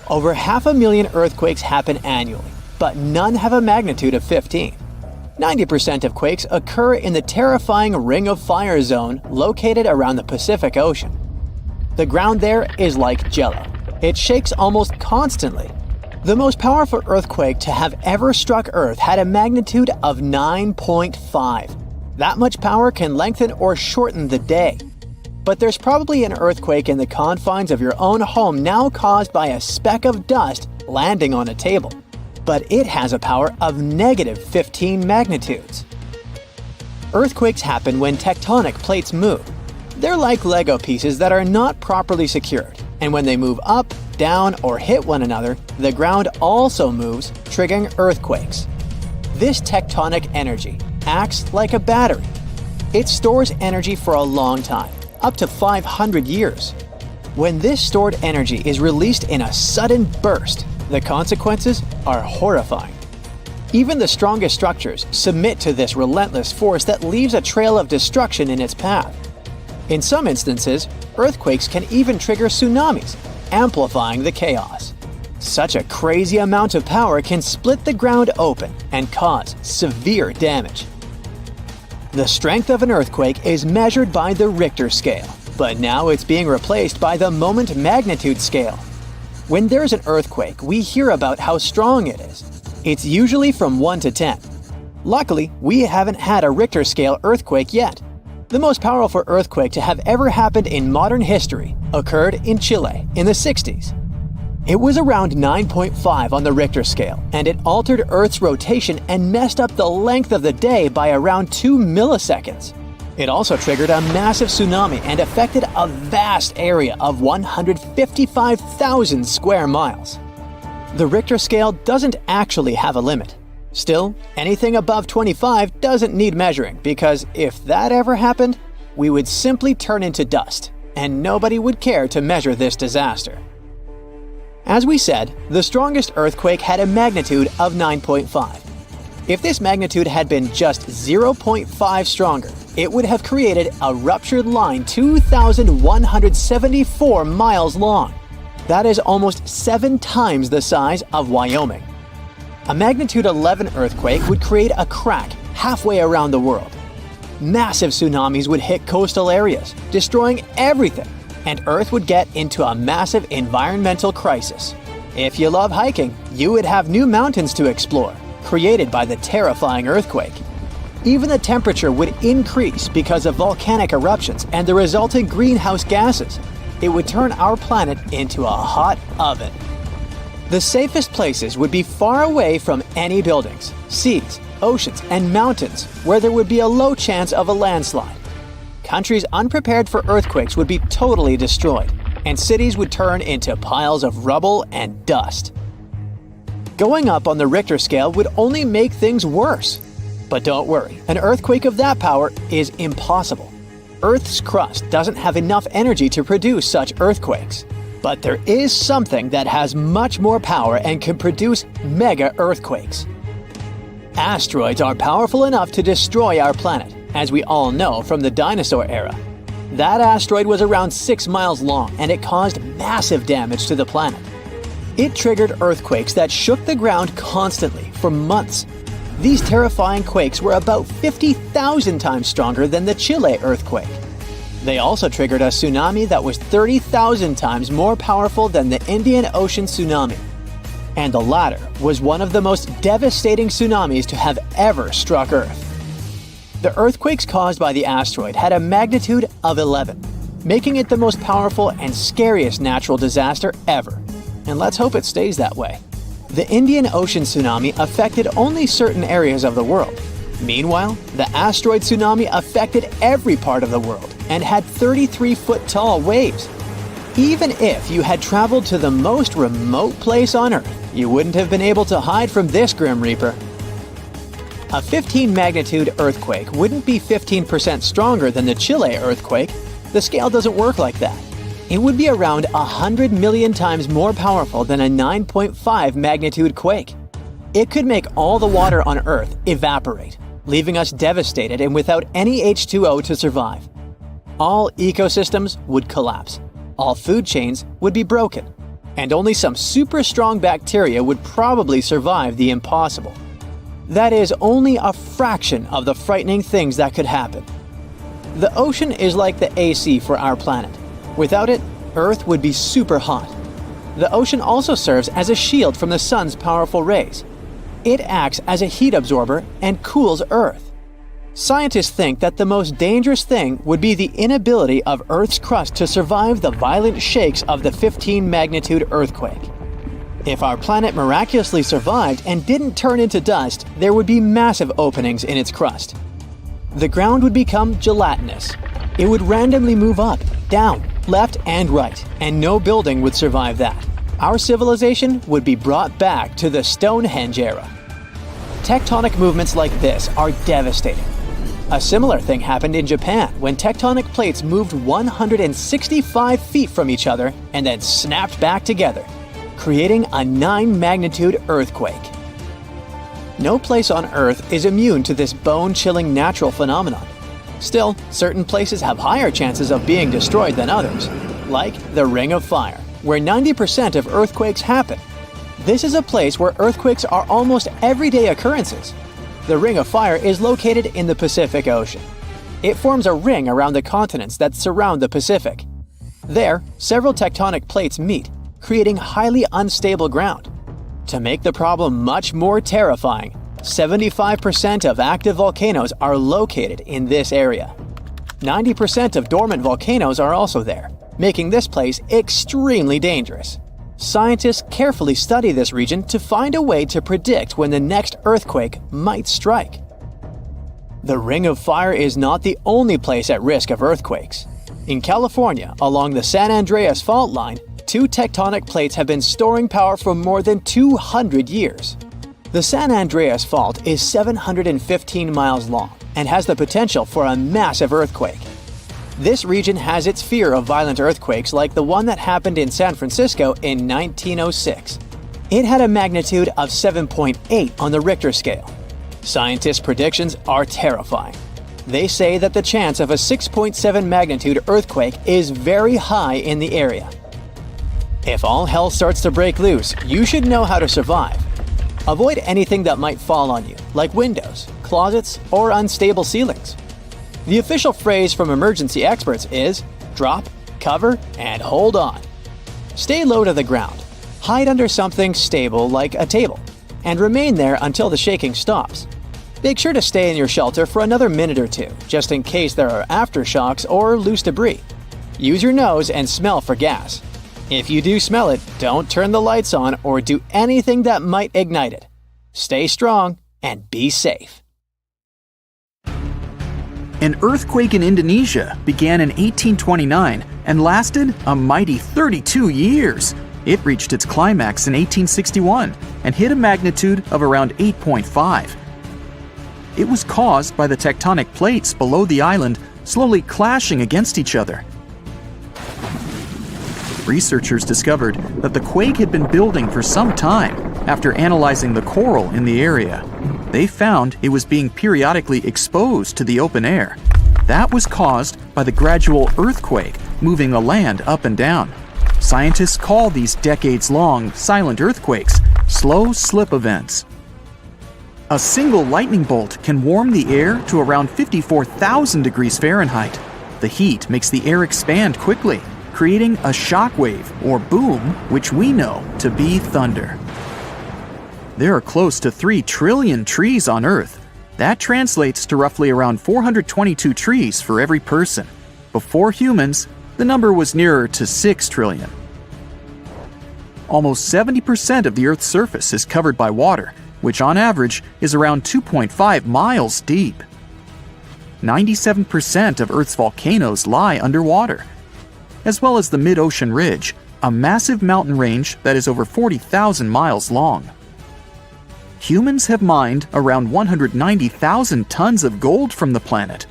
Over 500,000 earthquakes happen annually, but none have a magnitude of 15. 90% of quakes occur in the terrifying Ring of Fire zone located around the Pacific Ocean. The ground there is like jello. It shakes almost constantly. The most powerful earthquake to have ever struck Earth had a magnitude of 9.5. That much power can lengthen or shorten the day. But there's probably an earthquake in the confines of your own home now caused by a speck of dust landing on a table. But it has a power of negative 15 magnitudes. Earthquakes happen when tectonic plates move. They're like Lego pieces that are not properly secured, and when they move up, down, or hit one another, the ground also moves, triggering earthquakes. This tectonic energy acts like a battery. It stores energy for a long time, up to 500 years. When this stored energy is released in a sudden burst, the consequences are horrifying. Even the strongest structures submit to this relentless force that leaves a trail of destruction in its path. In some instances, earthquakes can even trigger tsunamis, amplifying the chaos. Such a crazy amount of power can split the ground open and cause severe damage. The strength of an earthquake is measured by the Richter scale, but now it's being replaced by the moment magnitude scale. When there's an earthquake, we hear about how strong it is. It's usually from 1 to 10. Luckily, we haven't had a Richter scale earthquake yet. The most powerful earthquake to have ever happened in modern history occurred in Chile in the 60s. It was around 9.5 on the Richter scale, and it altered Earth's rotation and messed up the length of the day by around 2 milliseconds. It also triggered a massive tsunami and affected a vast area of 155,000 square miles. The Richter scale doesn't actually have a limit. Still, anything above 25 doesn't need measuring, because if that ever happened, we would simply turn into dust, and nobody would care to measure this disaster. As we said, the strongest earthquake had a magnitude of 9.5. If this magnitude had been just 0.5 stronger, it would have created a ruptured line 2,174 miles long. That is almost 7 times the size of Wyoming. A magnitude 11 earthquake would create a crack halfway around the world. Massive tsunamis would hit coastal areas, destroying everything, and Earth would get into a massive environmental crisis. If you love hiking, you would have new mountains to explore, created by the terrifying earthquake. Even the temperature would increase because of volcanic eruptions and the resulting greenhouse gases. It would turn our planet into a hot oven. The safest places would be far away from any buildings, seas, oceans, and mountains where there would be a low chance of a landslide. Countries unprepared for earthquakes would be totally destroyed, and cities would turn into piles of rubble and dust. Going up on the Richter scale would only make things worse. But don't worry, an earthquake of that power is impossible. Earth's crust doesn't have enough energy to produce such earthquakes. But there is something that has much more power and can produce mega earthquakes. Asteroids are powerful enough to destroy our planet, as we all know from the dinosaur era. That asteroid was around 6 miles long and it caused massive damage to the planet. It triggered earthquakes that shook the ground constantly for months. These terrifying quakes were about 50,000 times stronger than the Chile earthquake. They also triggered a tsunami that was 30,000 times more powerful than the Indian Ocean tsunami. And the latter was one of the most devastating tsunamis to have ever struck Earth. The earthquakes caused by the asteroid had a magnitude of 11, making it the most powerful and scariest natural disaster ever. And let's hope it stays that way. The Indian Ocean tsunami affected only certain areas of the world. Meanwhile, the asteroid tsunami affected every part of the world and had 33-foot-tall waves. Even if you had traveled to the most remote place on Earth, you wouldn't have been able to hide from this Grim Reaper. A 15-magnitude earthquake wouldn't be 15% stronger than the Chile earthquake. The scale doesn't work like that. It would be around 100 million times more powerful than a 9.5 magnitude quake. It could make all the water on Earth evaporate, leaving us devastated and without any H2O to survive. All ecosystems would collapse, all food chains would be broken, and only some super strong bacteria would probably survive the impossible. That is only a fraction of the frightening things that could happen. The ocean is like the AC for our planet. Without it, Earth would be super hot. The ocean also serves as a shield from the sun's powerful rays. It acts as a heat absorber and cools Earth. Scientists think that the most dangerous thing would be the inability of Earth's crust to survive the violent shakes of the 15-magnitude earthquake. If our planet miraculously survived and didn't turn into dust, there would be massive openings in its crust. The ground would become gelatinous. It would randomly move up, down, left, and right, and no building would survive that. Our civilization would be brought back to the Stonehenge era. Tectonic movements like this are devastating. A similar thing happened in Japan when tectonic plates moved 165 feet from each other and then snapped back together, creating a 9-magnitude earthquake. No place on Earth is immune to this bone-chilling natural phenomenon. Still, certain places have higher chances of being destroyed than others, like the Ring of Fire, where 90% of earthquakes happen. This is a place where earthquakes are almost everyday occurrences. The Ring of Fire is located in the Pacific Ocean. It forms a ring around the continents that surround the Pacific. There, several tectonic plates meet, creating highly unstable ground. To make the problem much more terrifying, 75% of active volcanoes are located in this area. 90% of dormant volcanoes are also there, making this place extremely dangerous. Scientists carefully study this region to find a way to predict when the next earthquake might strike. The Ring of Fire is not the only place at risk of earthquakes. In California, along the San Andreas fault line, 2 tectonic plates have been storing power for more than 200 years. The San Andreas Fault is 715 miles long and has the potential for a massive earthquake. This region has its fear of violent earthquakes like the one that happened in San Francisco in 1906. It had a magnitude of 7.8 on the Richter scale. Scientists' predictions are terrifying. They say that the chance of a 6.7 magnitude earthquake is very high in the area. If all hell starts to break loose, you should know how to survive. Avoid anything that might fall on you, like windows, closets, or unstable ceilings. The official phrase from emergency experts is drop, cover, and hold on. Stay low to the ground. Hide under something stable like a table, and remain there until the shaking stops. Make sure to stay in your shelter for another minute or two, just in case there are aftershocks or loose debris. Use your nose and smell for gas. If you do smell it, don't turn the lights on or do anything that might ignite it. Stay strong and be safe. An earthquake in Indonesia began in 1829 and lasted a mighty 32 years. It reached its climax in 1861 and hit a magnitude of around 8.5. It was caused by the tectonic plates below the island slowly clashing against each other. Researchers discovered that the quake had been building for some time after analyzing the coral in the area. They found it was being periodically exposed to the open air. That was caused by the gradual earthquake moving the land up and down. Scientists call these decades-long silent earthquakes slow slip events. A single lightning bolt can warm the air to around 54,000 degrees Fahrenheit. The heat makes the air expand quickly, creating a shock wave or boom, which we know to be thunder. There are close to 3 trillion trees on Earth. That translates to roughly around 422 trees for every person. Before humans, the number was nearer to 6 trillion. Almost 70% of the Earth's surface is covered by water, which on average is around 2.5 miles deep. 97% of Earth's volcanoes lie underwater, as well as the mid-ocean ridge, a massive mountain range that is over 40,000 miles long. Humans have mined around 190,000 tons of gold from the planet.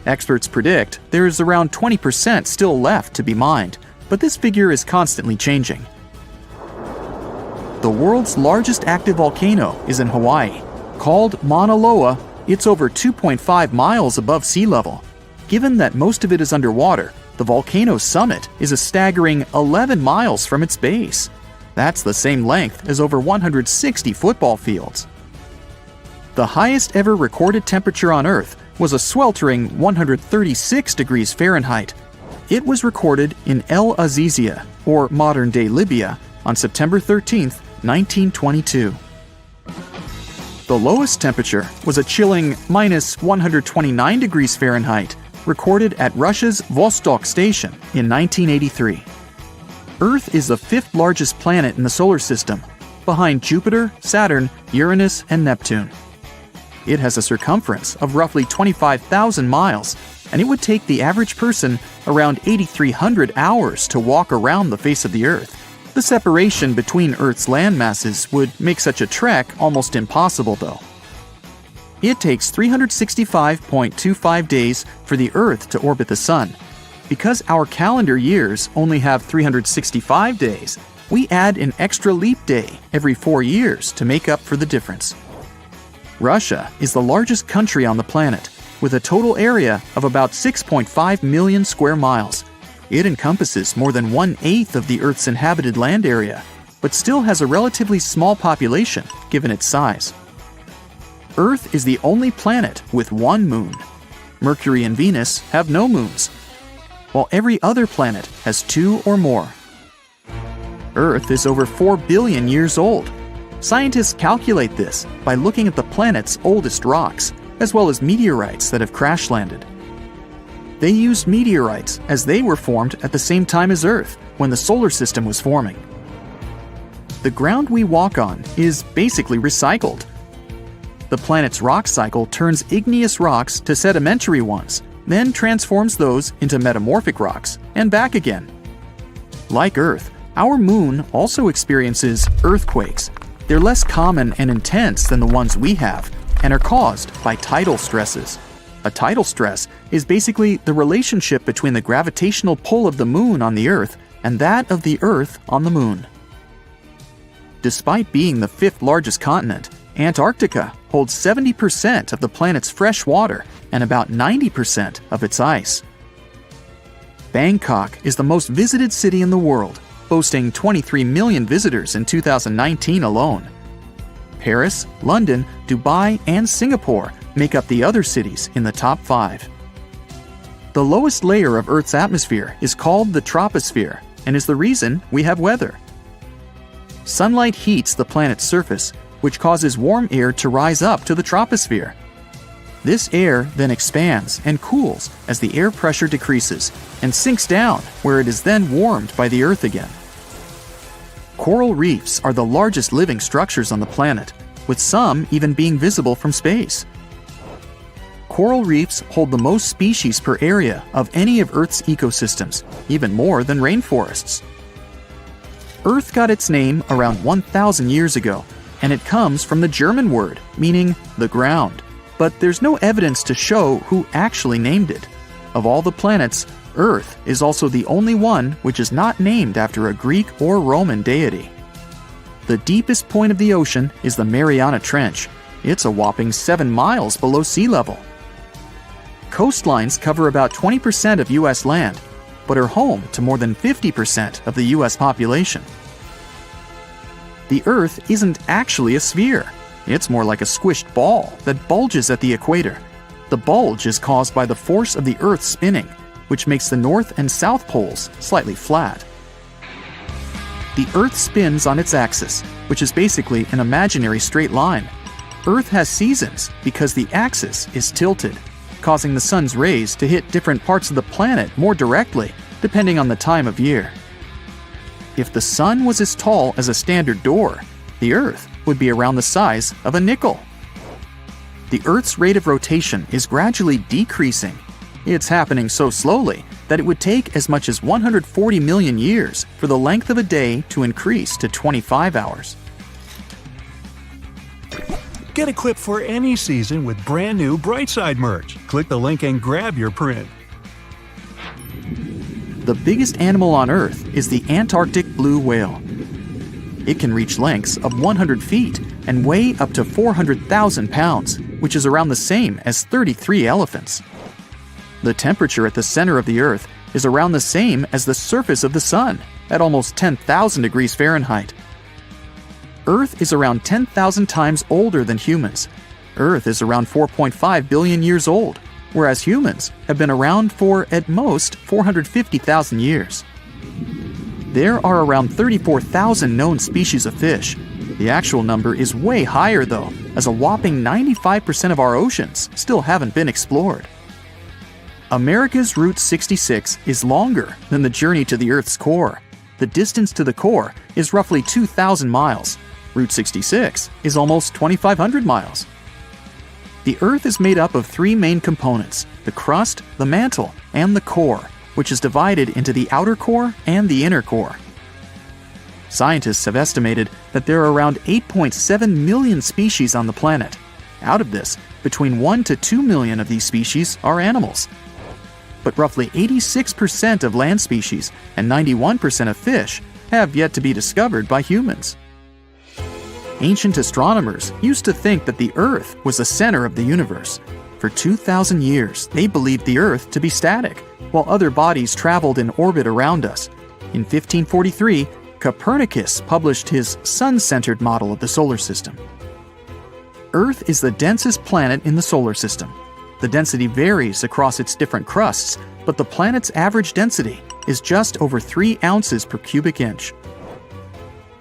Experts predict there is around 20% still left to be mined, but this figure is constantly changing. The world's largest active volcano is in Hawaii. Called Mauna Loa, it's over 2.5 miles above sea level. Given that most of it is underwater, the volcano's summit is a staggering 11 miles from its base. That's the same length as over 160 football fields. The highest ever recorded temperature on Earth was a sweltering 136 degrees Fahrenheit. It was recorded in El Azizia, or modern-day Libya, on September 13, 1922. The lowest temperature was a chilling minus 129 degrees Fahrenheit, recorded at Russia's Vostok station in 1983. Earth is the 5th largest planet in the solar system, behind Jupiter, Saturn, Uranus, and Neptune. It has a circumference of roughly 25,000 miles, and it would take the average person around 8,300 hours to walk around the face of the Earth. The separation between Earth's land masses would make such a trek almost impossible, though. It takes 365.25 days for the Earth to orbit the Sun. Because our calendar years only have 365 days, we add an extra leap day every 4 years to make up for the difference. Russia is the largest country on the planet, with a total area of about 6.5 million square miles. It encompasses more than 1/8 of the Earth's inhabited land area, but still has a relatively small population given its size. Earth is the only planet with one moon. Mercury and Venus have no moons, while every other planet has 2 or more. Earth is over 4 billion years old. Scientists calculate this by looking at the planet's oldest rocks, as well as meteorites that have crash-landed. They used meteorites as they were formed at the same time as Earth, when the solar system was forming. The ground we walk on is basically recycled. The planet's rock cycle turns igneous rocks to sedimentary ones, then transforms those into metamorphic rocks, and back again. Like Earth, our moon also experiences earthquakes. They're less common and intense than the ones we have, and are caused by tidal stresses. A tidal stress is basically the relationship between the gravitational pull of the moon on the Earth and that of the Earth on the moon. Despite being the 5th largest continent, Antarctica holds 70% of the planet's fresh water and about 90% of its ice. Bangkok is the most visited city in the world, boasting 23 million visitors in 2019 alone. Paris, London, Dubai, and Singapore make up the other cities in the top 5. The lowest layer of Earth's atmosphere is called the troposphere and is the reason we have weather. Sunlight heats the planet's surface, which causes warm air to rise up to the troposphere. This air then expands and cools as the air pressure decreases and sinks down, where it is then warmed by the Earth again. Coral reefs are the largest living structures on the planet, with some even being visible from space. Coral reefs hold the most species per area of any of Earth's ecosystems, even more than rainforests. Earth got its name around 1,000 years ago, and it comes from the German word meaning the ground, but there's no evidence to show who actually named it. Of all the planets, Earth is also the only one which is not named after a Greek or Roman deity. The deepest point of the ocean is the Mariana Trench. It's a whopping 7 miles below sea level. Coastlines cover about 20% of U.S. land, but are home to more than 50% of the U.S. population. The Earth isn't actually a sphere. It's more like a squished ball that bulges at the equator. The bulge is caused by the force of the Earth spinning, which makes the north and south poles slightly flat. The Earth spins on its axis, which is basically an imaginary straight line. Earth has seasons because the axis is tilted, causing the sun's rays to hit different parts of the planet more directly, depending on the time of year. If the sun was as tall as a standard door, the Earth would be around the size of a nickel. The Earth's rate of rotation is gradually decreasing. It's happening so slowly that it would take as much as 140 million years for the length of a day to increase to 25 hours. Get equipped for any season with brand new Brightside merch. Click the link and grab your print. The biggest animal on Earth is the Antarctic blue whale. It can reach lengths of 100 feet and weigh up to 400,000 pounds, which is around the same as 33 elephants. The temperature at the center of the Earth is around the same as the surface of the Sun, at almost 10,000 degrees Fahrenheit. Earth is around 10,000 times older than humans. Earth is around 4.5 billion years old, whereas humans have been around for, at most, 450,000 years. There are around 34,000 known species of fish. The actual number is way higher though, as a whopping 95% of our oceans still haven't been explored. America's Route 66 is longer than the journey to the Earth's core. The distance to the core is roughly 2,000 miles. Route 66 is almost 2,500 miles. The Earth is made up of 3 main components: the crust, the mantle, and the core, which is divided into the outer core and the inner core. Scientists have estimated that there are around 8.7 million species on the planet. Out of this, between 1 to 2 million of these species are animals. But roughly 86% of land species and 91% of fish have yet to be discovered by humans. Ancient astronomers used to think that the Earth was the center of the universe. For 2,000 years, they believed the Earth to be static, while other bodies traveled in orbit around us. In 1543, Copernicus published his sun-centered model of the solar system. Earth is the densest planet in the solar system. The density varies across its different crusts, but the planet's average density is just over 3 ounces per cubic inch.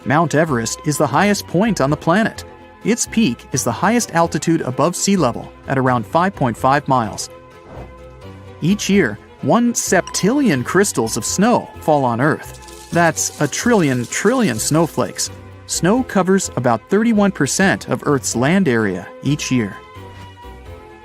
Mount Everest is the highest point on the planet. Its peak is the highest altitude above sea level at around 5.5 miles. Each year, 1 septillion crystals of snow fall on Earth. That's a trillion snowflakes. Snow covers about 31% of Earth's land area each year.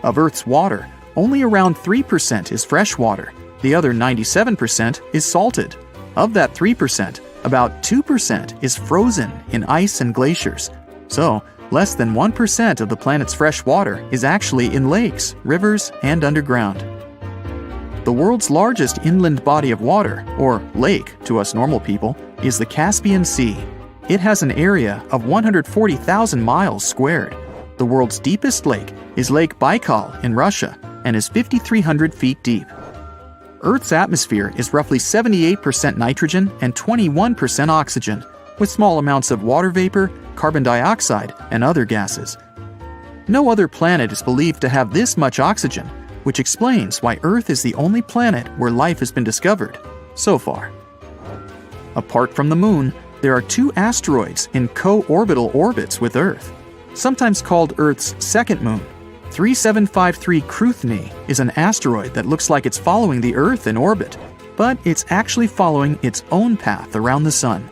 Of Earth's water, only around 3% is fresh water. The other 97% is salted. Of that 3%, about 2% is frozen in ice and glaciers. So, less than 1% of the planet's fresh water is actually in lakes, rivers, and underground. The world's largest inland body of water, or lake to us normal people, is the Caspian Sea. It has an area of 140,000 miles squared. The world's deepest lake is Lake Baikal in Russia and is 5,300 feet deep. Earth's atmosphere is roughly 78% nitrogen and 21% oxygen, with small amounts of water vapor, carbon dioxide, and other gases. No other planet is believed to have this much oxygen, which explains why Earth is the only planet where life has been discovered, so far. Apart from the Moon, there are 2 asteroids in co-orbital orbits with Earth, sometimes called Earth's second moon. 3753 Cruithne is an asteroid that looks like it's following the Earth in orbit, but it's actually following its own path around the Sun.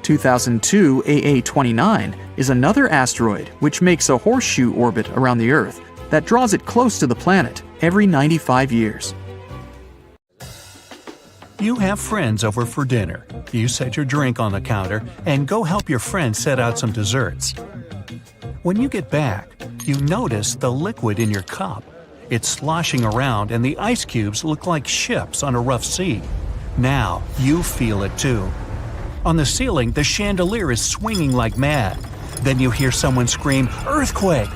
2002 AA29 is another asteroid which makes a horseshoe orbit around the Earth that draws it close to the planet every 95 years. You have friends over for dinner. You set your drink on the counter and go help your friend set out some desserts. When you get back, you notice the liquid in your cup. It's sloshing around and the ice cubes look like ships on a rough sea. Now you feel it too. On the ceiling, the chandelier is swinging like mad. Then you hear someone scream, "Earthquake!"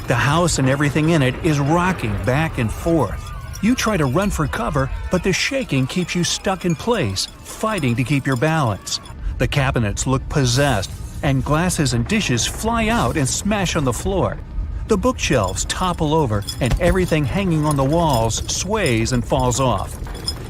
The house and everything in it is rocking back and forth. You try to run for cover, but the shaking keeps you stuck in place, fighting to keep your balance. The cabinets look possessed, and glasses and dishes fly out and smash on the floor. The bookshelves topple over, and everything hanging on the walls sways and falls off.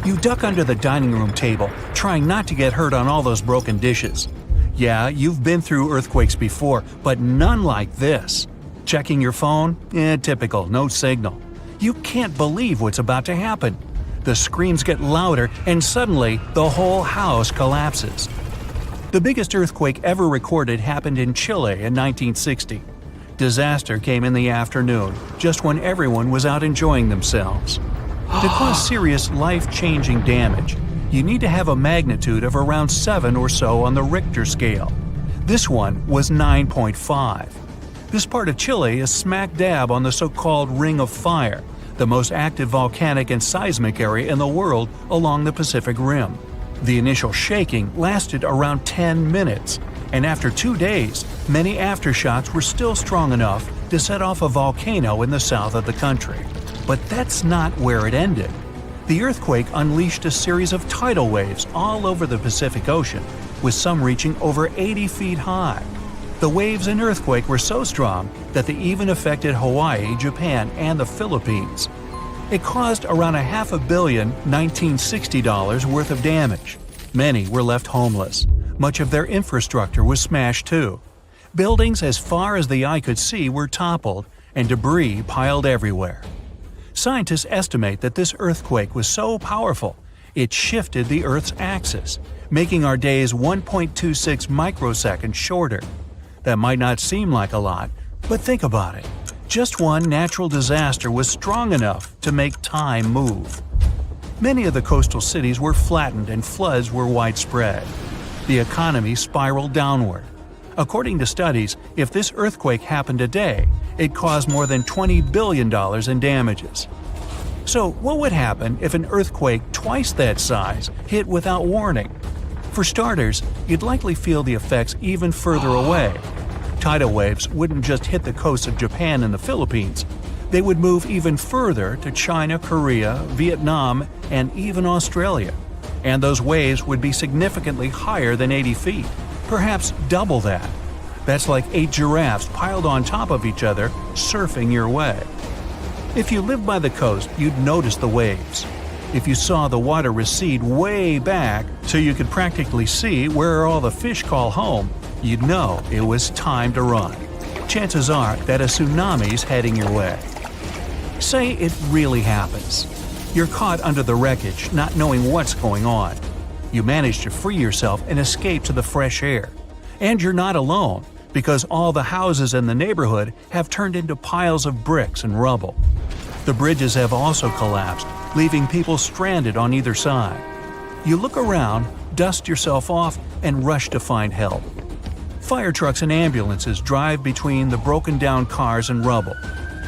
You duck under the dining room table, trying not to get hurt on all those broken dishes. Yeah, you've been through earthquakes before, but none like this. Checking your phone? Typical, no signal. You can't believe what's about to happen. The screams get louder, and suddenly the whole house collapses. The biggest earthquake ever recorded happened in Chile in 1960. Disaster came in the afternoon, just when everyone was out enjoying themselves. To cause serious, life-changing damage, you need to have a magnitude of around 7 or so on the Richter scale. This one was 9.5. This part of Chile is smack dab on the so-called Ring of Fire, the most active volcanic and seismic area in the world along the Pacific Rim. The initial shaking lasted around 10 minutes, and after 2 days, many aftershocks were still strong enough to set off a volcano in the south of the country. But that's not where it ended. The earthquake unleashed a series of tidal waves all over the Pacific Ocean, with some reaching over 80 feet high. The waves and earthquake were so strong that they even affected Hawaii, Japan, and the Philippines. It caused around $500 million $1960 worth of damage. Many were left homeless. Much of their infrastructure was smashed too. Buildings as far as the eye could see were toppled, and debris piled everywhere. Scientists estimate that this earthquake was so powerful, it shifted the Earth's axis, making our days 1.26 microseconds shorter. That might not seem like a lot, but think about it. Just one natural disaster was strong enough to make time move. Many of the coastal cities were flattened and floods were widespread. The economy spiraled downward. According to studies, if this earthquake happened today, it caused more than $20 billion in damages. So what would happen if an earthquake twice that size hit without warning? For starters, you'd likely feel the effects even further away. Tidal waves wouldn't just hit the coasts of Japan and the Philippines. They would move even further to China, Korea, Vietnam, and even Australia. And those waves would be significantly higher than 80 feet, perhaps double that. That's like 8 giraffes piled on top of each other, surfing your way. If you lived by the coast, you'd notice the waves. If you saw the water recede way back so you could practically see where all the fish call home, you'd know it was time to run. Chances are that a tsunami's heading your way. Say it really happens. You're caught under the wreckage, not knowing what's going on. You manage to free yourself and escape to the fresh air. And you're not alone, because all the houses in the neighborhood have turned into piles of bricks and rubble. The bridges have also collapsed, leaving people stranded on either side. You look around, dust yourself off, and rush to find help. Fire trucks and ambulances drive between the broken-down cars and rubble.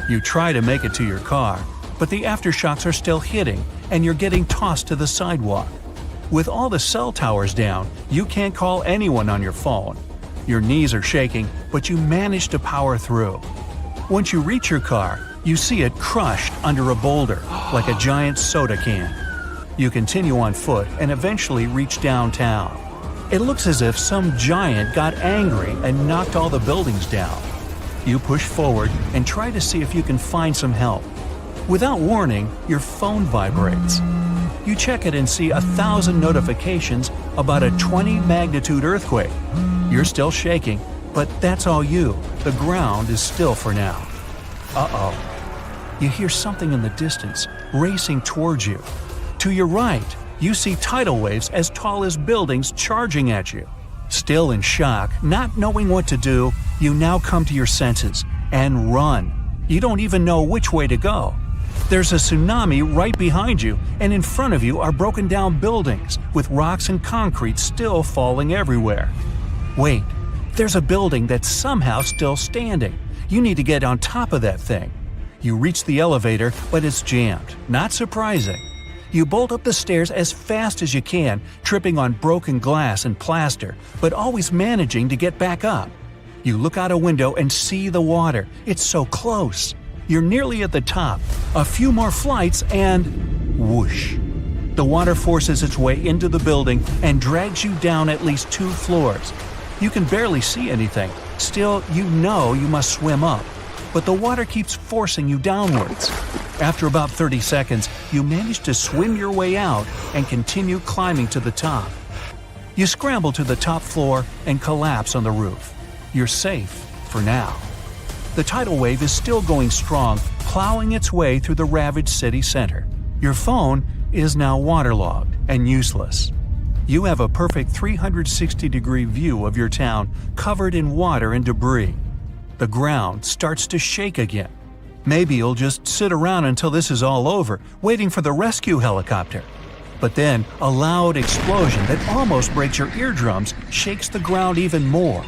You try to make it to your car, but the aftershocks are still hitting, and you're getting tossed to the sidewalk. With all the cell towers down, you can't call anyone on your phone. Your knees are shaking, but you manage to power through. Once you reach your car, you see it crushed under a boulder, like a giant soda can. You continue on foot and eventually reach downtown. It looks as if some giant got angry and knocked all the buildings down. You push forward and try to see if you can find some help. Without warning, your phone vibrates. You check it and see 1,000 notifications about a 20-magnitude earthquake. You're still shaking, but that's all you. The ground is still for now. Uh-oh. You hear something in the distance, racing towards you. To your right, you see tidal waves as tall as buildings charging at you. Still in shock, not knowing what to do, you now come to your senses and run. You don't even know which way to go. There's a tsunami right behind you, and in front of you are broken down buildings with rocks and concrete still falling everywhere. Wait, there's a building that's somehow still standing. You need to get on top of that thing. You reach the elevator, but it's jammed. Not surprising. You bolt up the stairs as fast as you can, tripping on broken glass and plaster, but always managing to get back up. You look out a window and see the water. It's so close. You're nearly at the top. A few more flights and whoosh. The water forces its way into the building and drags you down at least 2 floors. You can barely see anything. Still, you know you must swim up. But the water keeps forcing you downwards. After about 30 seconds, you manage to swim your way out and continue climbing to the top. You scramble to the top floor and collapse on the roof. You're safe for now. The tidal wave is still going strong, plowing its way through the ravaged city center. Your phone is now waterlogged and useless. You have a perfect 360-degree view of your town covered in water and debris. The ground starts to shake again. Maybe you'll just sit around until this is all over, waiting for the rescue helicopter. But then, a loud explosion that almost breaks your eardrums shakes the ground even more.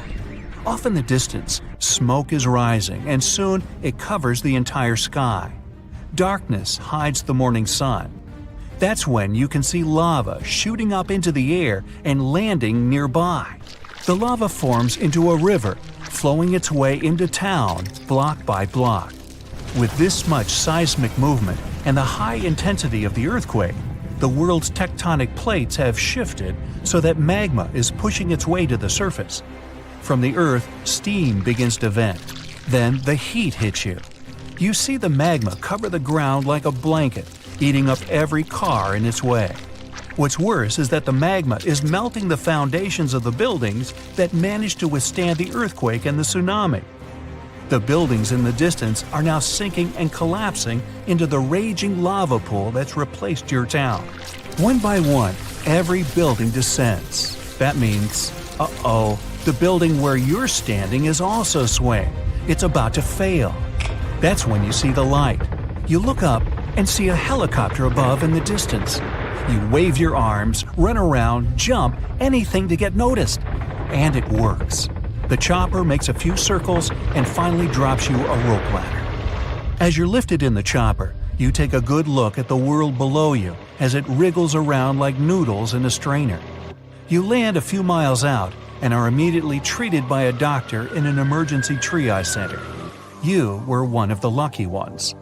Off in the distance, smoke is rising, and soon it covers the entire sky. Darkness hides the morning sun. That's when you can see lava shooting up into the air and landing nearby. The lava forms into a river, flowing its way into town block by block. With this much seismic movement and the high intensity of the earthquake, the world's tectonic plates have shifted so that magma is pushing its way to the surface. From the earth, steam begins to vent. Then the heat hits you. You see the magma cover the ground like a blanket, eating up every car in its way. What's worse is that the magma is melting the foundations of the buildings that managed to withstand the earthquake and the tsunami. The buildings in the distance are now sinking and collapsing into the raging lava pool that's replaced your town. One by one, every building descends. That means, the building where you're standing is also swaying. It's about to fail. That's when you see the light. You look up and see a helicopter above in the distance. You wave your arms, run around, jump, anything to get noticed. And it works. The chopper makes a few circles and finally drops you a rope ladder. As you're lifted in the chopper, you take a good look at the world below you as it wriggles around like noodles in a strainer. You land a few miles out and are immediately treated by a doctor in an emergency triage center. You were one of the lucky ones.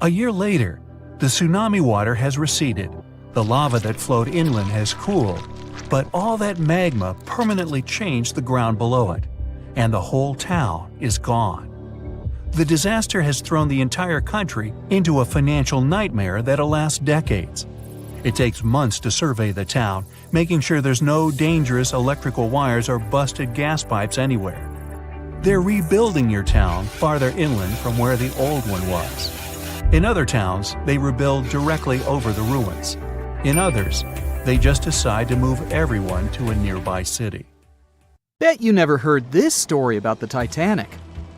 A year later, the tsunami water has receded. The lava that flowed inland has cooled, but all that magma permanently changed the ground below it, and the whole town is gone. The disaster has thrown the entire country into a financial nightmare that'll last decades. It takes months to survey the town, making sure there's no dangerous electrical wires or busted gas pipes anywhere. They're rebuilding your town farther inland from where the old one was. In other towns, they rebuild directly over the ruins. In others, they just decide to move everyone to a nearby city. Bet you never heard this story about the Titanic.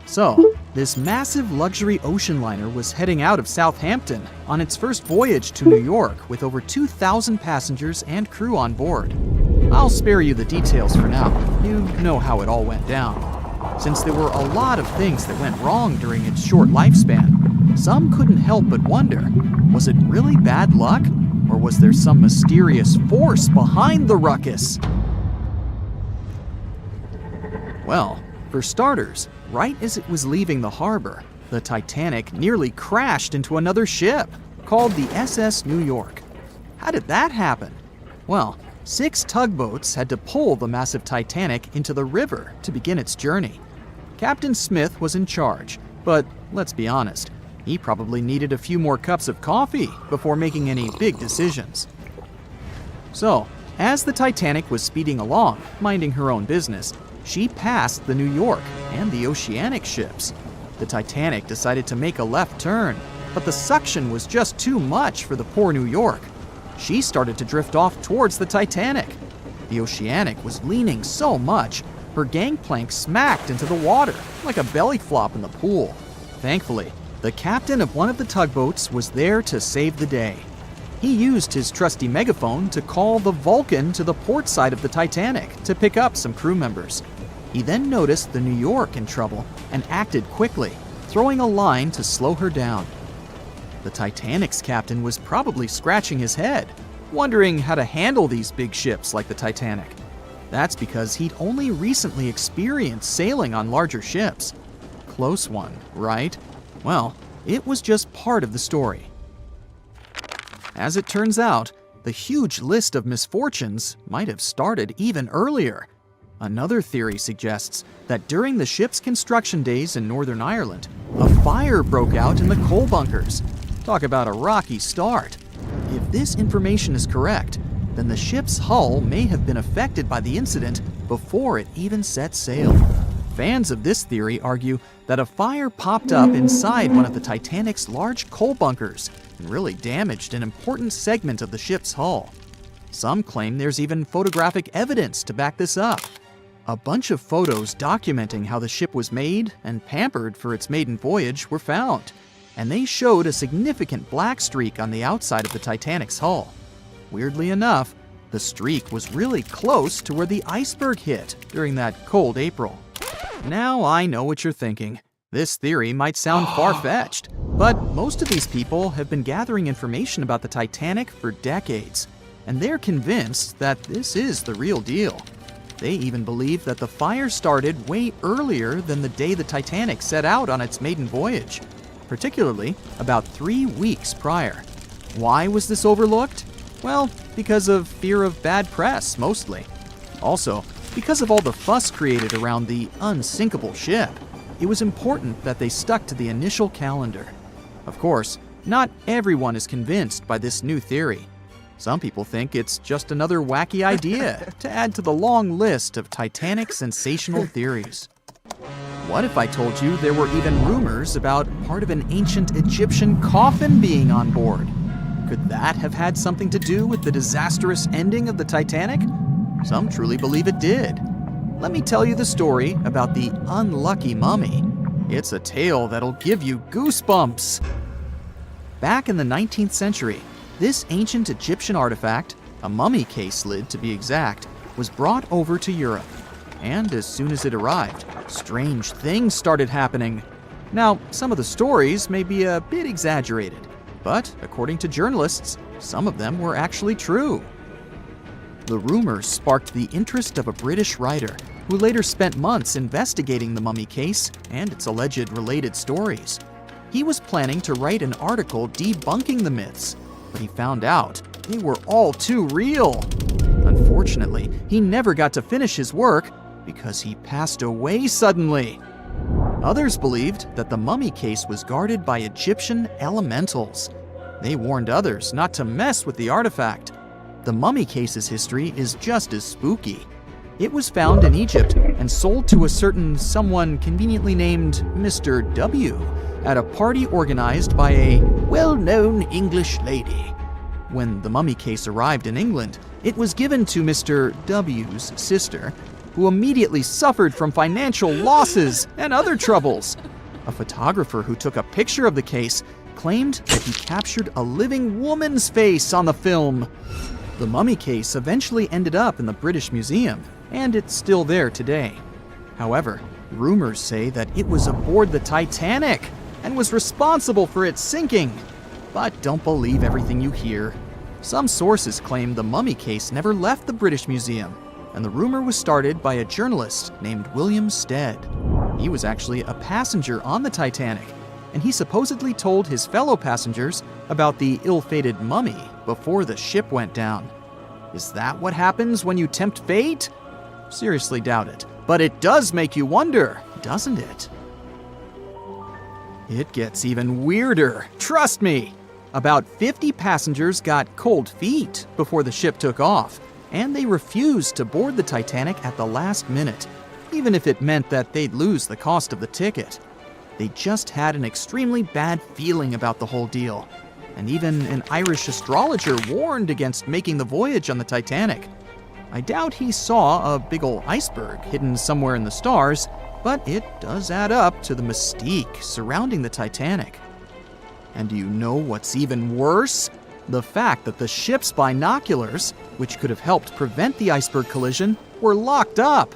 So, this massive luxury ocean liner was heading out of Southampton on its first voyage to New York with over 2,000 passengers and crew on board. I'll spare you the details for now. You know how it all went down. Since there were a lot of things that went wrong during its short lifespan, some couldn't help but wonder, was it really bad luck? Or was there some mysterious force behind the ruckus? Well, for starters, right as it was leaving the harbor, the Titanic nearly crashed into another ship, called the SS New York. How did that happen? Well, 6 tugboats had to pull the massive Titanic into the river to begin its journey. Captain Smith was in charge, but let's be honest, he probably needed a few more cups of coffee before making any big decisions. So, as the Titanic was speeding along, minding her own business, she passed the New York and the Oceanic ships. The Titanic decided to make a left turn, but the suction was just too much for the poor New York. She started to drift off towards the Titanic. The Oceanic was leaning so much, her gangplank smacked into the water like a belly flop in the pool. Thankfully, the captain of one of the tugboats was there to save the day. He used his trusty megaphone to call the Vulcan to the port side of the Titanic to pick up some crew members. He then noticed the New York in trouble and acted quickly, throwing a line to slow her down. The Titanic's captain was probably scratching his head, wondering how to handle these big ships like the Titanic. That's because he'd only recently experienced sailing on larger ships. Close one, right? Well, it was just part of the story. As it turns out, the huge list of misfortunes might have started even earlier. Another theory suggests that during the ship's construction days in Northern Ireland, a fire broke out in the coal bunkers. Talk about a rocky start. If this information is correct, then the ship's hull may have been affected by the incident before it even set sail. Fans of this theory argue that a fire popped up inside one of the Titanic's large coal bunkers and really damaged an important segment of the ship's hull. Some claim there's even photographic evidence to back this up. A bunch of photos documenting how the ship was made and pampered for its maiden voyage were found, and they showed a significant black streak on the outside of the Titanic's hull. Weirdly enough, the streak was really close to where the iceberg hit during that cold April. Now I know what you're thinking. This theory might sound far-fetched, but most of these people have been gathering information about the Titanic for decades, and they're convinced that this is the real deal. They even believe that the fire started way earlier than the day the Titanic set out on its maiden voyage, particularly about 3 weeks prior. Why was this overlooked? Well, because of fear of bad press, mostly. Also, because of all the fuss created around the unsinkable ship, it was important that they stuck to the initial calendar. Of course, not everyone is convinced by this new theory. Some people think it's just another wacky idea to add to the long list of Titanic sensational theories. What if I told you there were even rumors about part of an ancient Egyptian coffin being on board? Could that have had something to do with the disastrous ending of the Titanic? Some truly believe it did. Let me tell you the story about the unlucky mummy. It's a tale that'll give you goosebumps. Back in the 19th century, this ancient Egyptian artifact, a mummy case lid to be exact, was brought over to Europe. And as soon as it arrived, strange things started happening. Now, some of the stories may be a bit exaggerated, but according to journalists, some of them were actually true. The rumors sparked the interest of a British writer who later spent months investigating the mummy case and its alleged related stories. He was planning to write an article debunking the myths, but he found out they were all too real. Unfortunately, he never got to finish his work because he passed away suddenly. Others believed that the mummy case was guarded by Egyptian elementals. They warned others not to mess with the artifact. The mummy case's history is just as spooky. It was found in Egypt and sold to a certain someone conveniently named Mr. W at a party organized by a well-known English lady. When the mummy case arrived in England, it was given to Mr. W's sister, who immediately suffered from financial losses and other troubles. A photographer who took a picture of the case claimed that he captured a living woman's face on the film. The mummy case eventually ended up in the British Museum, and it's still there today. However, rumors say that it was aboard the Titanic and was responsible for its sinking. But don't believe everything you hear. Some sources claim the mummy case never left the British Museum, and the rumor was started by a journalist named William Stead. He was actually a passenger on the Titanic, and he supposedly told his fellow passengers about the ill-fated mummy before the ship went down. Is that what happens when you tempt fate? Seriously doubt it, but it does make you wonder, doesn't it? It gets even weirder, trust me! About 50 passengers got cold feet before the ship took off, and they refused to board the Titanic at the last minute, even if it meant that they'd lose the cost of the ticket. They just had an extremely bad feeling about the whole deal, and even an Irish astrologer warned against making the voyage on the Titanic. I doubt he saw a big ol' iceberg hidden somewhere in the stars, but it does add up to the mystique surrounding the Titanic. And do you know what's even worse? The fact that the ship's binoculars, which could have helped prevent the iceberg collision, were locked up.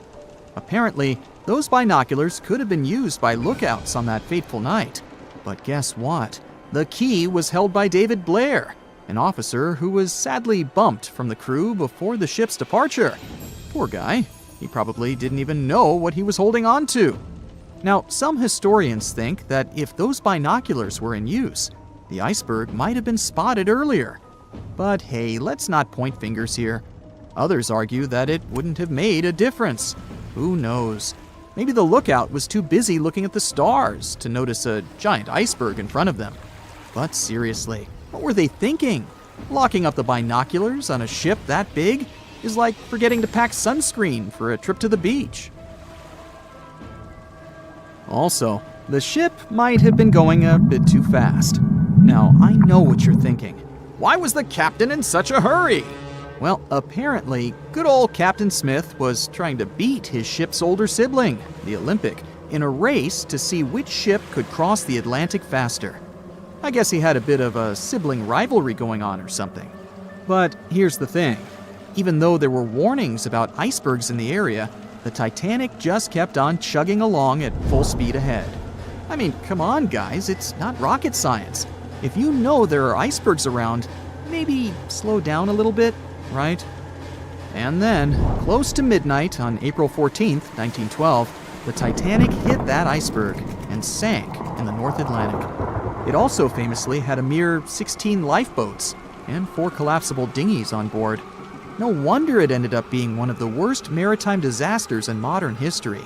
Apparently, those binoculars could have been used by lookouts on that fateful night. But guess what? The key was held by David Blair, an officer who was sadly bumped from the crew before the ship's departure. Poor guy. He probably didn't even know what he was holding on to. Now, some historians think that if those binoculars were in use, the iceberg might have been spotted earlier. But hey, let's not point fingers here. Others argue that it wouldn't have made a difference. Who knows? Maybe the lookout was too busy looking at the stars to notice a giant iceberg in front of them. But seriously, what were they thinking? Locking up the binoculars on a ship that big is like forgetting to pack sunscreen for a trip to the beach. Also, the ship might have been going a bit too fast. Now, I know what you're thinking. Why was the captain in such a hurry? Well, apparently, good old Captain Smith was trying to beat his ship's older sibling, the Olympic, in a race to see which ship could cross the Atlantic faster. I guess he had a bit of a sibling rivalry going on or something. But here's the thing. Even though there were warnings about icebergs in the area, the Titanic just kept on chugging along at full speed ahead. I mean, come on, guys, it's not rocket science. If you know there are icebergs around, maybe slow down a little bit, right? And then, close to midnight on April 14th, 1912, the Titanic hit that iceberg and sank in the North Atlantic. It also famously had a mere 16 lifeboats and 4 collapsible dinghies on board. No wonder it ended up being one of the worst maritime disasters in modern history.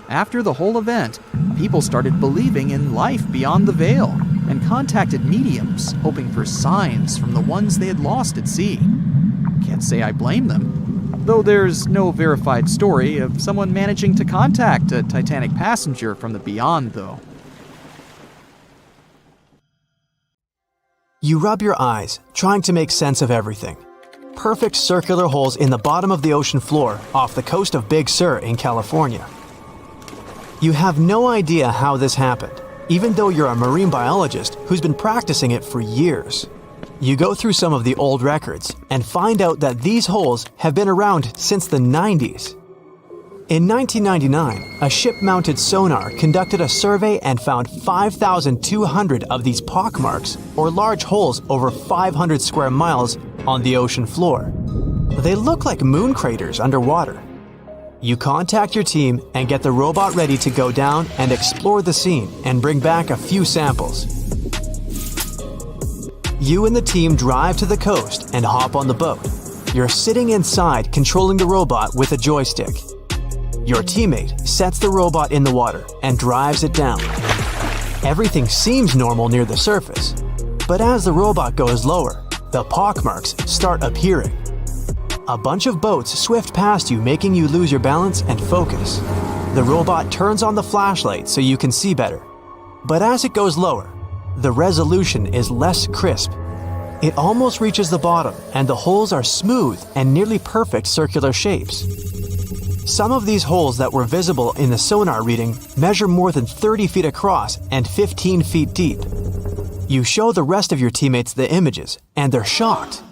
After the whole event, people started believing in life beyond the veil and contacted mediums, hoping for signs from the ones they had lost at sea. Can't say I blame them, though there's no verified story of someone managing to contact a Titanic passenger from the beyond, though. You rub your eyes, trying to make sense of everything. Perfect circular holes in the bottom of the ocean floor off the coast of Big Sur in California. You have no idea how this happened, even though you're a marine biologist who's been practicing it for years. You go through some of the old records and find out that these holes have been around since the 90s. In 1999, a ship-mounted sonar conducted a survey and found 5,200 of these pockmarks, or large holes over 500 square miles, on the ocean floor. They look like moon craters underwater. You contact your team and get the robot ready to go down and explore the scene and bring back a few samples. You and the team drive to the coast and hop on the boat. You're sitting inside controlling the robot with a joystick. Your teammate sets the robot in the water and drives it down. Everything seems normal near the surface, but as the robot goes lower, the pockmarks start appearing. A bunch of boats swift past you, making you lose your balance and focus. The robot turns on the flashlight so you can see better. But as it goes lower, the resolution is less crisp. It almost reaches the bottom, and the holes are smooth and nearly perfect circular shapes. Some of these holes that were visible in the sonar reading measure more than 30 feet across and 15 feet deep. You show the rest of your teammates the images, and they're shocked.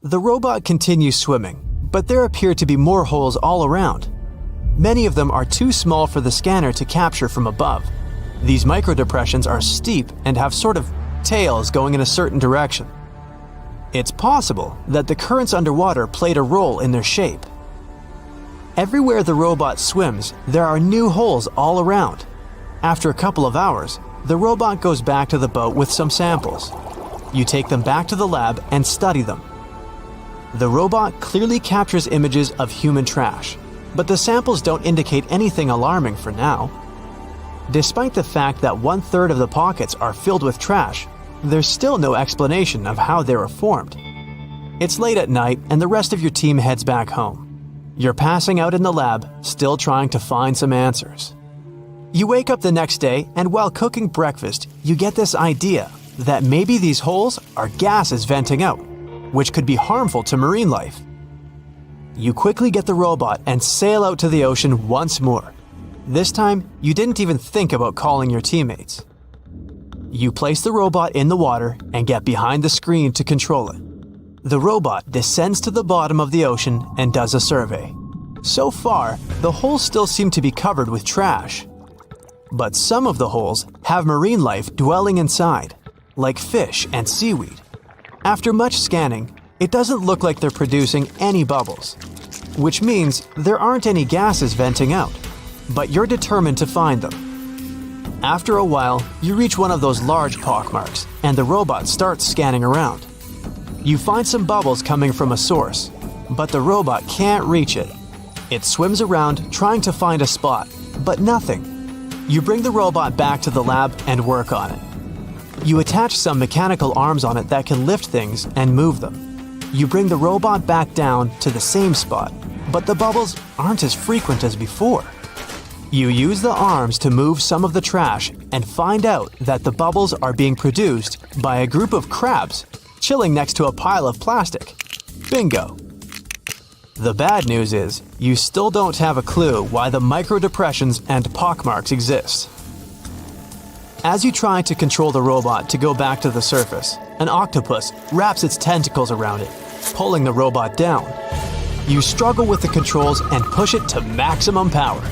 The robot continues swimming, but there appear to be more holes all around. Many of them are too small for the scanner to capture from above. These microdepressions are steep and have sort of tails going in a certain direction. It's possible that the currents underwater played a role in their shape. Everywhere the robot swims, there are new holes all around. After a couple of hours, the robot goes back to the boat with some samples. You take them back to the lab and study them. The robot clearly captures images of human trash, but the samples don't indicate anything alarming for now. Despite the fact that 1/3 of the pockets are filled with trash, there's still no explanation of how they were formed. It's late at night and the rest of your team heads back home. You're passing out in the lab, still trying to find some answers. You wake up the next day, and while cooking breakfast, you get this idea that maybe these holes are gases venting out, which could be harmful to marine life. You quickly get the robot and sail out to the ocean once more. This time, you didn't even think about calling your teammates. You place the robot in the water and get behind the screen to control it. The robot descends to the bottom of the ocean and does a survey. So far, the holes still seem to be covered with trash. But some of the holes have marine life dwelling inside, like fish and seaweed. After much scanning, it doesn't look like they're producing any bubbles, which means there aren't any gases venting out, but you're determined to find them. After a while, you reach one of those large pockmarks, and the robot starts scanning around. You find some bubbles coming from a source, but the robot can't reach it. It swims around trying to find a spot, but nothing. You bring the robot back to the lab and work on it. You attach some mechanical arms on it that can lift things and move them. You bring the robot back down to the same spot, but the bubbles aren't as frequent as before. You use the arms to move some of the trash and find out that the bubbles are being produced by a group of crabs chilling next to a pile of plastic. Bingo! The bad news is, you still don't have a clue why the microdepressions and pockmarks exist. As you try to control the robot to go back to the surface, an octopus wraps its tentacles around it, pulling the robot down. You struggle with the controls and push it to maximum power,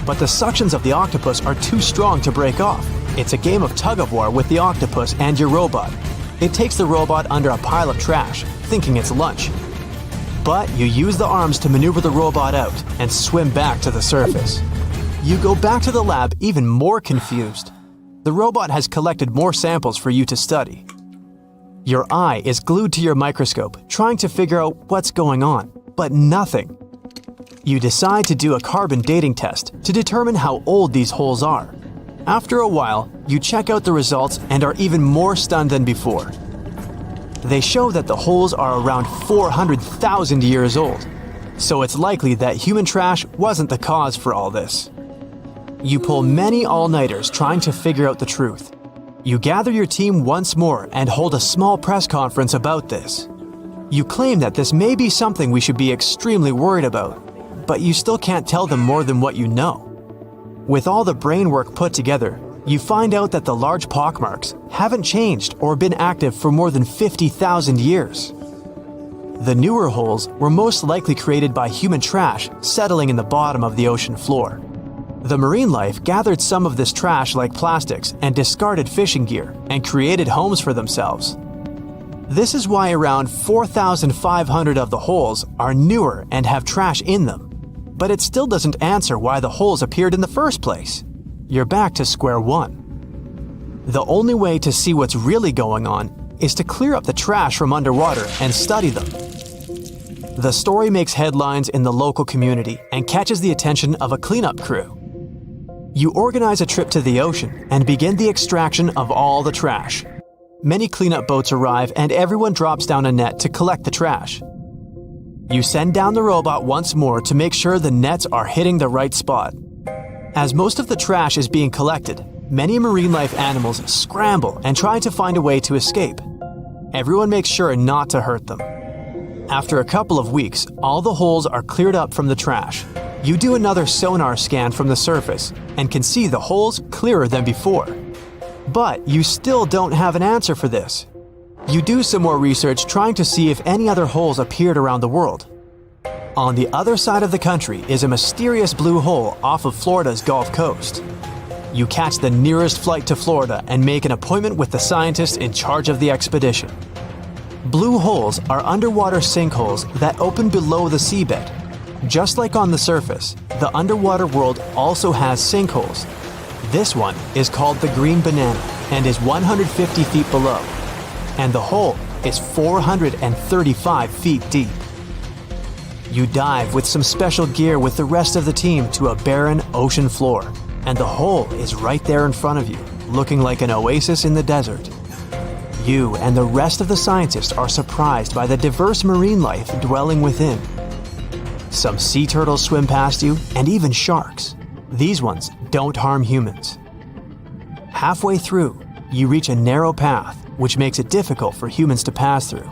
but the suctions of the octopus are too strong to break off. It's a game of tug-of-war with the octopus and your robot. It takes the robot under a pile of trash, thinking it's lunch. But you use the arms to maneuver the robot out and swim back to the surface. You go back to the lab even more confused. The robot has collected more samples for you to study. Your eye is glued to your microscope, trying to figure out what's going on, but nothing. You decide to do a carbon dating test to determine how old these holes are. After a while, you check out the results and are even more stunned than before. They show that the holes are around 400,000 years old, so it's likely that human trash wasn't the cause for all this. You pull many all-nighters trying to figure out the truth. You gather your team once more and hold a small press conference about this. You claim that this may be something we should be extremely worried about, but you still can't tell them more than what you know. With all the brain work put together, you find out that the large pockmarks haven't changed or been active for more than 50,000 years. The newer holes were most likely created by human trash settling in the bottom of the ocean floor. The marine life gathered some of this trash like plastics and discarded fishing gear and created homes for themselves. This is why around 4,500 of the holes are newer and have trash in them. But it still doesn't answer why the holes appeared in the first place. You're back to square one. The only way to see what's really going on is to clear up the trash from underwater and study them. The story makes headlines in the local community and catches the attention of a cleanup crew. You organize a trip to the ocean and begin the extraction of all the trash. Many cleanup boats arrive and everyone drops down a net to collect the trash. You send down the robot once more to make sure the nets are hitting the right spot. As most of the trash is being collected, many marine life animals scramble and try to find a way to escape. Everyone makes sure not to hurt them. After a couple of weeks, all the holes are cleared up from the trash. You do another sonar scan from the surface and can see the holes clearer than before. But you still don't have an answer for this. You do some more research trying to see if any other holes appeared around the world. On the other side of the country is a mysterious blue hole off of Florida's Gulf Coast. You catch the nearest flight to Florida and make an appointment with the scientist in charge of the expedition. Blue holes are underwater sinkholes that open below the seabed. Just like on the surface, the underwater world also has sinkholes. This one is called the Green Banana and is 150 feet below. And the hole is 435 feet deep. You dive with some special gear with the rest of the team to a barren ocean floor, and the hole is right there in front of you, looking like an oasis in the desert. You and the rest of the scientists are surprised by the diverse marine life dwelling within. Some sea turtles swim past you, and even sharks. These ones don't harm humans. Halfway through, you reach a narrow path, which makes it difficult for humans to pass through.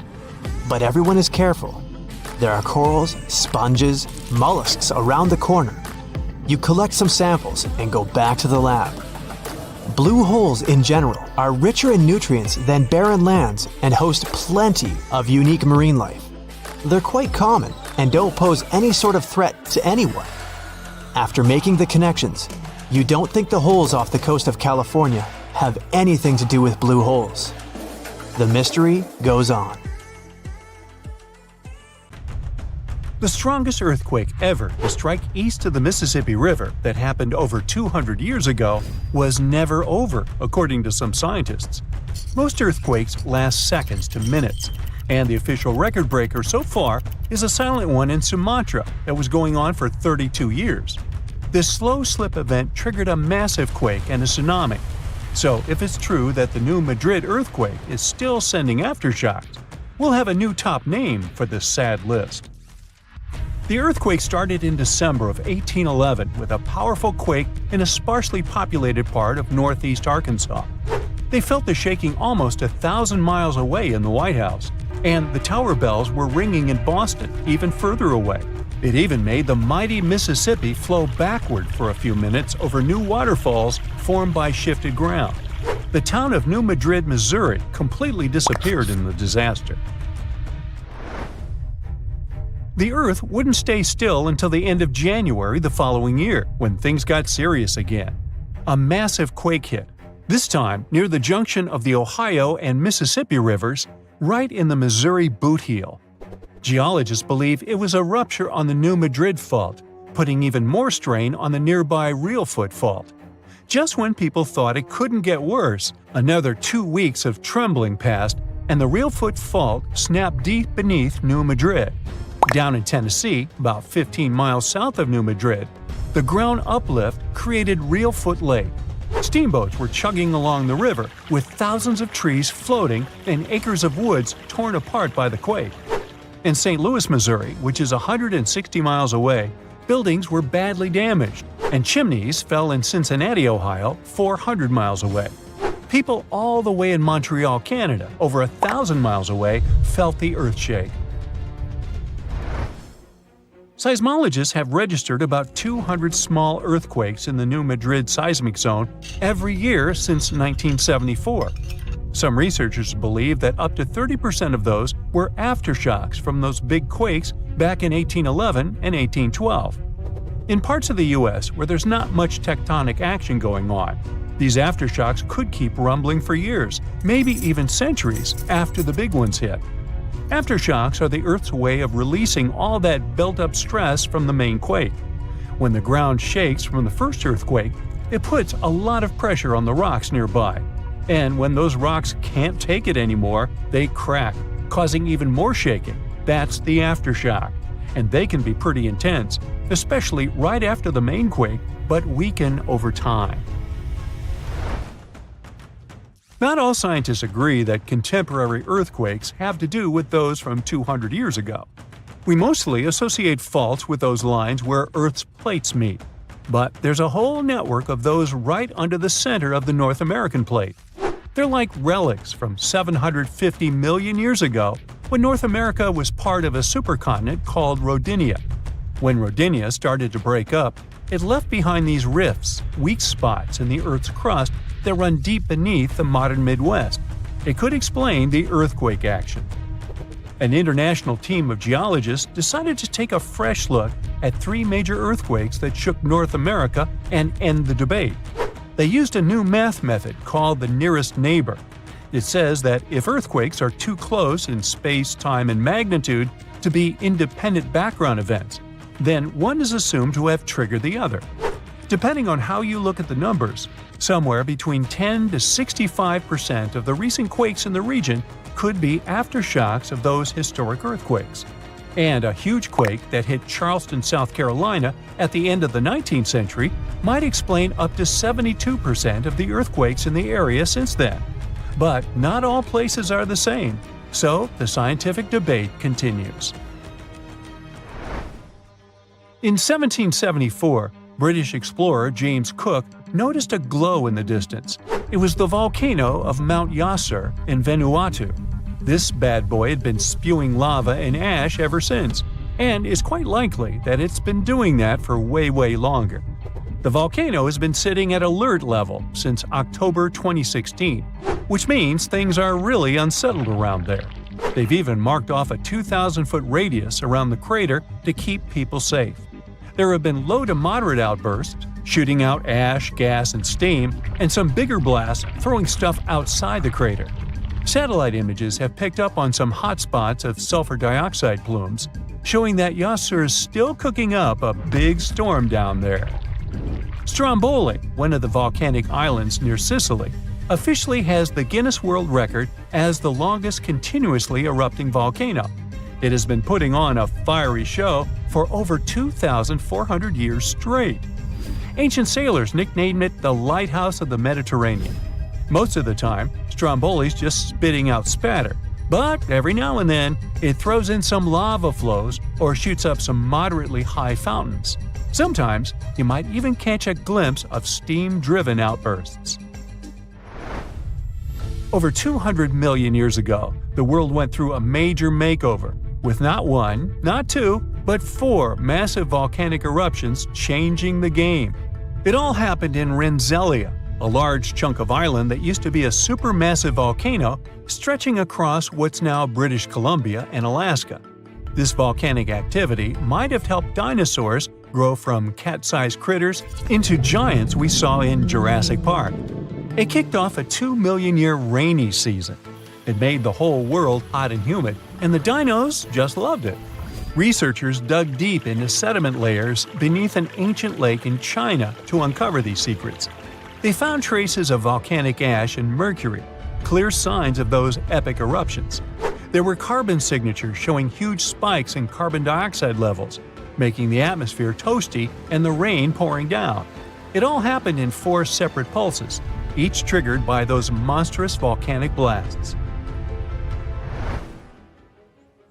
But everyone is careful. There are corals, sponges, mollusks around the corner. You collect some samples and go back to the lab. Blue holes in general are richer in nutrients than barren lands and host plenty of unique marine life. They're quite common and don't pose any sort of threat to anyone. After making the connections, you don't think the holes off the coast of California have anything to do with blue holes. The mystery goes on. The strongest earthquake ever to strike east of the Mississippi River that happened over 200 years ago was never over, according to some scientists. Most earthquakes last seconds to minutes, and the official record breaker so far is a silent one in Sumatra that was going on for 32 years. This slow slip event triggered a massive quake and a tsunami. So if it's true that the New Madrid earthquake is still sending aftershocks, we'll have a new top name for this sad list. The earthquake started in December of 1811 with a powerful quake in a sparsely populated part of northeast Arkansas. They felt the shaking almost 1,000 miles away in the White House, and the tower bells were ringing in Boston, even further away. It even made the mighty Mississippi flow backward for a few minutes over new waterfalls formed by shifted ground. The town of New Madrid, Missouri, completely disappeared in the disaster. The Earth wouldn't stay still until the end of January the following year, when things got serious again. A massive quake hit, this time near the junction of the Ohio and Mississippi rivers, right in the Missouri boot heel. Geologists believe it was a rupture on the New Madrid Fault, putting even more strain on the nearby Reelfoot Fault. Just when people thought it couldn't get worse, another 2 weeks of trembling passed, and the Reelfoot Fault snapped deep beneath New Madrid. Down in Tennessee, about 15 miles south of New Madrid, the ground uplift created Reelfoot Lake. Steamboats were chugging along the river, with thousands of trees floating and acres of woods torn apart by the quake. In St. Louis, Missouri, which is 160 miles away, buildings were badly damaged, and chimneys fell in Cincinnati, Ohio, 400 miles away. People all the way in Montreal, Canada, over 1,000 miles away, felt the earthshake. Seismologists have registered about 200 small earthquakes in the New Madrid seismic zone every year since 1974. Some researchers believe that up to 30% of those were aftershocks from those big quakes back in 1811 and 1812. In parts of the U.S. where there's not much tectonic action going on, these aftershocks could keep rumbling for years, maybe even centuries, after the big ones hit. Aftershocks are the Earth's way of releasing all that built-up stress from the main quake. When the ground shakes from the first earthquake, it puts a lot of pressure on the rocks nearby. And when those rocks can't take it anymore, they crack, causing even more shaking. That's the aftershock. And they can be pretty intense, especially right after the main quake, but weaken over time. Not all scientists agree that contemporary earthquakes have to do with those from 200 years ago. We mostly associate faults with those lines where Earth's plates meet. But there's a whole network of those right under the center of the North American plate. They're like relics from 750 million years ago, when North America was part of a supercontinent called Rodinia. When Rodinia started to break up, it left behind these rifts, weak spots in the Earth's crust that run deep beneath the modern Midwest. It could explain the earthquake action. An international team of geologists decided to take a fresh look at 3 major earthquakes that shook North America and end the debate. They used a new math method called the nearest neighbor. It says that if earthquakes are too close in space, time, and magnitude to be independent background events, then one is assumed to have triggered the other. Depending on how you look at the numbers, somewhere between 10 to 65% of the recent quakes in the region could be aftershocks of those historic earthquakes. And a huge quake that hit Charleston, South Carolina at the end of the 19th century might explain up to 72% of the earthquakes in the area since then. But not all places are the same, so the scientific debate continues. In 1774, British explorer James Cook noticed a glow in the distance. It was the volcano of Mount Yasur in Vanuatu. This bad boy had been spewing lava and ash ever since, and it's quite likely that it's been doing that for way longer. The volcano has been sitting at alert level since October 2016, which means things are really unsettled around there. They've even marked off a 2,000-foot radius around the crater to keep people safe. There have been low to moderate outbursts, shooting out ash, gas, and steam, and some bigger blasts throwing stuff outside the crater. Satellite images have picked up on some hotspots of sulfur dioxide plumes, showing that Yasur is still cooking up a big storm down there. Stromboli, one of the volcanic islands near Sicily, officially has the Guinness World Record as the longest continuously erupting volcano. It has been putting on a fiery show for over 2,400 years straight. Ancient sailors nicknamed it the Lighthouse of the Mediterranean. Most of the time, Stromboli's just spitting out spatter, but every now and then it throws in some lava flows or shoots up some moderately high fountains. Sometimes you might even catch a glimpse of steam-driven outbursts. Over 200 million years ago, the world went through a major makeover, with not one, not two, but 4 massive volcanic eruptions changing the game. It all happened in Rensselaer, a large chunk of island that used to be a supermassive volcano stretching across what's now British Columbia and Alaska. This volcanic activity might have helped dinosaurs grow from cat-sized critters into giants we saw in Jurassic Park. It kicked off a 2-million-year rainy season. It made the whole world hot and humid, and the dinos just loved it. Researchers dug deep into sediment layers beneath an ancient lake in China to uncover these secrets. They found traces of volcanic ash and mercury, clear signs of those epic eruptions. There were carbon signatures showing huge spikes in carbon dioxide levels, making the atmosphere toasty and the rain pouring down. It all happened in 4 separate pulses, each triggered by those monstrous volcanic blasts.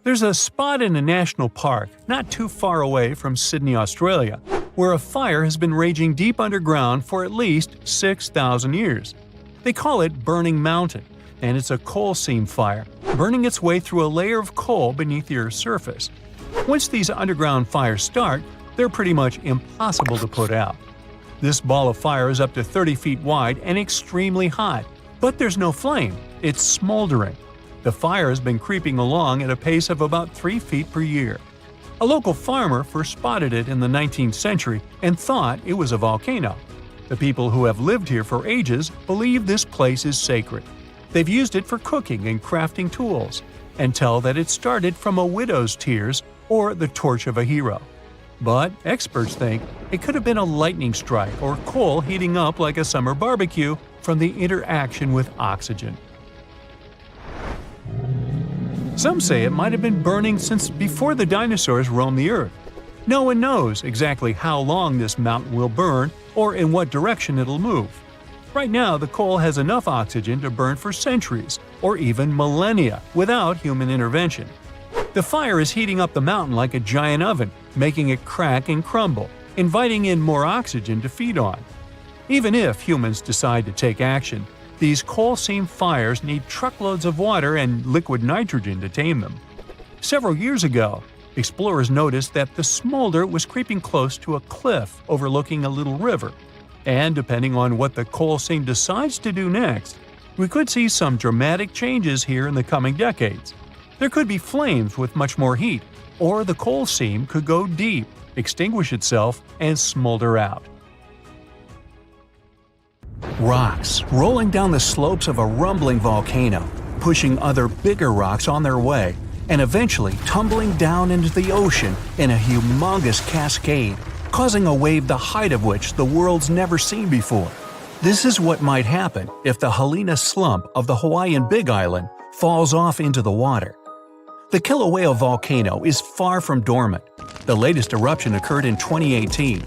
There's a spot in a national park not too far away from Sydney, Australia, where a fire has been raging deep underground for at least 6,000 years. They call it Burning Mountain, and it's a coal seam fire, burning its way through a layer of coal beneath the Earth's surface. Once these underground fires start, they're pretty much impossible to put out. This ball of fire is up to 30 feet wide and extremely hot, but there's no flame, it's smoldering. The fire has been creeping along at a pace of about 3 feet per year. A local farmer first spotted it in the 19th century and thought it was a volcano. The people who have lived here for ages believe this place is sacred. They've used it for cooking and crafting tools, and tell that it started from a widow's tears or the torch of a hero. But experts think it could have been a lightning strike or coal heating up like a summer barbecue from the interaction with oxygen. Some say it might have been burning since before the dinosaurs roamed the Earth. No one knows exactly how long this mountain will burn or in what direction it'll move. Right now, the coal has enough oxygen to burn for centuries or even millennia without human intervention. The fire is heating up the mountain like a giant oven, making it crack and crumble, inviting in more oxygen to feed on. Even if humans decide to take action, these coal seam fires need truckloads of water and liquid nitrogen to tame them. Several years ago, explorers noticed that the smolder was creeping close to a cliff overlooking a little river. And depending on what the coal seam decides to do next, we could see some dramatic changes here in the coming decades. There could be flames with much more heat, or the coal seam could go deep, extinguish itself, and smolder out. Rocks rolling down the slopes of a rumbling volcano, pushing other bigger rocks on their way, and eventually tumbling down into the ocean in a humongous cascade, causing a wave the height of which the world's never seen before. This is what might happen if the Helena slump of the Hawaiian Big Island falls off into the water. The Kilauea volcano is far from dormant. The latest eruption occurred in 2018.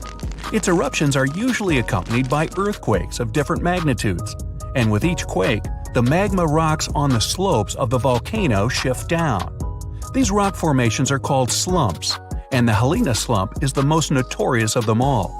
Its eruptions are usually accompanied by earthquakes of different magnitudes, and with each quake, the magma rocks on the slopes of the volcano shift down. These rock formations are called slumps, and the Helena slump is the most notorious of them all.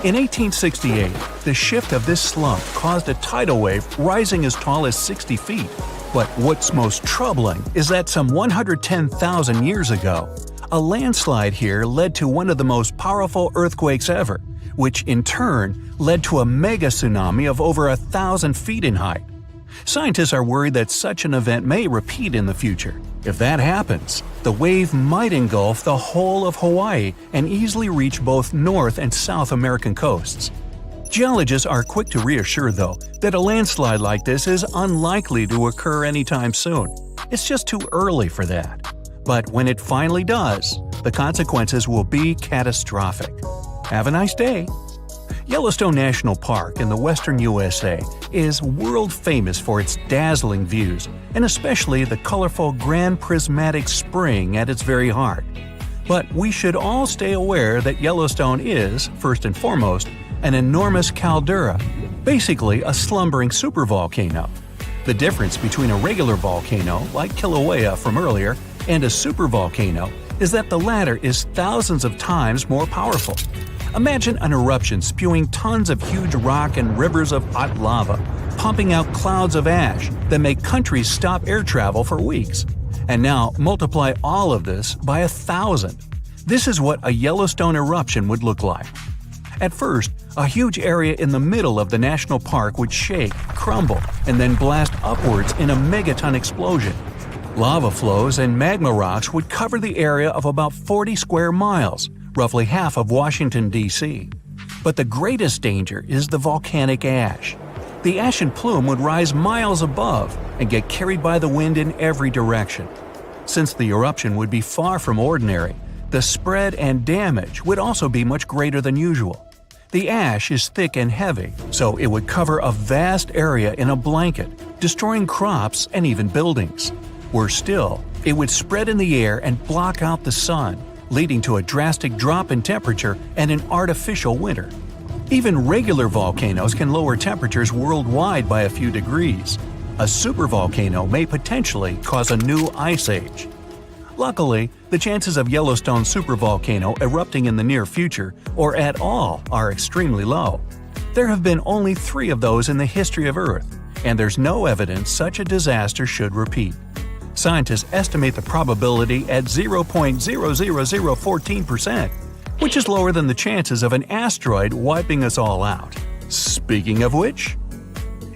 In 1868, the shift of this slump caused a tidal wave rising as tall as 60 feet, But what's most troubling is that some 110,000 years ago, a landslide here led to one of the most powerful earthquakes ever, which in turn led to a mega tsunami of over 1,000 feet in height. Scientists are worried that such an event may repeat in the future. If that happens, the wave might engulf the whole of Hawaii and easily reach both North and South American coasts. Geologists are quick to reassure, though, that a landslide like this is unlikely to occur anytime soon. It's just too early for that. But when it finally does, the consequences will be catastrophic. Have a nice day! Yellowstone National Park in the western USA is world famous for its dazzling views, and especially the colorful Grand Prismatic Spring at its very heart. But we should all stay aware that Yellowstone is, first and foremost, an enormous caldera, basically a slumbering supervolcano. The difference between a regular volcano, like Kilauea from earlier, and a supervolcano is that the latter is thousands of times more powerful. Imagine an eruption spewing tons of huge rock and rivers of hot lava, pumping out clouds of ash that make countries stop air travel for weeks. And now multiply all of this by 1,000. This is what a Yellowstone eruption would look like. At first, a huge area in the middle of the national park would shake, crumble, and then blast upwards in a megaton explosion. Lava flows and magma rocks would cover the area of about 40 square miles, roughly half of Washington, D.C. But the greatest danger is the volcanic ash. The ashen plume would rise miles above and get carried by the wind in every direction. Since the eruption would be far from ordinary, the spread and damage would also be much greater than usual. The ash is thick and heavy, so it would cover a vast area in a blanket, destroying crops and even buildings. Worse still, it would spread in the air and block out the sun, leading to a drastic drop in temperature and an artificial winter. Even regular volcanoes can lower temperatures worldwide by a few degrees. A supervolcano may potentially cause a new ice age. Luckily, the chances of Yellowstone supervolcano erupting in the near future, or at all, are extremely low. There have been only 3 of those in the history of Earth, and there's no evidence such a disaster should repeat. Scientists estimate the probability at 0.00014%, which is lower than the chances of an asteroid wiping us all out. Speaking of which,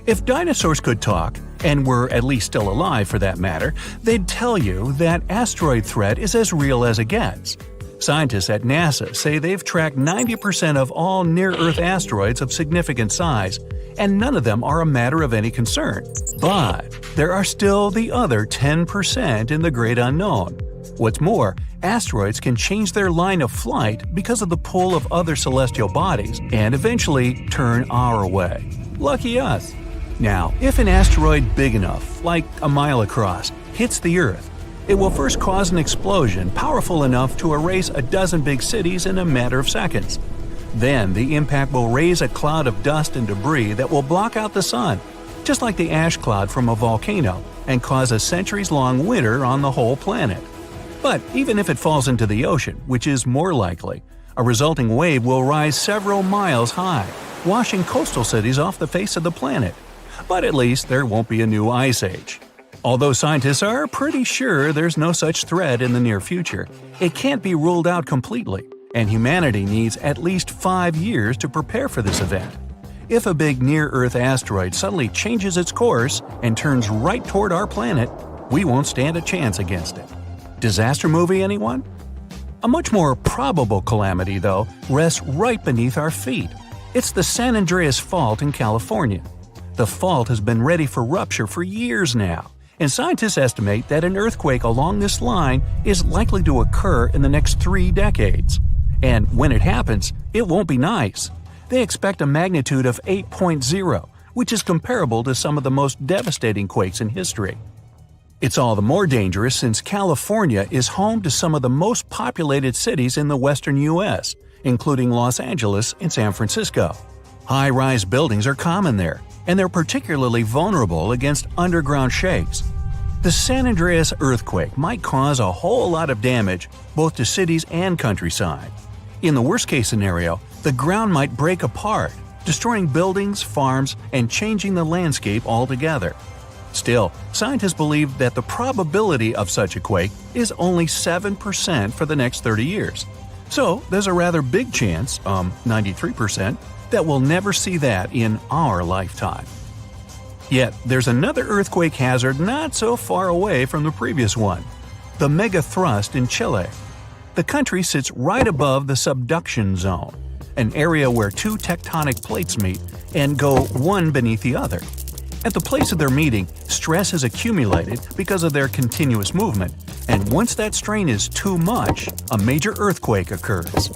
if dinosaurs could talk, and were at least still alive for that matter, they'd tell you that asteroid threat is as real as it gets. Scientists at NASA say they've tracked 90% of all near-Earth asteroids of significant size, and none of them are a matter of any concern. But there are still the other 10% in the great unknown. What's more, asteroids can change their line of flight because of the pull of other celestial bodies and eventually turn our way. Lucky us. Now, if an asteroid big enough, like a mile across, hits the Earth, it will first cause an explosion powerful enough to erase a dozen big cities in a matter of seconds. Then the impact will raise a cloud of dust and debris that will block out the sun, just like the ash cloud from a volcano, and cause a centuries-long winter on the whole planet. But even if it falls into the ocean, which is more likely, a resulting wave will rise several miles high, washing coastal cities off the face of the planet. But at least there won't be a new ice age. Although scientists are pretty sure there's no such threat in the near future, it can't be ruled out completely, and humanity needs at least 5 years to prepare for this event. If a big near-Earth asteroid suddenly changes its course and turns right toward our planet, we won't stand a chance against it. Disaster movie, anyone? A much more probable calamity, though, rests right beneath our feet. It's the San Andreas Fault in California. The fault has been ready for rupture for years now, and scientists estimate that an earthquake along this line is likely to occur in the next 3 decades. And when it happens, it won't be nice. They expect a magnitude of 8.0, which is comparable to some of the most devastating quakes in history. It's all the more dangerous since California is home to some of the most populated cities in the western U.S., including Los Angeles and San Francisco. High-rise buildings are common there, and they're particularly vulnerable against underground shakes. The San Andreas earthquake might cause a whole lot of damage both to cities and countryside. In the worst-case scenario, the ground might break apart, destroying buildings, farms, and changing the landscape altogether. Still, scientists believe that the probability of such a quake is only 7% for the next 30 years. So, there's a rather big chance, 93%, that we'll never see that in our lifetime. Yet, there's another earthquake hazard not so far away from the previous one: the megathrust in Chile. The country sits right above the subduction zone, an area where two tectonic plates meet and go one beneath the other. At the place of their meeting, stress is accumulated because of their continuous movement, and once that strain is too much, a major earthquake occurs.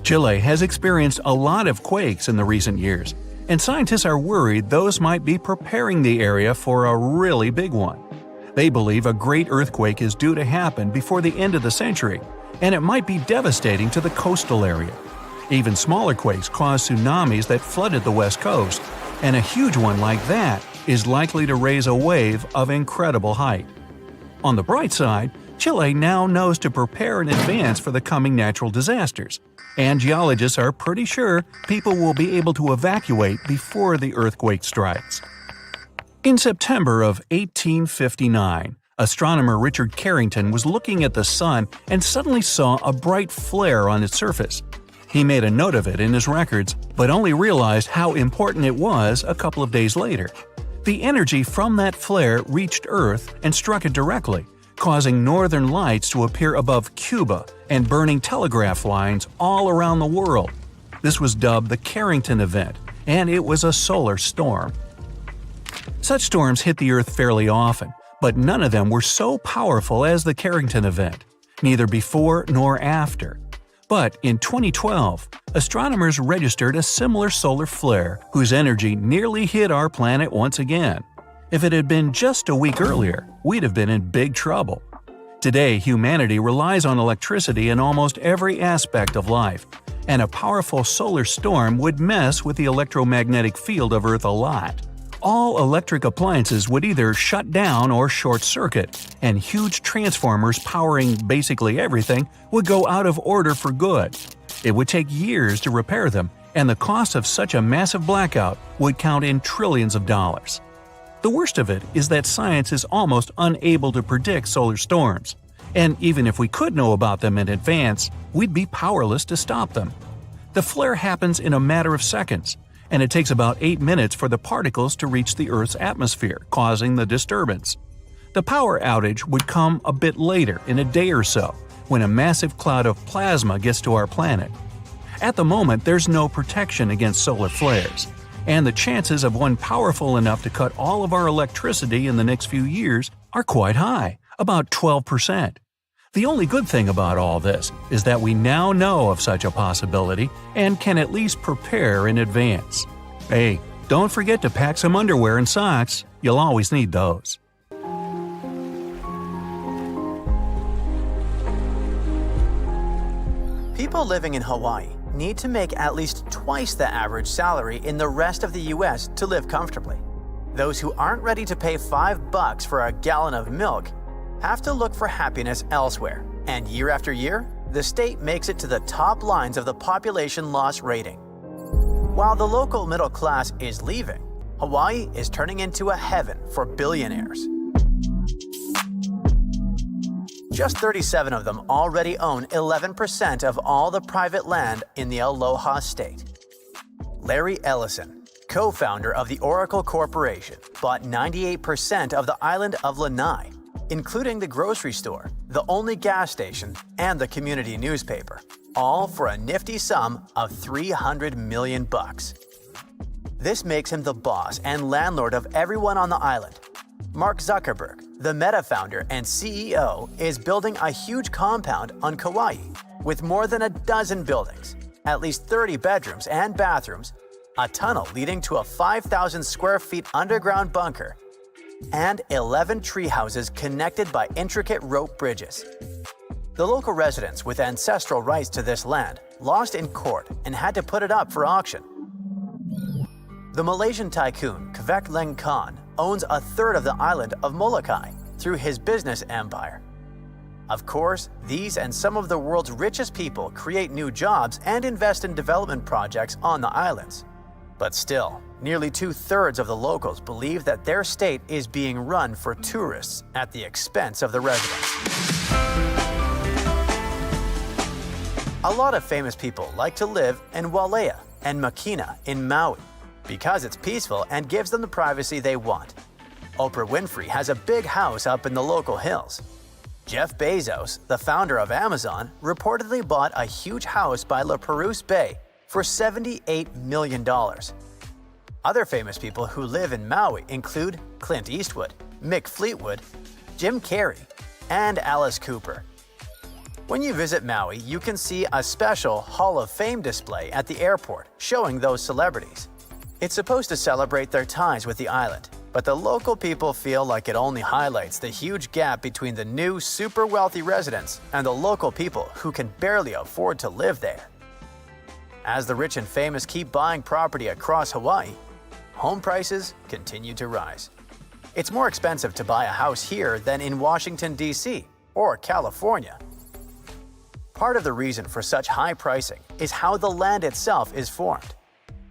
Chile has experienced a lot of quakes in the recent years, and scientists are worried those might be preparing the area for a really big one. They believe a great earthquake is due to happen before the end of the century, and it might be devastating to the coastal area. Even smaller quakes caused tsunamis that flooded the west coast, and a huge one like that is likely to raise a wave of incredible height. On the bright side, Chile now knows to prepare in advance for the coming natural disasters, and geologists are pretty sure people will be able to evacuate before the earthquake strikes. In September of 1859, astronomer Richard Carrington was looking at the sun and suddenly saw a bright flare on its surface. He made a note of it in his records, but only realized how important it was a couple of days later. The energy from that flare reached Earth and struck it directly, causing northern lights to appear above Cuba and burning telegraph lines all around the world. This was dubbed the Carrington event, and it was a solar storm. Such storms hit the Earth fairly often, but none of them were so powerful as the Carrington event, neither before nor after. But in 2012, astronomers registered a similar solar flare whose energy nearly hit our planet once again. If it had been just a week earlier, we'd have been in big trouble. Today, humanity relies on electricity in almost every aspect of life, and a powerful solar storm would mess with the electromagnetic field of Earth a lot. All electric appliances would either shut down or short-circuit, and huge transformers powering basically everything would go out of order for good. It would take years to repair them, and the cost of such a massive blackout would count in trillions of dollars. The worst of it is that science is almost unable to predict solar storms, and even if we could know about them in advance, we'd be powerless to stop them. The flare happens in a matter of seconds, and it takes about 8 minutes for the particles to reach the Earth's atmosphere, causing the disturbance. The power outage would come a bit later, in a day or so, when a massive cloud of plasma gets to our planet. At the moment, there's no protection against solar flares, and the chances of one powerful enough to cut all of our electricity in the next few years are quite high, about 12%. The only good thing about all this is that we now know of such a possibility and can at least prepare in advance. Hey, don't forget to pack some underwear and socks. You'll always need those. People living in Hawaii need to make at least twice the average salary in the rest of the US to live comfortably. Those who aren't ready to pay $5 for a gallon of milk have to look for happiness elsewhere. And year after year, the state makes it to the top lines of the population loss rating. While the local middle class is leaving, Hawaii is turning into a heaven for billionaires. Just 37 of them already own 11% of all the private land in the Aloha state. Larry Ellison, co-founder of the Oracle Corporation, bought 98% of the island of Lanai, including the grocery store, the only gas station, and the community newspaper, all for a nifty sum of $300 million. This makes him the boss and landlord of everyone on the island. Mark Zuckerberg, the Meta founder and CEO, is building a huge compound on Kauai with more than a dozen buildings, at least 30 bedrooms and bathrooms, a tunnel leading to a 5,000 square feet underground bunker, and 11 tree houses connected by intricate rope bridges. The local residents with ancestral rights to this land lost in court and had to put it up for auction. The Malaysian tycoon Kvek Leng Khan owns a third of the island of Molokai through his business empire. Of course, these and some of the world's richest people create new jobs and invest in development projects on the islands. But still, nearly 2/3 of the locals believe that their state is being run for tourists at the expense of the residents. A lot of famous people like to live in Wailea and Makina in Maui because it's peaceful and gives them the privacy they want. Oprah Winfrey has a big house up in the local hills. Jeff Bezos, the founder of Amazon, reportedly bought a huge house by La Perouse Bay for $78 million. Other famous people who live in Maui include Clint Eastwood, Mick Fleetwood, Jim Carrey, and Alice Cooper. When you visit Maui, you can see a special Hall of Fame display at the airport showing those celebrities. It's supposed to celebrate their ties with the island, but the local people feel like it only highlights the huge gap between the new super wealthy residents and the local people who can barely afford to live there. As the rich and famous keep buying property across Hawaii, home prices continue to rise. It's more expensive to buy a house here than in Washington, D.C. or California. Part of the reason for such high pricing is how the land itself is formed.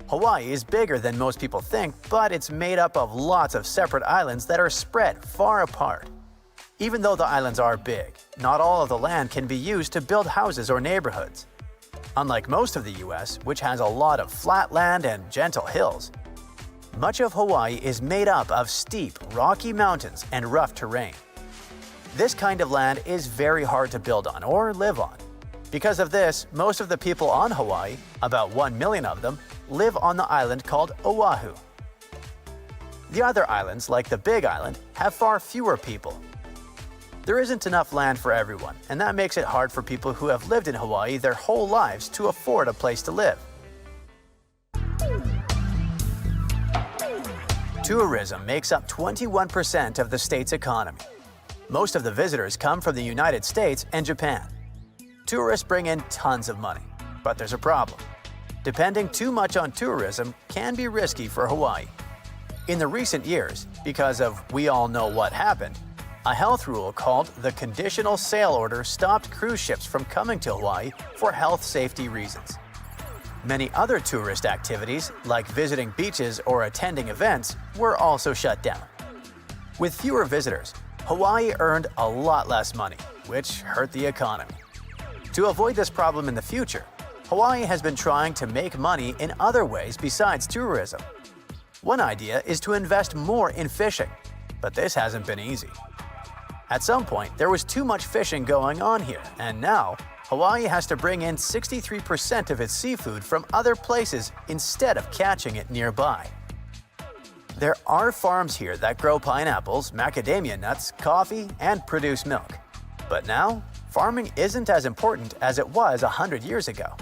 Hawaii is bigger than most people think, but it's made up of lots of separate islands that are spread far apart. Even though the islands are big, not all of the land can be used to build houses or neighborhoods. Unlike most of the US, which has a lot of flat land and gentle hills, much of Hawaii is made up of steep, rocky mountains and rough terrain. This kind of land is very hard to build on or live on. Because of this, most of the people on Hawaii, about 1 million of them, live on the island called Oahu. The other islands, like the Big Island, have far fewer people. There isn't enough land for everyone, and that makes it hard for people who have lived in Hawaii their whole lives to afford a place to live. Tourism makes up 21% of the state's economy. Most of the visitors come from the United States and Japan. Tourists bring in tons of money, but there's a problem. Depending too much on tourism can be risky for Hawaii. In the recent years, because of we all know what happened, a health rule called the Conditional Sail Order stopped cruise ships from coming to Hawaii for health safety reasons. Many other tourist activities, like visiting beaches or attending events, were also shut down. With fewer visitors, Hawaii earned a lot less money, which hurt the economy. To avoid this problem in the future, Hawaii has been trying to make money in other ways besides tourism. One idea is to invest more in fishing, but this hasn't been easy. At some point, there was too much fishing going on here, and now Hawaii has to bring in 63% of its seafood from other places instead of catching it nearby. There are farms here that grow pineapples, macadamia nuts, coffee, and produce milk. But now, farming isn't as important as it was 100 years ago.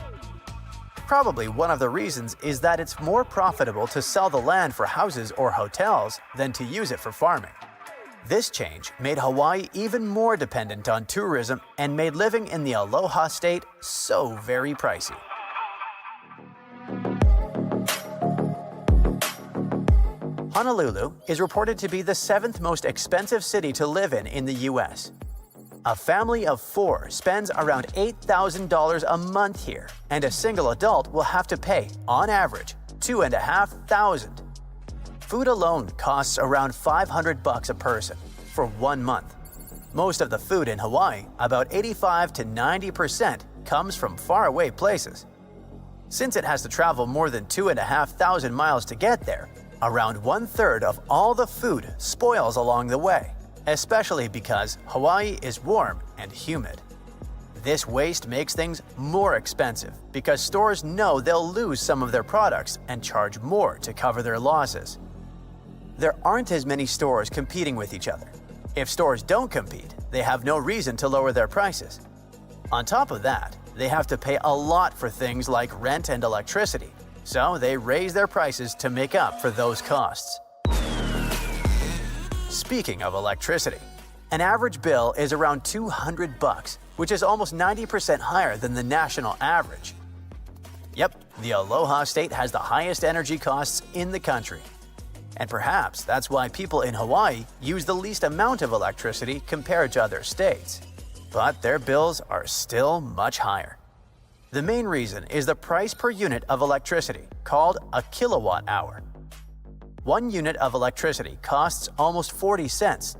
Probably one of the reasons is that it's more profitable to sell the land for houses or hotels than to use it for farming. This change made Hawaii even more dependent on tourism and made living in the Aloha state so very pricey. Honolulu is reported to be the 7th most expensive city to live in the US. A family of 4 spends around $8,000 a month here, and a single adult will have to pay, on average, $2,500. Food alone costs around $500 a person for 1 month. Most of the food in Hawaii, about 85 to 90%, comes from faraway places. Since it has to travel more than 2,500 miles to get there, around 1/3 of all the food spoils along the way, especially because Hawaii is warm and humid. This waste makes things more expensive because stores know they'll lose some of their products and charge more to cover their losses. There aren't as many stores competing with each other. If stores don't compete, they have no reason to lower their prices. On top of that, they have to pay a lot for things like rent and electricity, so they raise their prices to make up for those costs. Speaking of electricity, an average bill is around $200, which is almost 90% higher than the national average. Yep, the Aloha state has the highest energy costs in the country. And perhaps that's why people in Hawaii use the least amount of electricity compared to other states. But their bills are still much higher. The main reason is the price per unit of electricity, called a kilowatt hour. 1 unit of electricity costs almost 40 cents.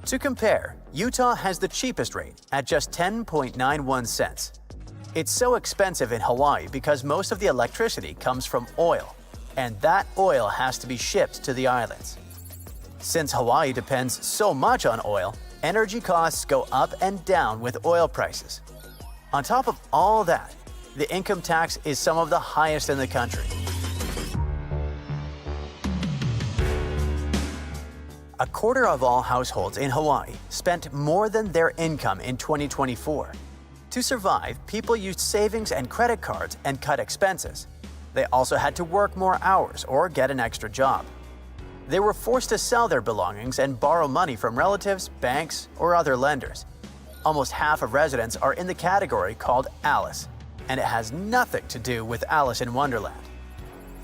To compare, Utah has the cheapest rate at just 10.91 cents. It's so expensive in Hawaii because most of the electricity comes from oil, and that oil has to be shipped to the islands. Since Hawaii depends so much on oil, energy costs go up and down with oil prices. On top of all that, the income tax is some of the highest in the country. A quarter of all households in Hawaii spent more than their income in 2024. To survive, people used savings and credit cards and cut expenses. They also had to work more hours or get an extra job. They were forced to sell their belongings and borrow money from relatives, banks, or other lenders. Almost half of residents are in the category called ALICE, and it has nothing to do with Alice in Wonderland.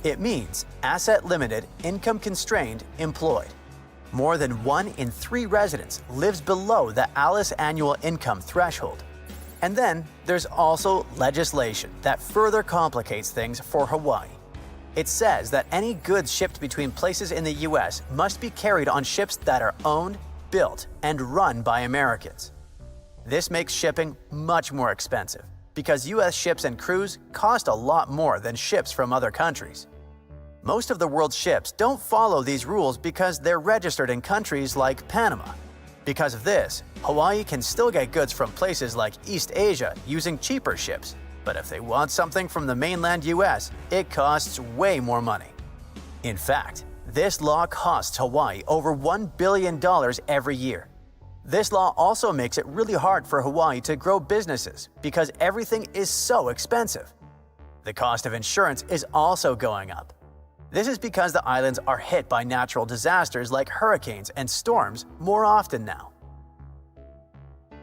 It means asset limited, income constrained, employed. More than 1 in 3 residents lives below the ALICE annual income threshold. And then there's also legislation that further complicates things for Hawaii. It says that any goods shipped between places in the US must be carried on ships that are owned, built, and run by Americans. This makes shipping much more expensive because US ships and crews cost a lot more than ships from other countries. Most of the world's ships don't follow these rules because they're registered in countries like Panama. Because of this, Hawaii can still get goods from places like East Asia using cheaper ships, but if they want something from the mainland US, it costs way more money. In fact, this law costs Hawaii over $1 billion every year. This law also makes it really hard for Hawaii to grow businesses because everything is so expensive. The cost of insurance is also going up. This is because the islands are hit by natural disasters like hurricanes and storms more often now.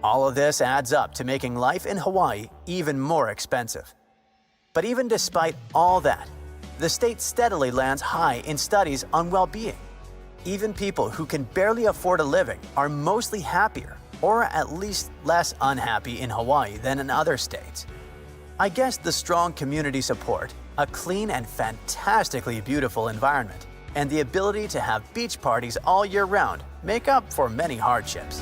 All of this adds up to making life in Hawaii even more expensive. But even despite all that, the state steadily lands high in studies on well-being. Even people who can barely afford a living are mostly happier, or at least less unhappy in Hawaii than in other states. I guess the strong community support, a clean and fantastically beautiful environment, and the ability to have beach parties all year round make up for many hardships.